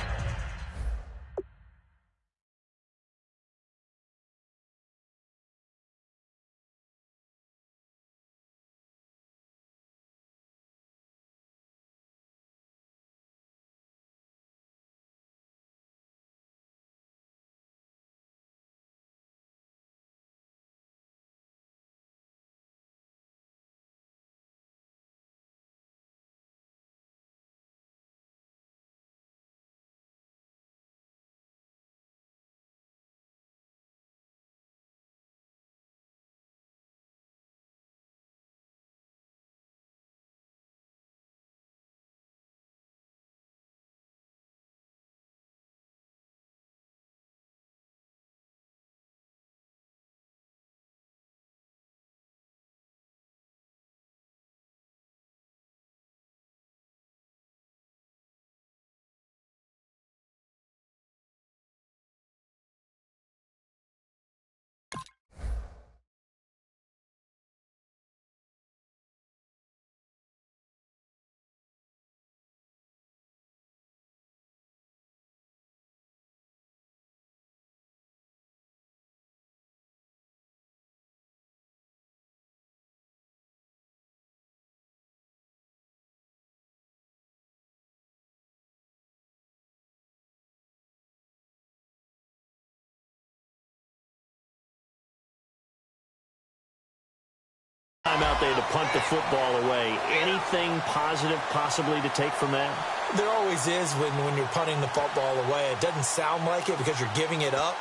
Time out there to punt the football away. Anything positive possibly to take from that? There always is when you're punting the football away. It doesn't sound like it because you're giving it up,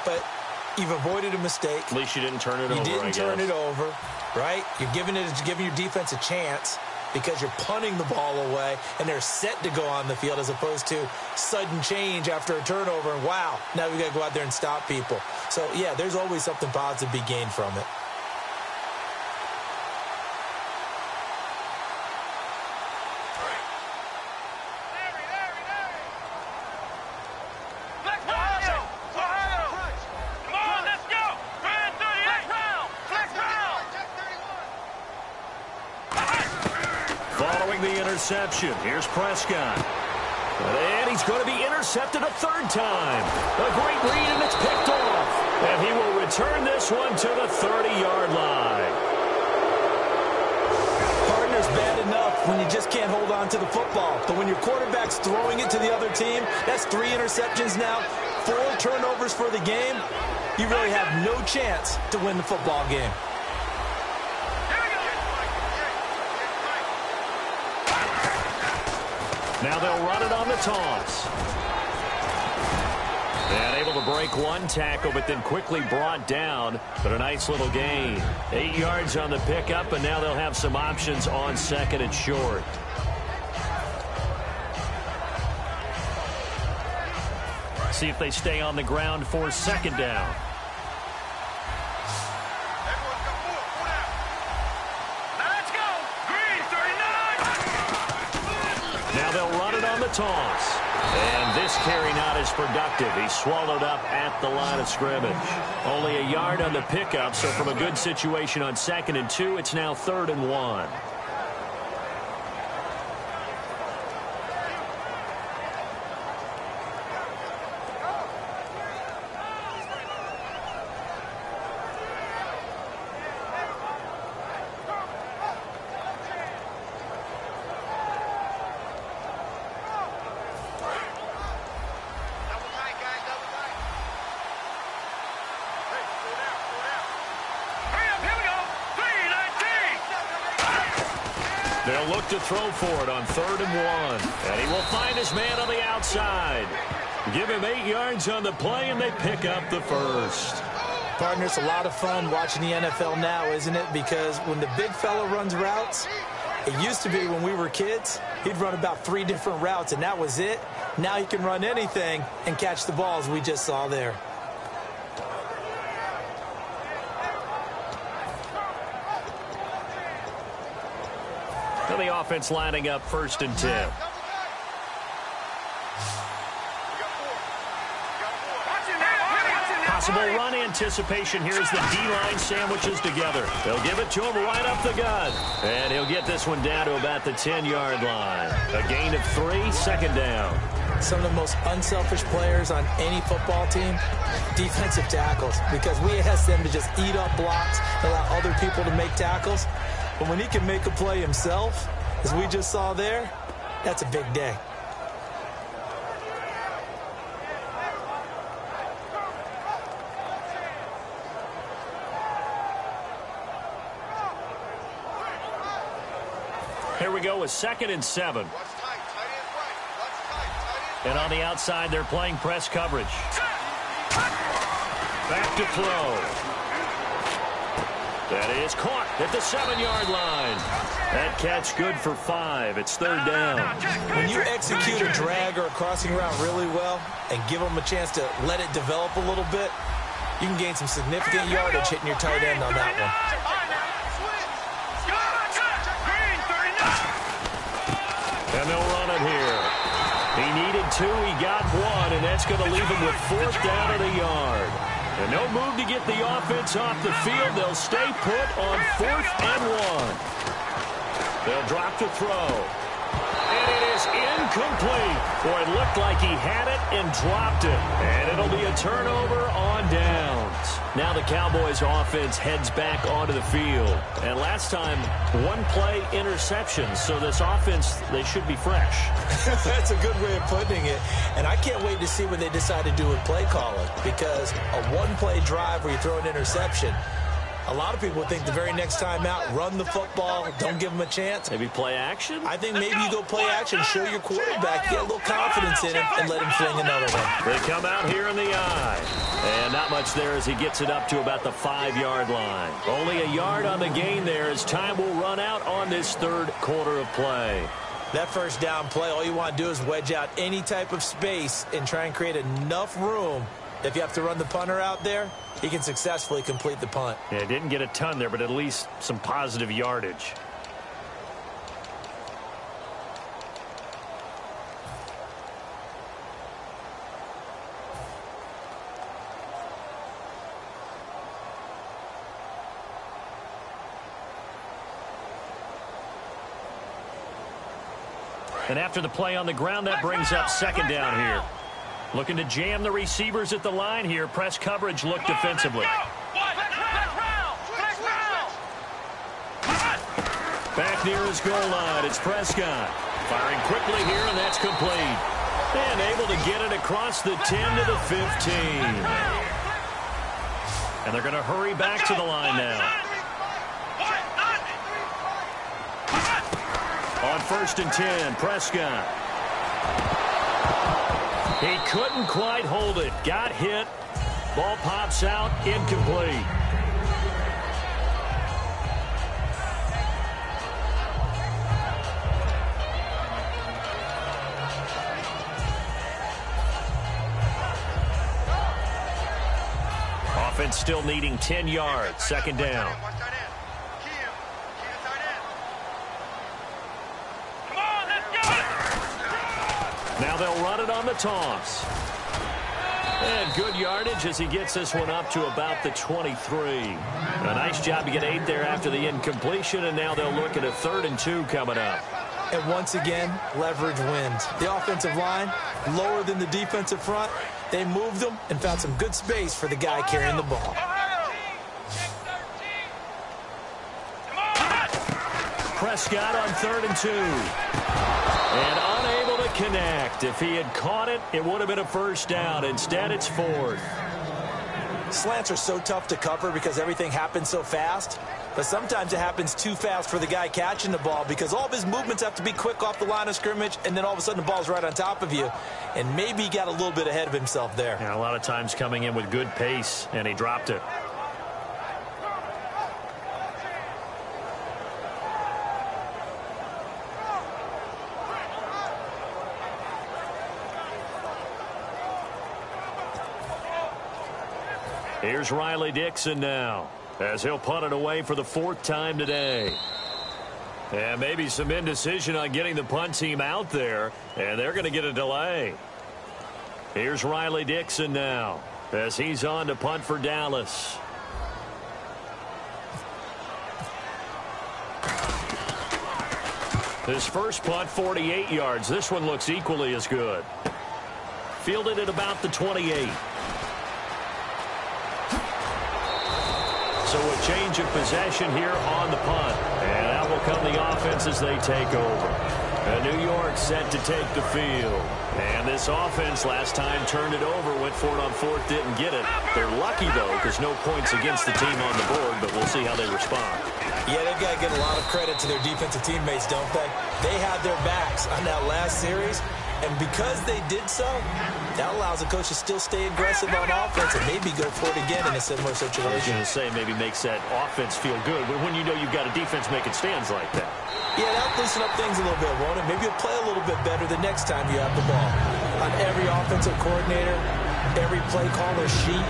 but you've avoided a mistake. At least you didn't turn it over, You didn't turn it over, right? You're giving your defense a chance because you're punting the ball away, and they're set to go on the field as opposed to sudden change after a turnover, and wow, now we got to go out there and stop people. So, yeah, there's always something positive to be gained from it. Interception. Here's Prescott. And he's going to be intercepted a 3rd time. A great read, and it's picked off. And he will return this one to the 30-yard line. Partner's bad enough when you just can't hold on to the football. But when your quarterback's throwing it to the other team, that's 3 interceptions now, 4 turnovers for the game. You really have no chance to win the football game. Now they'll run it on the toss. And able to break one tackle, but then quickly brought down. But a nice little gain. 8 yards on the pickup, and now they'll have some options on second and short. See if they stay on the ground for second down. Now they'll run it on the toss. And this carry not as productive. He's swallowed up at the line of scrimmage. Only a yard on the pickup, so from a good situation on 2nd and 2, it's now 3rd and 1. They'll look to throw for it on 3rd and 1. And he will find his man on the outside. Give him 8 yards on the play, and they pick up the first. Partner, it's a lot of fun watching the NFL now, isn't it? Because when the big fella runs routes, it used to be when we were kids, he'd run about 3 different routes, and that was it. Now he can run anything and catch the balls we just saw there. The offense lining up 1st and 10. Possible run anticipation here as the D-line sandwiches together. They'll give it to him right up the gut. And he'll get this one down to about the 10-yard line. A gain of 3, 2nd down. Some of the most unselfish players on any football team, defensive tackles, because we ask them to just eat up blocks, allow other people to make tackles. But when he can make a play himself, as we just saw there, that's a big day. Here we go with 2nd and 7. And on the outside, they're playing press coverage. Back to throw. That is caught at the 7-yard line. That catch good for 5. It's 3rd down. When you execute a drag or a crossing route really well and give them a chance to let it develop a little bit, you can gain some significant yardage hitting your tight end on that one. And they'll run it here. He needed 2. He got 1, and that's going to leave him with 4th down at a yard. And no move to get the offense off the field. They'll stay put on 4th and 1. They'll drop to throw. And it is incomplete. Boy, it looked like he had it and dropped it. And it'll be a turnover on downs. Now the Cowboys offense heads back onto the field. And last time, 1-play interception. So this offense, they should be fresh. That's a good way of putting it. And I can't wait to see what they decide to do with play calling. Because a 1-play drive where you throw an interception, a lot of people think the very next time out, run the football, don't give them a chance. Maybe play action? I think maybe you go play action, show your quarterback, get a little confidence in him, and let him fling another one. They come out here in the eye. And not much there as he gets it up to about the 5-yard line. Only a yard on the gain there as time will run out on this 3rd quarter of play. That 1st down play, all you want to do is wedge out any type of space and try and create enough room. If you have to run the punter out there, he can successfully complete the punt. Yeah, didn't get a ton there, but at least some positive yardage. And after the play on the ground, that brings up 2nd down here. Looking to jam the receivers at the line here. Press coverage look defensively. Back near his goal line, it's Prescott. Firing quickly here, and that's complete. And able to get it across the 10 to the 15. And they're going to hurry back to the line now. On 1st and 10, Prescott. He couldn't quite hold it. Got hit. Ball pops out. Incomplete. Offense still needing 10 yards. Second down. Now they'll run it on the toss. And good yardage as he gets this one up to about the 23. A nice job to get 8 there after the incompletion, and now they'll look at a 3rd and 2 coming up. And once again, leverage wins. The offensive line, lower than the defensive front. They moved them and found some good space for the guy carrying the ball. Prescott on 3rd and 2. And unable to connect. If he had caught it, it would have been a first down. Instead, it's 4th. Slants are so tough to cover because everything happens so fast. But sometimes it happens too fast for the guy catching the ball because all of his movements have to be quick off the line of scrimmage, and then all of a sudden the ball's right on top of you. And maybe he got a little bit ahead of himself there. Yeah, a lot of times coming in with good pace, and he dropped it. Here's Riley Dixon now, as he'll punt it away for the 4th time today. And maybe some indecision on getting the punt team out there, and they're going to get a delay. Here's Riley Dixon now, as he's on to punt for Dallas. His first punt, 48 yards. This one looks equally as good. Fielded at about the 28. So a change of possession here on the punt. And out will come the offense as they take over. And New York set to take the field. And this offense last time turned it over, went for it on 4th, didn't get it. They're lucky, though, because no points against the team on the board, but we'll see how they respond. Yeah, they've got to give a lot of credit to their defensive teammates, don't they? They had their backs on that last series. And because they did so, that allows the coach to still stay aggressive on offense and maybe go for it again in a similar situation. I was going to say maybe makes that offense feel good, but when you know you've got a defense making stands like that. Yeah, that'll loosen up things a little bit, won't it? Maybe you'll play a little bit better the next time you have the ball. On every offensive coordinator, every play caller sheet,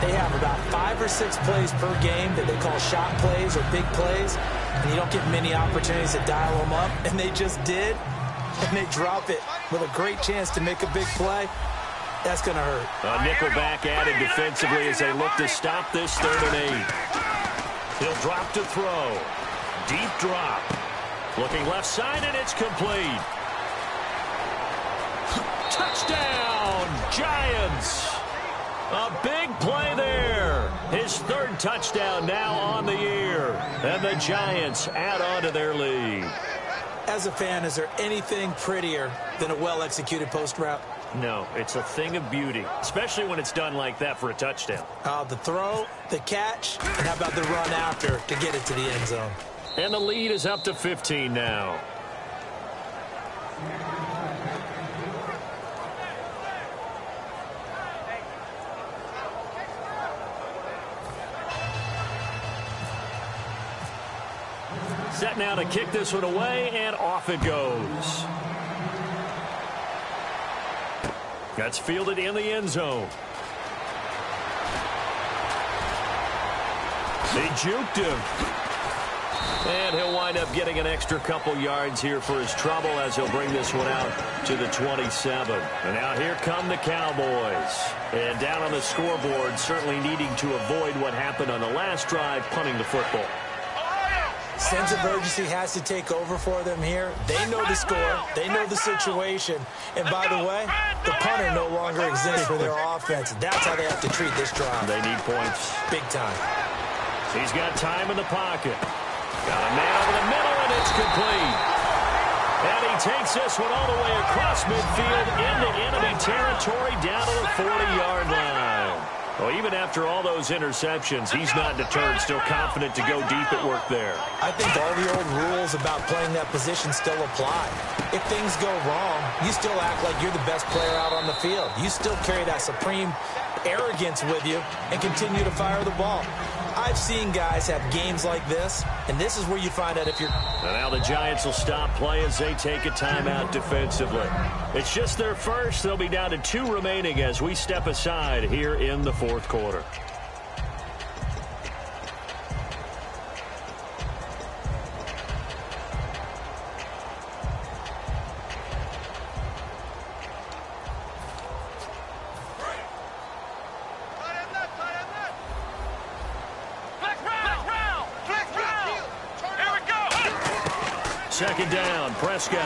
they have about 5 or 6 plays per game that they call shot plays or big plays, and you don't get many opportunities to dial them up, and they just did. And they drop it with a great chance to make a big play. That's going to hurt. A nickelback added defensively as they look to stop this 3rd and 8. He'll drop to throw. Deep drop. Looking left side, and it's complete. Touchdown, Giants. A big play there. His 3rd touchdown now on the year. And the Giants add on to their lead. As a fan, is there anything prettier than a well-executed post route? No, it's a thing of beauty, especially when it's done like that for a touchdown. The throw, the catch, and how about the run after to get it to the end zone? And the lead is up to 15 now. Set now to kick this one away, and off it goes. That's fielded in the end zone. They juked him. And he'll wind up getting an extra couple yards here for his trouble as he'll bring this one out to the 27. And now here come the Cowboys. And down on the scoreboard, certainly needing to avoid what happened on the last drive, punting the football. Sense of urgency has to take over for them here. They know the score. They know the situation. And by the way, the punter no longer exists for their offense. That's how they have to treat this drive. They need points. Big time. He's got time in the pocket. Got a man over the middle, and it's complete. And he takes this one all the way across midfield into enemy territory down to the 40-yard line. Well, even after all those interceptions, he's not deterred, still confident to go deep at work there. I think all the old rules about playing that position still apply. If things go wrong, you still act like you're the best player out on the field. You still carry that supreme arrogance with you and continue to fire the ball. I've seen guys have games like this, and this is where you find out if you're... And now the Giants will stop play as they take a timeout defensively. It's just their first. They'll be down to 2 remaining as we step aside here in the fourth quarter. Second down, Prescott.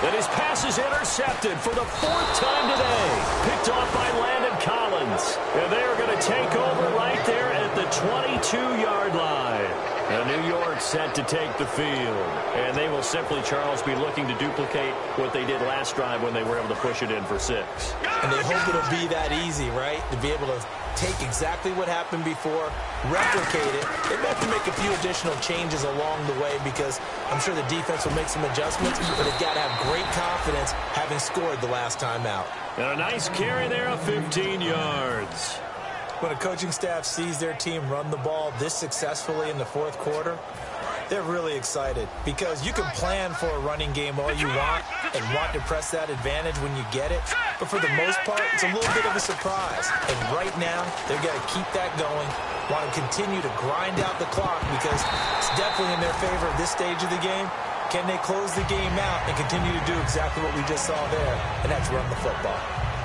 And his pass is intercepted for the 4th time today. Picked off by Landon Collins. And they are going to take over right there at the 22-yard line. And New York set to take the field. And they will simply, Charles, be looking to duplicate what they did last drive when they were able to push it in for 6. And they hope it'll be that easy, right? To be able to take exactly what happened before, replicate it. They may have to make a few additional changes along the way because I'm sure the defense will make some adjustments, but they've got to have great confidence having scored the last time out. And a nice carry there of 15 yards. When a coaching staff sees their team run the ball this successfully in the fourth quarter, they're really excited because you can plan for a running game all you want and want to press that advantage when you get it. But for the most part, it's a little bit of a surprise. And right now, they've got to keep that going, want to continue to grind out the clock because it's definitely in their favor at this stage of the game. Can they close the game out and continue to do exactly what we just saw there? And that's run the football.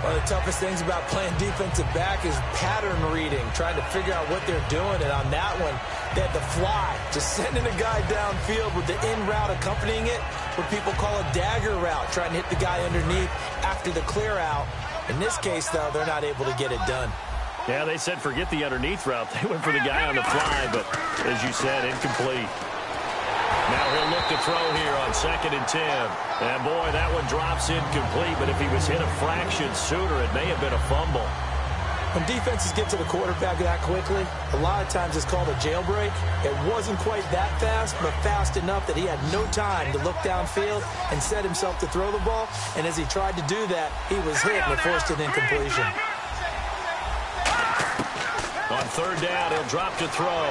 One of the toughest things about playing defensive back is pattern reading, trying to figure out what they're doing. And on that one, they had the fly, just sending a guy downfield with the in route accompanying it, what people call a dagger route, trying to hit the guy underneath after the clear out. In this case, though, they're not able to get it done. Yeah, they said forget the underneath route. They went for the guy on the fly, but as you said, incomplete. Now he'll look to throw here on 2nd and 10. And boy, that one drops incomplete, but if he was hit a fraction sooner, it may have been a fumble. When defenses get to the quarterback that quickly, a lot of times it's called a jailbreak. It wasn't quite that fast, but fast enough that he had no time to look downfield and set himself to throw the ball. And as he tried to do that, he was hit and it forced an incompletion. On 3rd down, he'll drop to throw.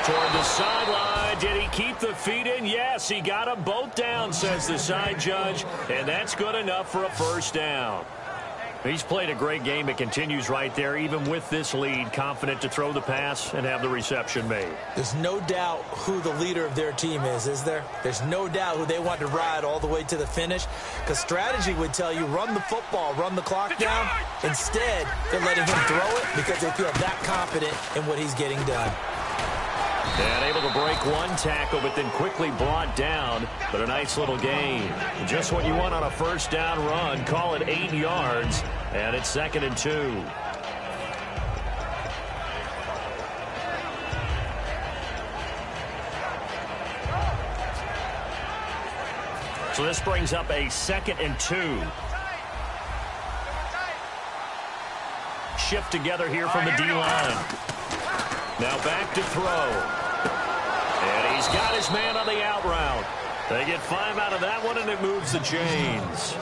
Toward the sideline. Did he keep the feet in? Yes, he got them both down, says the side judge. And that's good enough for a 1st down. He's played a great game. It continues right there, even with this lead, confident to throw the pass and have the reception made. There's no doubt who the leader of their team is there? There's no doubt who they want to ride all the way to the finish, because strategy would tell you run the football, run the clock down. Instead, they're letting him throw it because they feel that confident in what he's getting done. And able to break one tackle, but then quickly brought down. But a nice little gain. Just what you want on a 1st down run. Call it 8 yards. And it's 2nd and 2. So this brings up a 2nd and 2. Shift together here from the D-line. Now back to throw. And he's got his man on the out route. They get 5 out of that one, and it moves the chains.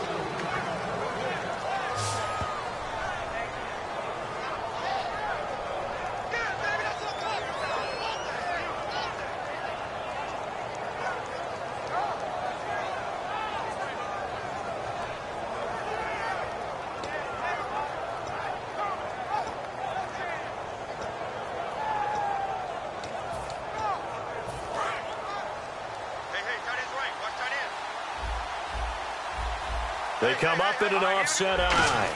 They come up in an offset eye.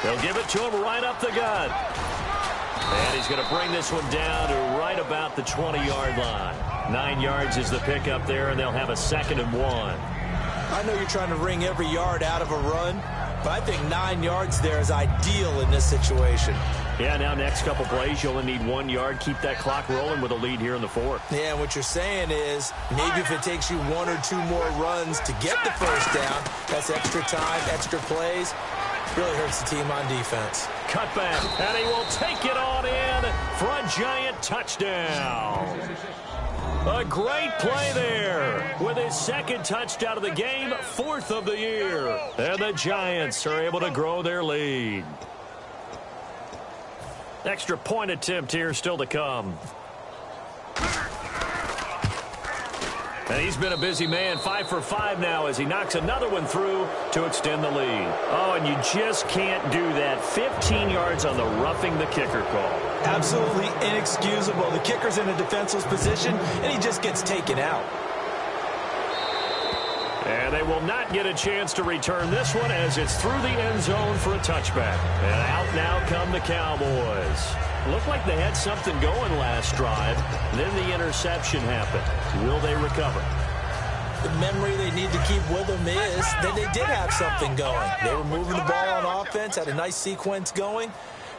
They'll give it to him right up the gut. And he's going to bring this one down to right about the 20-yard line. 9 yards is the pickup there, and they'll have a 2nd and 1. I know you're trying to wring every yard out of a run, but I think 9 yards there is ideal in this situation. Yeah, now next couple plays, you only need 1 yard. Keep that clock rolling with a lead here in the fourth. Yeah, and what you're saying is maybe if it takes you 1 or 2 more runs to get the first down, that's extra time, extra plays. Really hurts the team on defense. Cutback, and he will take it on in for a Giant touchdown. A great play there with his second touchdown of the game, 4th of the year. And the Giants are able to grow their lead. Extra point attempt here still to come. And he's been a busy man, 5 for 5 now as he knocks another one through to extend the lead. Oh, and you just can't do that. 15 yards on the roughing the kicker call. Absolutely inexcusable. The kicker's in a defenseless position, and he just gets taken out. And they will not get a chance to return this one as it's through the end zone for a touchback. And out now come the Cowboys. Looked like they had something going last drive. Then the interception happened. Will they recover? The memory they need to keep with them is that they did have something going. They were moving the ball on offense, had a nice sequence going.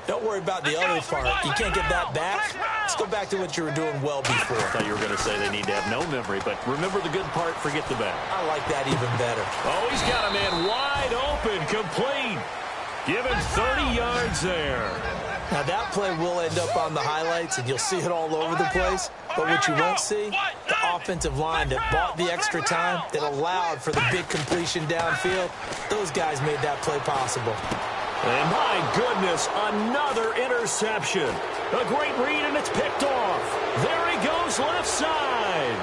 Don't worry about the other part. You can't get that back. Let's go back to what you were doing well before. I thought you were going to say they need to have no memory, but remember the good part, forget the bad. I like that even better. Oh, he's got a man wide open, complete. Give him 30 yards there. Now, that play will end up on the highlights, and you'll see it all over the place. But what you won't see, the offensive line that bought the extra time, that allowed for the big completion downfield, those guys made that play possible. And my goodness, another interception. A great read, and it's picked off. There he goes, left side.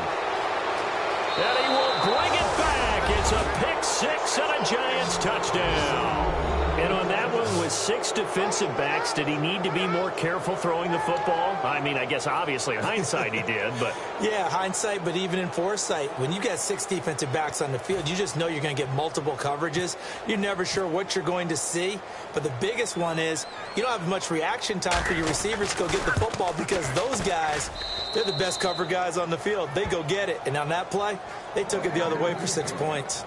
And he will bring it back. It's a pick six and a Giants touchdown. And on that one, with 6 defensive backs, did he need to be more careful throwing the football? I mean, I guess obviously in hindsight he did, but... Yeah, hindsight, but even in foresight, when you got 6 defensive backs on the field, you just know you're going to get multiple coverages. You're never sure what you're going to see. But the biggest one is you don't have much reaction time for your receivers to go get the football because those guys, they're the best cover guys on the field. They go get it. And on that play, they took it the other way for 6 points.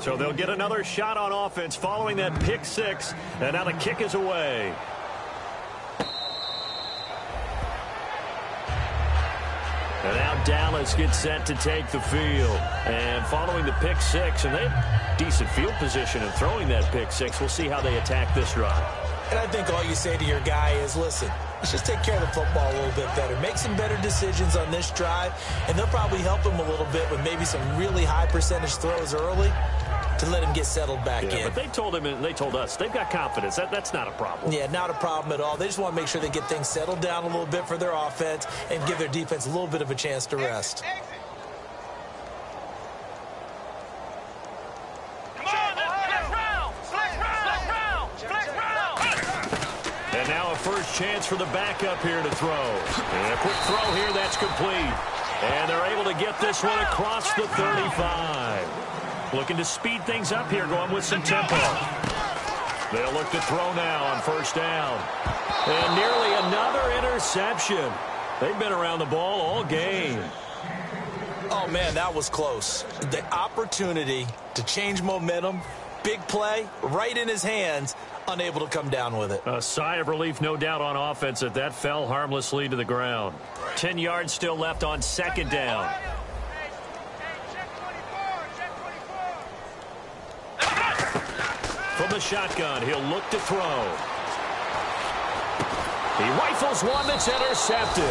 So they'll get another shot on offense following that pick six, and now the kick is away. And now Dallas gets set to take the field. And following the pick six, and they have decent field position in throwing that pick six. We'll see how they attack this drive. And I think all you say to your guy is, listen, let's just take care of the football a little bit better. Make some better decisions on this drive, and they'll probably help him a little bit with maybe some really high percentage throws early to let him get settled back in. But they told him and they told us they've got confidence. That's not a problem. Yeah, not a problem at all. They just want to make sure they get things settled down a little bit for their offense and give their defense a little bit of a chance to rest. And now a first chance for the backup here to throw. And a quick throw here, that's complete. And they're able to get this one across the 35. Looking to speed things up here, going with some tempo. They'll look to throw now on first down. And nearly another interception. They've been around the ball all game. Oh, man, that was close. The opportunity to change momentum, big play, right in his hands, unable to come down with it. A sigh of relief, no doubt, on offense that that fell harmlessly to the ground. 10 yards still left on second down. From the shotgun, he'll look to throw. He rifles one that's intercepted.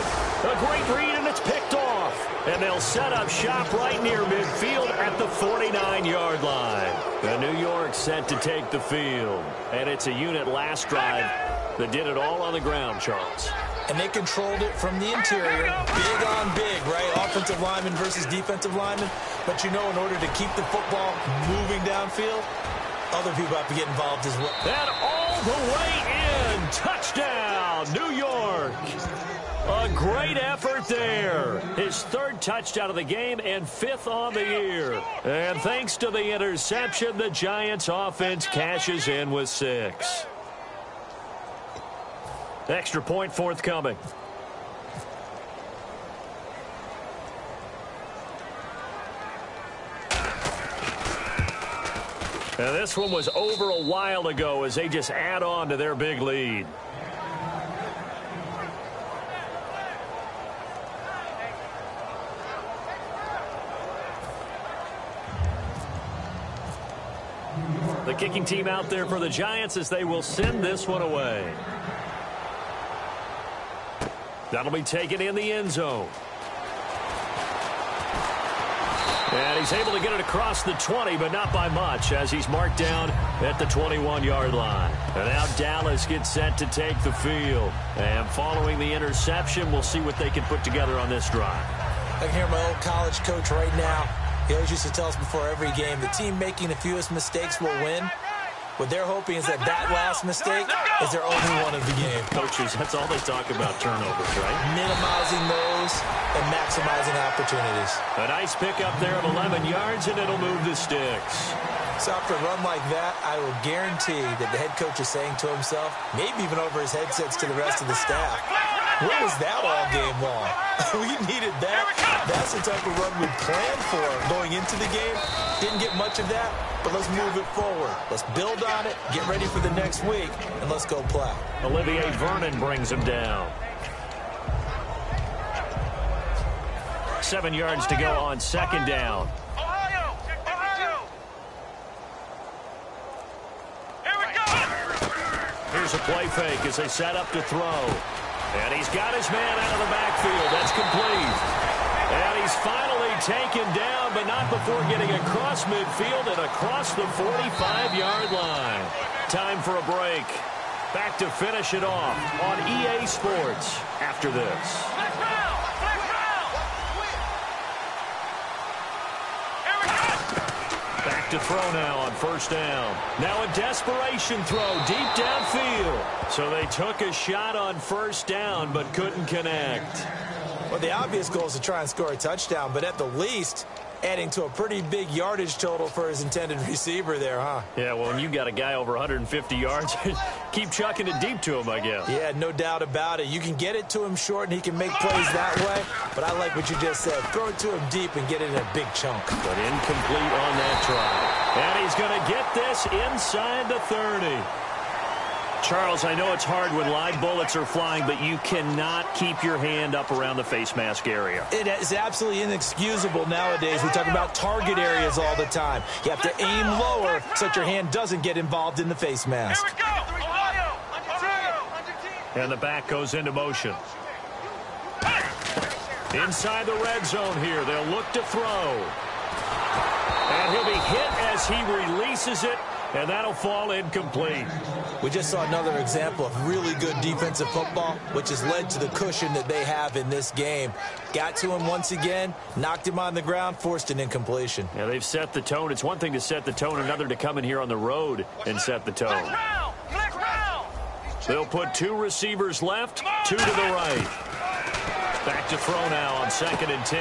A great read, and it's picked off. And they'll set up shop right near midfield at the 49-yard line. The New York set to take the field. And it's a unit last drive that did it all on the ground, Charles. And they controlled it from the interior. Big on big, right? Offensive lineman versus defensive lineman. But you know, in order to keep the football moving downfield, other people have to get involved as well. And all the way in. Touchdown, New York. A great effort there. His third touchdown of the game and 5th on the year. And thanks to the interception, the Giants offense cashes in with 6. Extra point forthcoming. And this one was over a while ago as they just add on to their big lead. The kicking team out there for the Giants as they will send this one away. That'll be taken in the end zone. And he's able to get it across the 20, but not by much, as he's marked down at the 21-yard line. And now Dallas gets set to take the field. And following the interception, we'll see what they can put together on this drive. I can hear my old college coach right now. He always used to tell us before every game, the team making the fewest mistakes will win. What they're hoping is that last mistake is their only one of the game. Coaches, that's all they talk about, turnovers, right? Minimizing those and maximizing opportunities. A nice pickup there of 11 yards, and it'll move the sticks. So after a run like that, I will guarantee that the head coach is saying to himself, maybe even over his headsets to the rest of the staff, what was that all game long? We needed that. That's the type of run we planned for going into the game. Didn't get much of that, but let's move it forward. Let's build on it, get ready for the next week, and let's go play. Olivier Vernon brings him down. 7 yards to go on second down. Here's a play fake as they set up to throw. And he's got his man out of the backfield. That's complete. And he's finally taken down, but not before getting across midfield and across the 45-yard line. Time for a break. Back to finish it off on EA Sports after this. Back to throw now on first down. Now a desperation throw deep downfield. So they took a shot on first down but couldn't connect. Well, the obvious goal is to try and score a touchdown, but at the least, adding to a pretty big yardage total for his intended receiver there, huh? Yeah, well, when you got a guy over 150 yards, keep chucking it deep to him, I guess. Yeah, no doubt about it. You can get it to him short, and he can make plays that way, but I like what you just said. Throw it to him deep and get it in a big chunk. But incomplete on that try. And he's going to get this inside the 30. Charles, I know it's hard when live bullets are flying, but you cannot keep your hand up around the face mask area. It is absolutely inexcusable nowadays. We talk about target areas all the time. You have to aim lower so that your hand doesn't get involved in the face mask. Here we go! Ohio! And the back goes into motion. Inside the red zone here, they'll look to throw. And he'll be hit as he releases it, and that'll fall incomplete. We just saw another example of really good defensive football, which has led to the cushion that they have in this game. Got to him once again, knocked him on the ground, forced an incompletion. Yeah, they've set the tone. It's one thing to set the tone, another to come in here on the road and set the tone. They'll put two receivers left, two to the right. Back to throw now on 2nd and 10.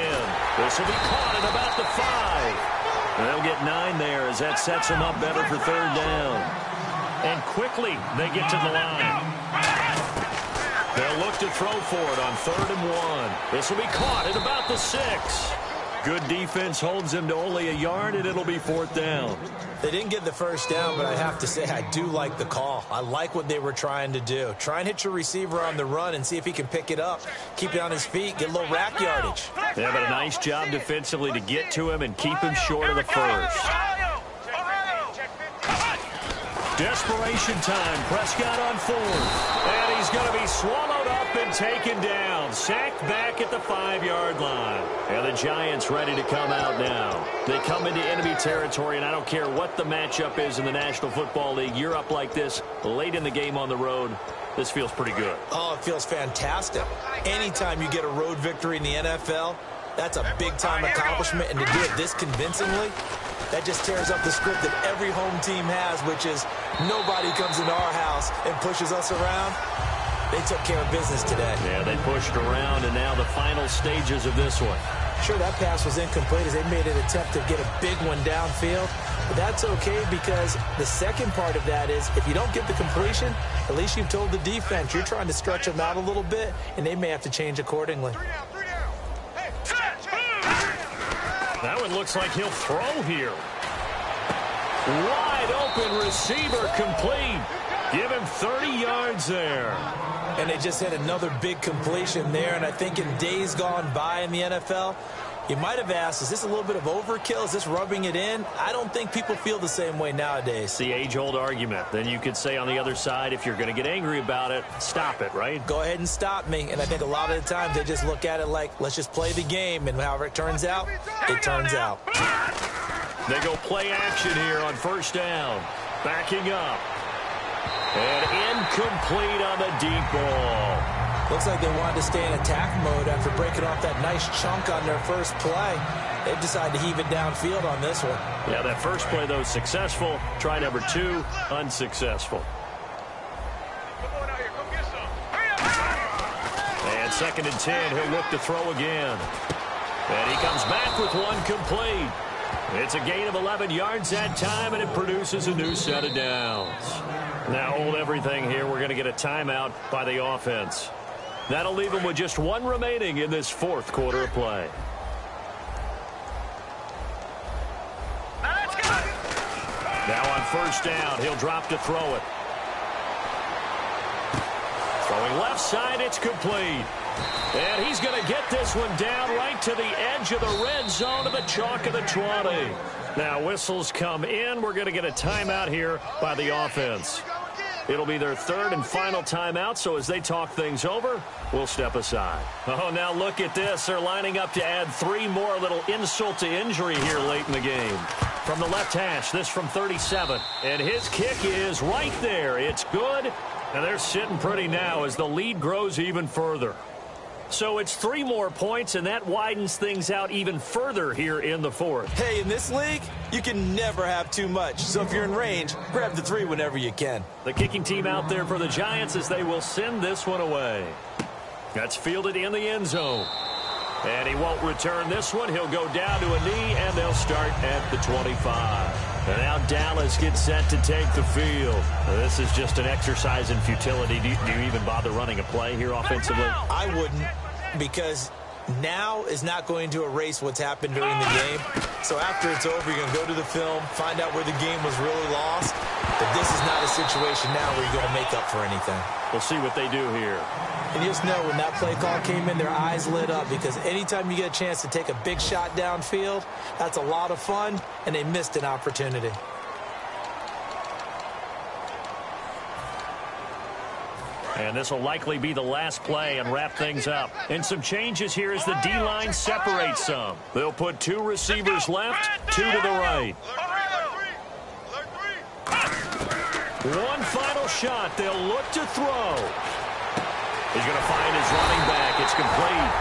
This will be caught at about the 5. And they'll get 9 there as that sets them up better for 3rd down. And quickly, they get to the line. They'll look to throw for it on 3rd and 1. This will be caught at about the 6. Good defense holds him to only a yard, and it'll be 4th down. They didn't get the first down, but I have to say I do like the call. I like what they were trying to do. Try and hit your receiver on the run and see if he can pick it up. Keep it on his feet, get a little rack yardage. Yeah, but a nice job defensively to get to him and keep him short of the first. Desperation time. Prescott on 4th. And he's going to be swallowed up and taken down. Sacked back at the 5-yard line. And the Giants ready to come out now. They come into enemy territory, and I don't care what the matchup is in the National Football League. You're up like this late in the game on the road. This feels pretty good. Oh, it feels fantastic. Anytime you get a road victory in the NFL, that's a big-time accomplishment, and to do it this convincingly, that just tears up the script that every home team has, which is nobody comes into our house and pushes us around. They took care of business today. Yeah, they pushed around, and now the final stages of this one. Sure, that pass was incomplete as they made an attempt to get a big one downfield. But that's okay because the second part of that is if you don't get the completion, at least you've told the defense you're trying to stretch them out a little bit, and they may have to change accordingly. That one looks like he'll throw here. Wide open receiver complete. Give him 30 yards there. And they just had another big completion there. And I think in days gone by in the NFL, you might have asked, is this a little bit of overkill? Is this rubbing it in? I don't think people feel the same way nowadays. The age-old argument. Then you could say on the other side, if you're going to get angry about it, stop it, right? Go ahead and stop me. And I think a lot of the times they just look at it like, let's just play the game. And however it turns out, it turns out. They go play action here on first down. Backing up. And incomplete on the deep ball. Looks like they wanted to stay in attack mode after breaking off that nice chunk on their first play. They've decided to heave it downfield on this one. Yeah, that first play, though, successful. Try number 2, unsuccessful. And 2nd and 10, he'll look to throw again. And he comes back with one complete. It's a gain of 11 yards that time, and it produces a new set of downs. Now hold everything here. We're going to get a timeout by the offense. That'll leave them with just one remaining in this 4th quarter of play. Now on first down, he'll drop to throw it. Throwing left side, it's complete. And he's going to get this one down right to the edge of the red zone of the chalk of the 20. Now whistles come in. We're going to get a timeout here by the offense. It'll be their 3rd and final timeout, so as they talk things over, we'll step aside. Oh, now look at this. They're lining up to add 3 more, a little insult to injury here late in the game. From the left hash, this from 37. And his kick is right there. It's good. And they're sitting pretty now as the lead grows even further. So it's 3 more points, and that widens things out even further here in the 4th. Hey, in this league, you can never have too much. So if you're in range, grab the 3 whenever you can. The kicking team out there for the Giants as they will send this one away. That's fielded in the end zone. And he won't return this one. He'll go down to a knee, and they'll start at the 25. And now Dallas gets set to take the field. This is just an exercise in futility. Do you even bother running a play here offensively? I wouldn't, because now is not going to erase what's happened during the game. So after it's over, you're going to go to the film, find out where the game was really lost. But this is not a situation now where you're going to make up for anything. We'll see what they do here. And you just know when that play call came in, their eyes lit up, because anytime you get a chance to take a big shot downfield, that's a lot of fun, and they missed an opportunity. And this will likely be the last play and wrap things up. And some changes here as the D-line separates some. They'll put 2 receivers left, 2 to the right. One final shot. They'll look to throw. He's going to find his running back. It's complete.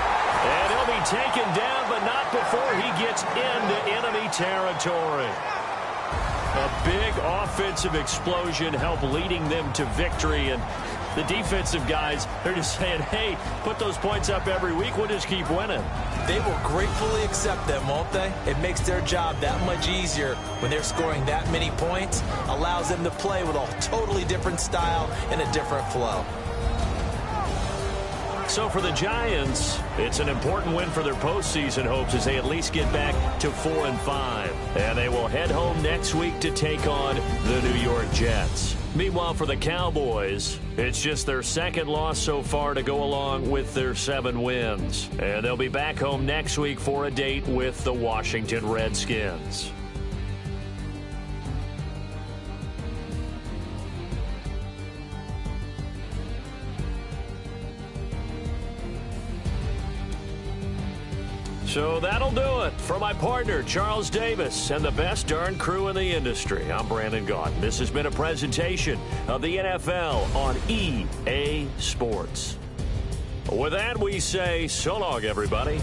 And he'll be taken down, but not before he gets into enemy territory. A big offensive explosion helped leading them to victory. And the defensive guys, they're just saying, hey, put those points up every week. We'll just keep winning. They will gratefully accept them, won't they? It makes their job that much easier when they're scoring that many points. Allows them to play with a totally different style and a different flow. So for the Giants, it's an important win for their postseason hopes as they at least get back to 4-5. And they will head home next week to take on the New York Jets. Meanwhile, for the Cowboys, it's just their 2nd loss so far to go along with their 7 wins. And they'll be back home next week for a date with the Washington Redskins. So that'll do it. For my partner, Charles Davis, and the best darn crew in the industry, I'm Brandon Gaudin. This has been a presentation of the NFL on EA Sports. With that, we say so long, everybody.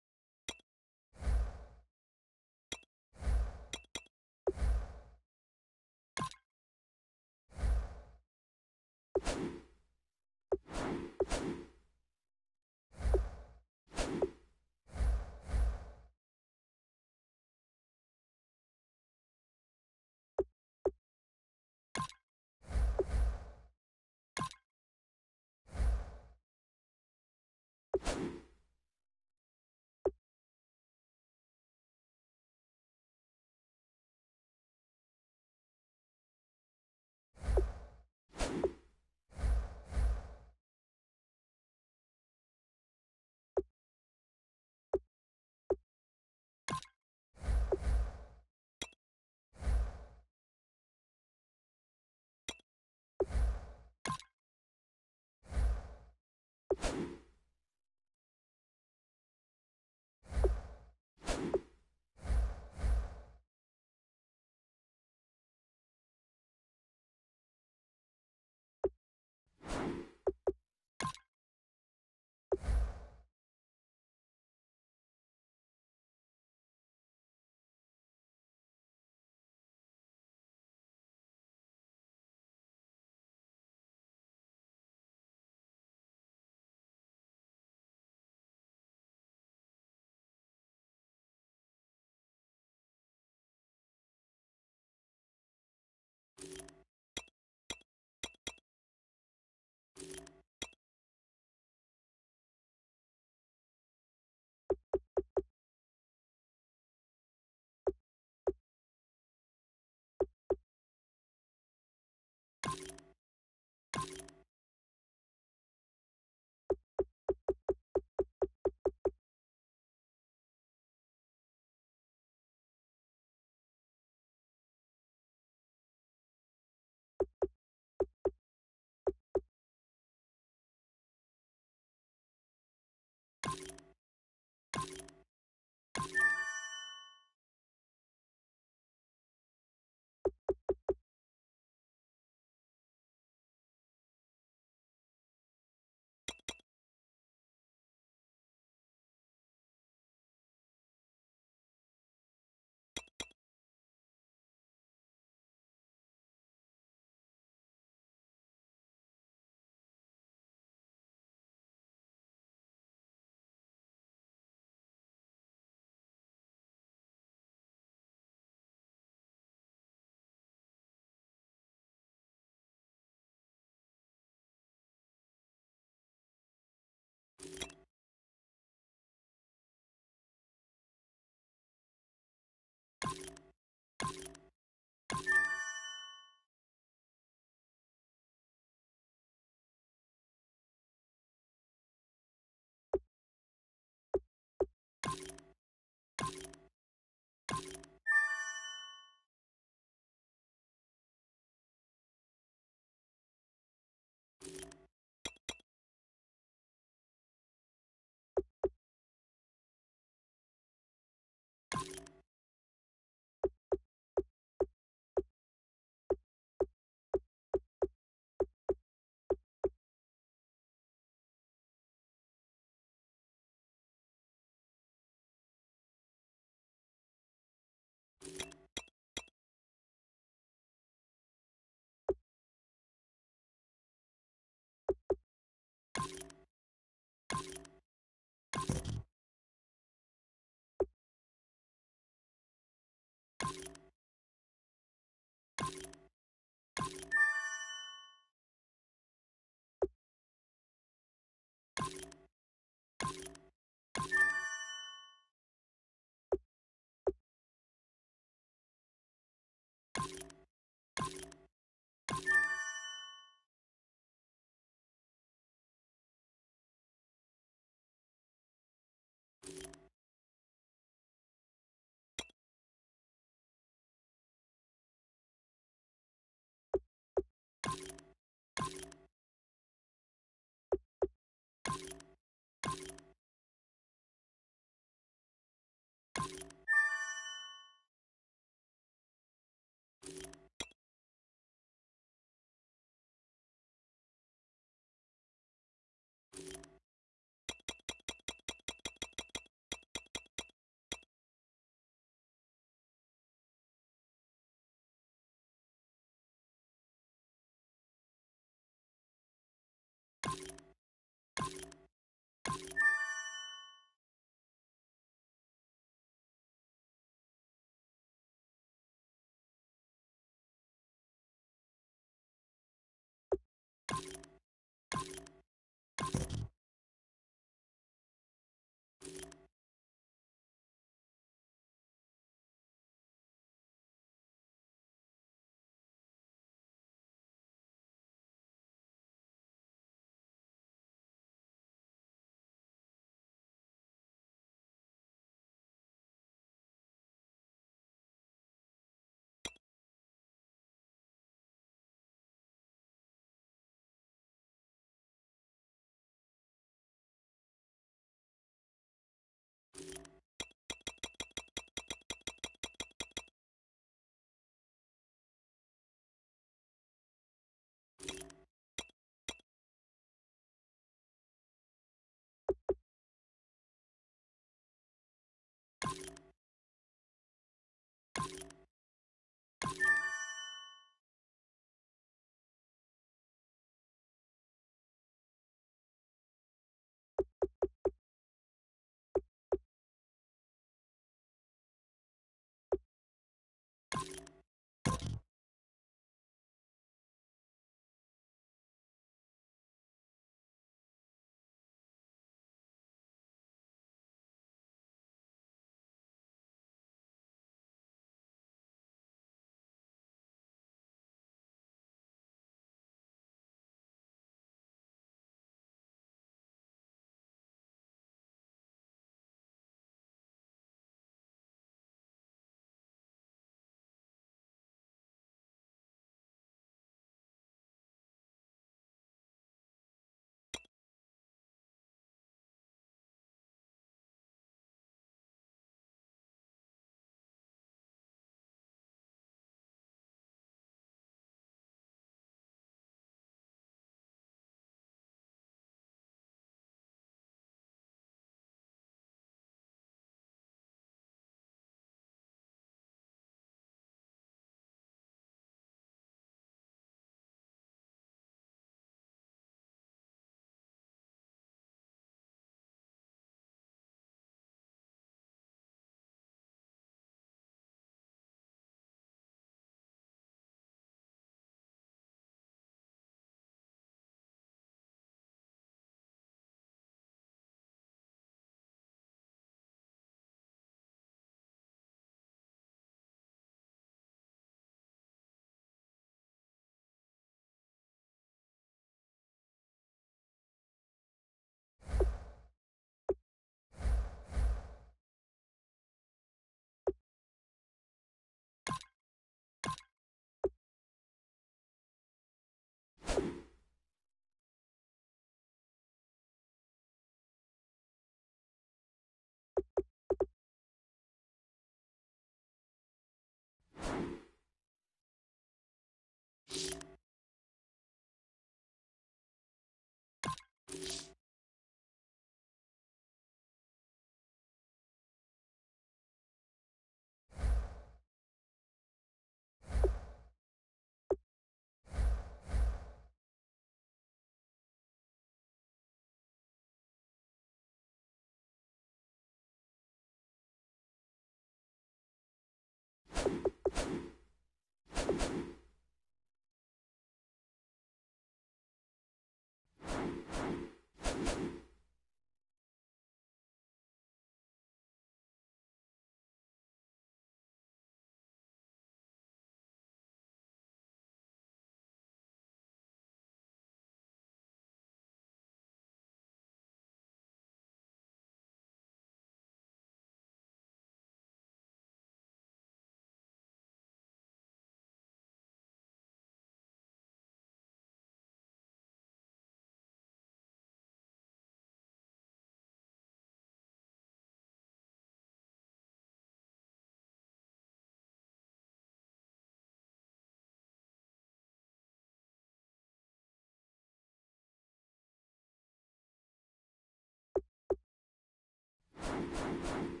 You